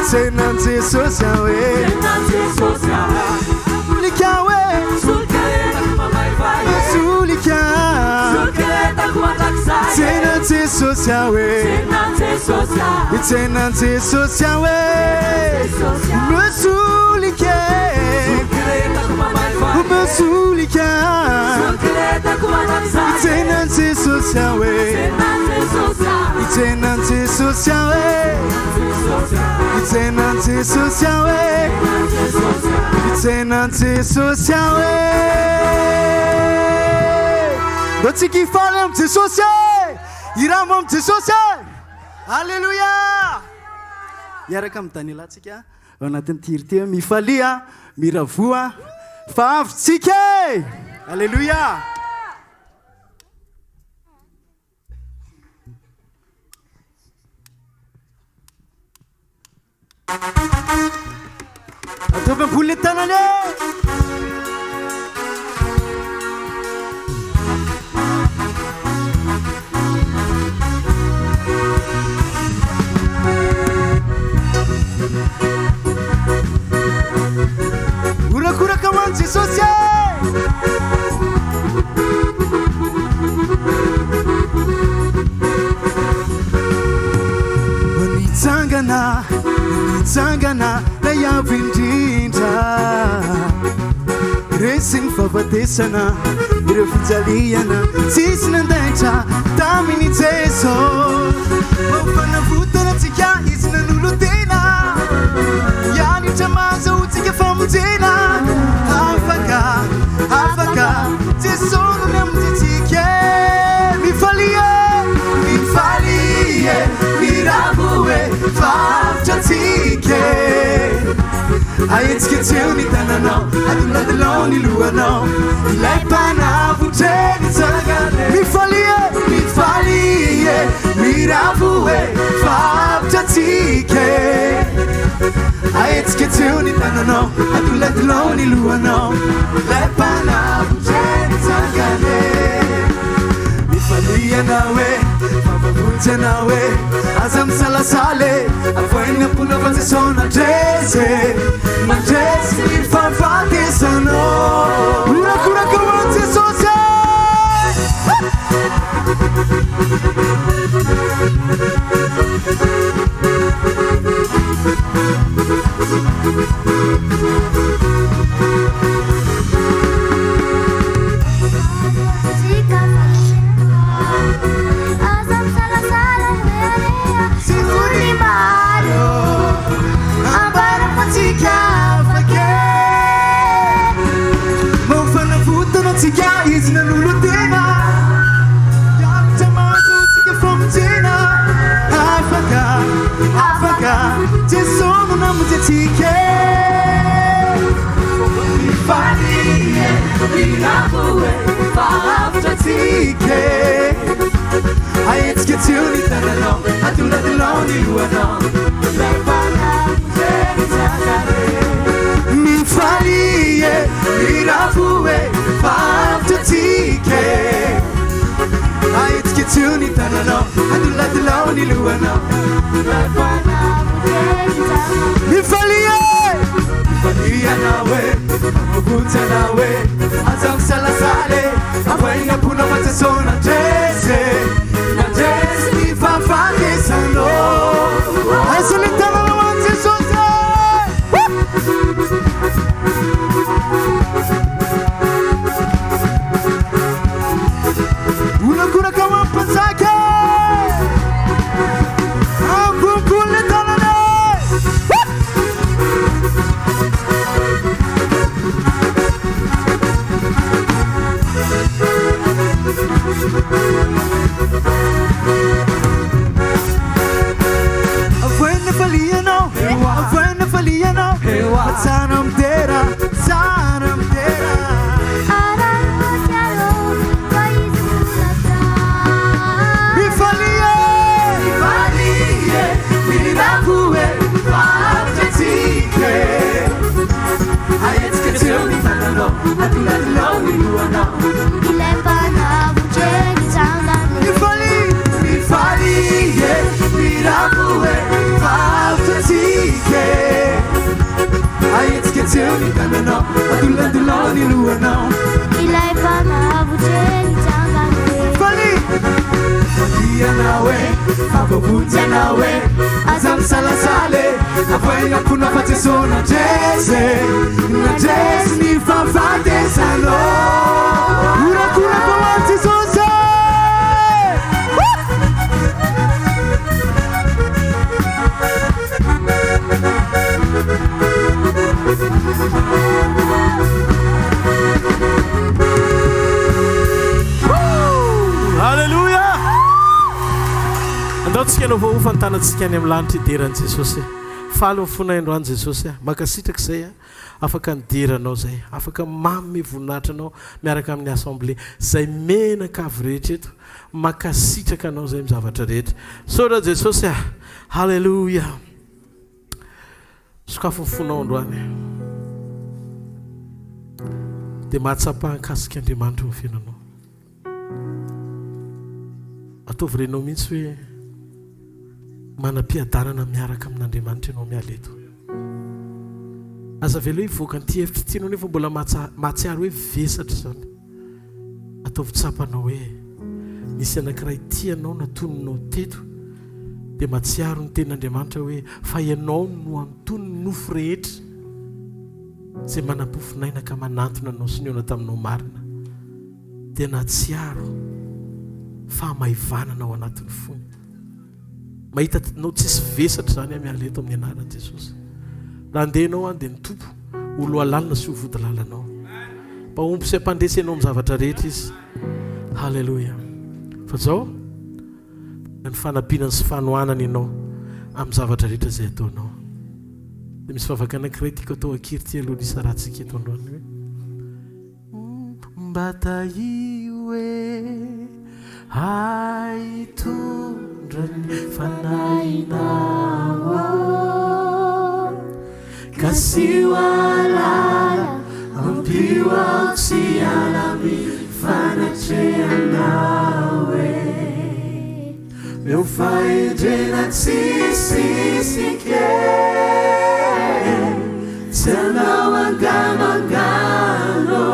Speaker 3: Itsenan'i Jesosy awe Itsenan'i Jesosy awe Itsenan'i Jesosy awe Mesulika Itsenan'i Jesosy awe Itsenan'i Jesosy awe Itsenan'i Jesosy awe Itsenan'i Jesosy awe Dotsika ifaly am Jesosy iramo am Jesosy alleluia iaraka amin'ny Danielatsika ao anatin'ny tirite mifalia miravoa fahavitsika alleluia ataovy ambony le tanany urakuraka man Jesosy nitsangana na iavy indrindra resy ny fahafatesana ireo fijaliana tsisy nandaitra taminy Jeso mafanavotana tsika izy nanolo tena ianitra mazahotsika famonjena afaka Jesonony amintsitsika mifalie miravoe favitra aetsika tseo ny tananao adoladolao ny lohanao ilay mpanavotreny tsagane mifalie miravoe favitra tsika aetsika tseo ny tananao adoladolao ny lohanao ilay mpanavotreny tsagane mifalianao e favavonjyanao e aza misalasale avoaina mpona fajesona mandresy ny fahafatesanao urakuraka man Jesosy izy nanolo tena iavitra mazotsika famonjena afaka Jesosy namonjetsika mifalie miravoe favitra tsika aetsika tseo ny tananao adoladolao ny lohanao mifalie miravoe favitra tsika aetsika tseo ny tananao adoladolao ny lohanao mifalie anao e mavonjyanao e aza misalasale avoaina mpona fajesona nandresy ny fahafatesanao asa le tanana man Jesosy unakuraka man Panzaka ambumbony le tanana avoina falianao tsana mitera mifalie miravoe favitra tsika aetsika tseo ny tananao adoladolao ny lohanao ilay mpanavotreny tsangane mifalie miravoe favitra tsika aetsika tseo ny tananao adoladolao ny lohanao ilay mpanavotreny tsangane anao e favavonjyanao e aza misalasale avoaina mpona fajesona nandresy ny fahafatesanao urakuraka man Jesosy
Speaker 4: tsika anao vao fantanantsika any amin'ny lanitra hideran'i Jesosy. Faly mifona androany Jesosy makasitraka izay afaka nideranao zay, afaka mamy voninahitra anao miaraka amin'ny assemblée zay menaka avy rehetra eto, makasitraka anao zay amin'ny zavatra rehetra. Saotra Jesosy halleluja. Sokafo mifonao androany dia mahatsapa ankasika Andriamanitra ny fiainanao. Ataovy renao mihitsy hoe manam-piadanana miaraka amin'Andriamanitra ianao miala eto. Aza veleo hivoaka ny hevitra tianao nefa mbola mahatsiaro hoe vesatra zany. Ataovy tsapanao hoe nisy anankiray tianao natononao teto dia mahatsiaro ny tenin'Andriamanitra hoe fa ianao no antony ny nofo rehetra izay manam-pofinaina ka manantona anao sy niona taminao marina, dia nahatsiaro fahamaivana ao anatin'ny fony. Mahita nao tsisy vesatra zany miala eto amin'ny anaran'i Jesosy. Raha andehanao any dia ny tompo olo alalina sy ho vody lalanao, mpaompo sy ampandresy ianao amin'ny zavatra rehetra izy. Halleluja. Fa zao ny fanampianany sy fanohanana ianao amin'ny zavatra rehetra izay ataonao. Dia misy favaka anankiray tiako atao akiry ty aloha nisy rahantsika eto androany hoe mbataioe haitondra ny fanahinao ka sy hoalala ampio aho tsy alamy fanatrehanao meu faedrena tsisisike tsy anao angano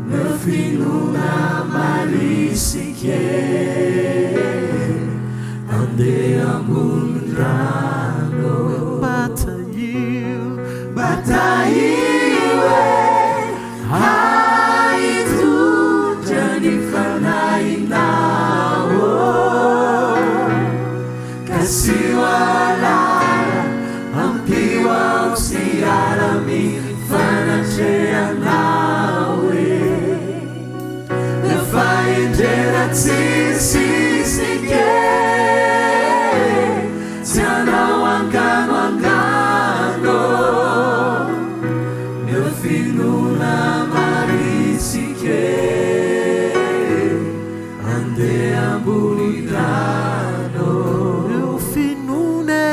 Speaker 4: meu finona marisike andeha ambony rano bataio haitondra ny fanahinao kasi walala ampio aho sy alamy fanatrehanao faendrena tsisisike tsy anao angano meu finona marisike andeha ambony rano meu finona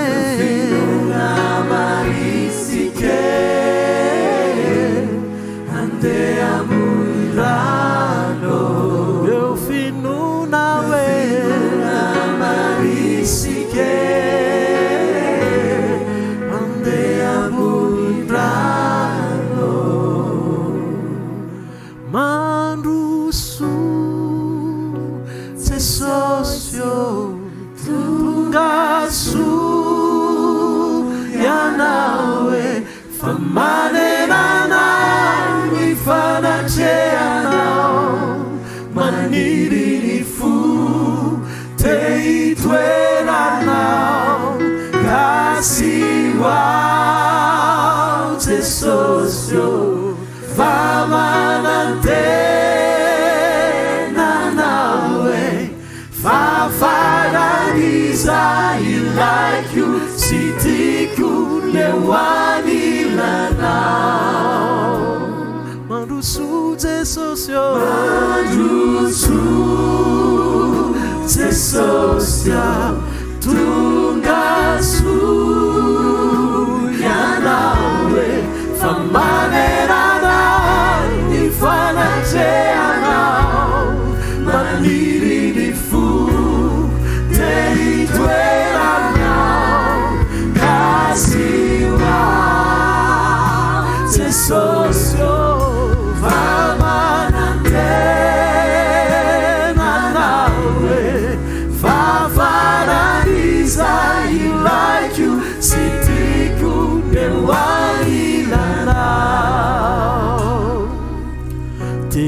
Speaker 4: marisike andeha ambony rano meu finuna marisike andeha ambony rano mandroso Jesosio tungaso ianao fa manerana ny fanatrehanao maniry ny fo te hitoeranao kasi hoao Jesosio fa manantenanao fa faraniza ilaiko sy tiako leoanilanao mandroso Jesosio mandroso Jesosio tungaso ianao fa manerana ny fanatrehanao maniry ny fo te hitoeranao kasi hoao Jesosio fa manantenanao fa faraniza ilaiko sy tiako leoanilanao te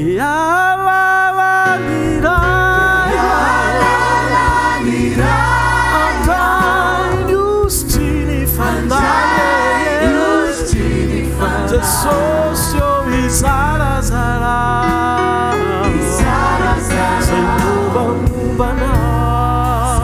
Speaker 4: Jesosio izarazara zay mombamombanao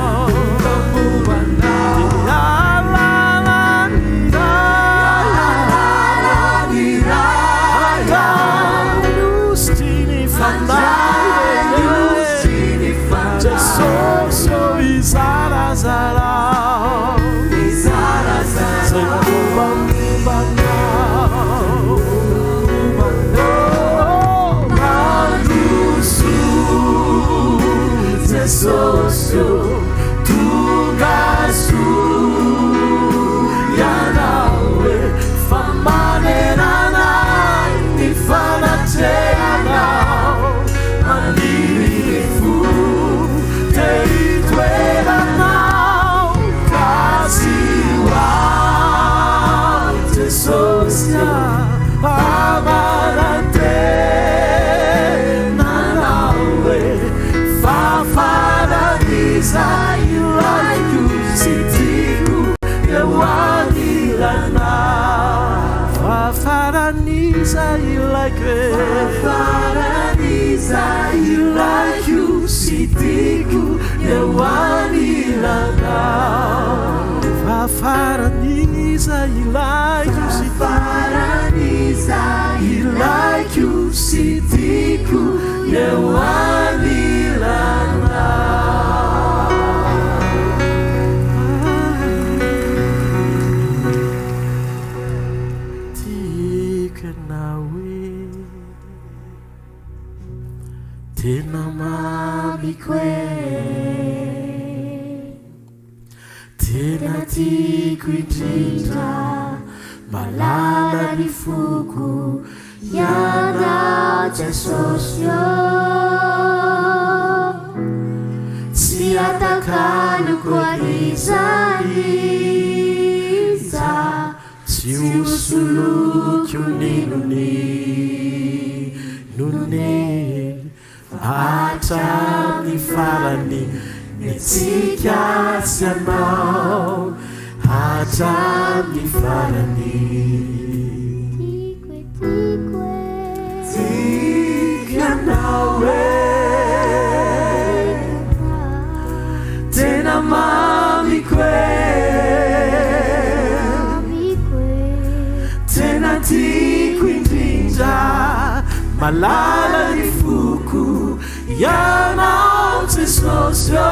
Speaker 4: Malala ni fuku yana utisosyo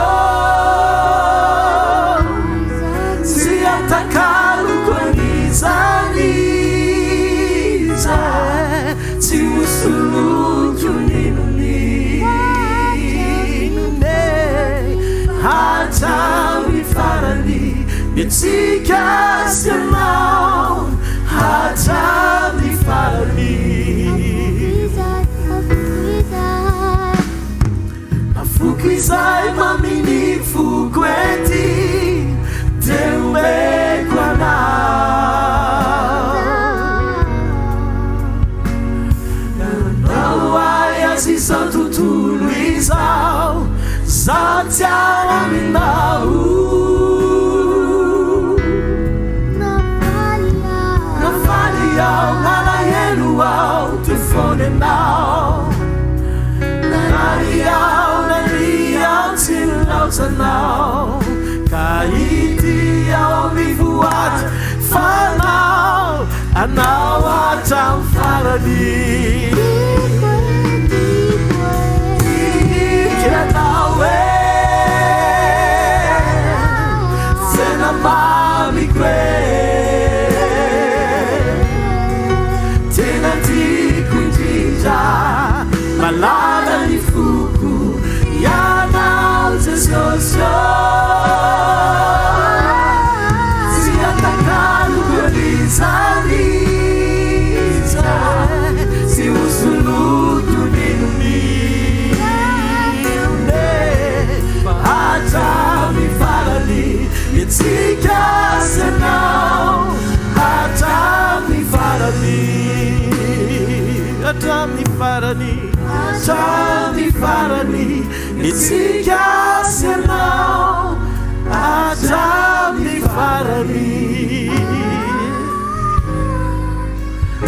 Speaker 4: siatakalu kwenizaniza si usulu kuninuni hata mifarani nitika semao hata mifarani Fukizai maminifu kweti Teumbe kwa Nawaya sisa tutuluizao Zatiara minau Nafaliao Nala yeluao Tufone nao Nariao Now, Kaiti, our Vivuat, Fanao, and now what I'm Faradi. Get away, send a mommy great. Tenati Kunjija, Malada Nifuku, Yana. Siatakalu kuelizaniza si usulu tuninuni hata mifarani nitika senao hata mifarani hata mifarani hata mifarani nitika senao hata mifarani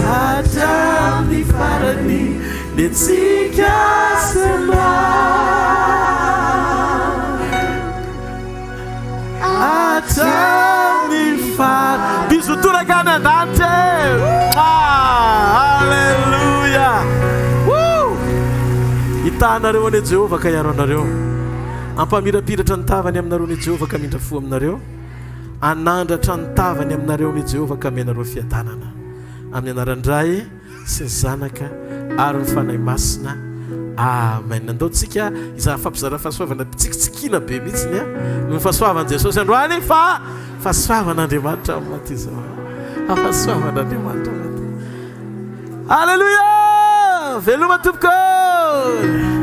Speaker 4: hata mifarani nitika senao hata mifarani bisutura gana dante hallelujah. Woo! tahnareo ane Jehovah ka iaro anareo. Ampamirapiratra ny tavany aminareo ny Jehovah ka mindra fo aminareo. Anandratra ny tavany aminareo ny Jehovah ka menareo fiadanana. Amin'ny anaran-dray sy ny zanaka ary ny fanahy masina. Amen. Nandaotsika izaha fampizara fahasoavana tsikitsikiana be mihitsiny no fahasoavan' Jesosy androany fa fahasoavan'Andriamanitra amin'ny maty izao. Fahasoavan'Andriamanitra. Alleluia! Veloma tompoko!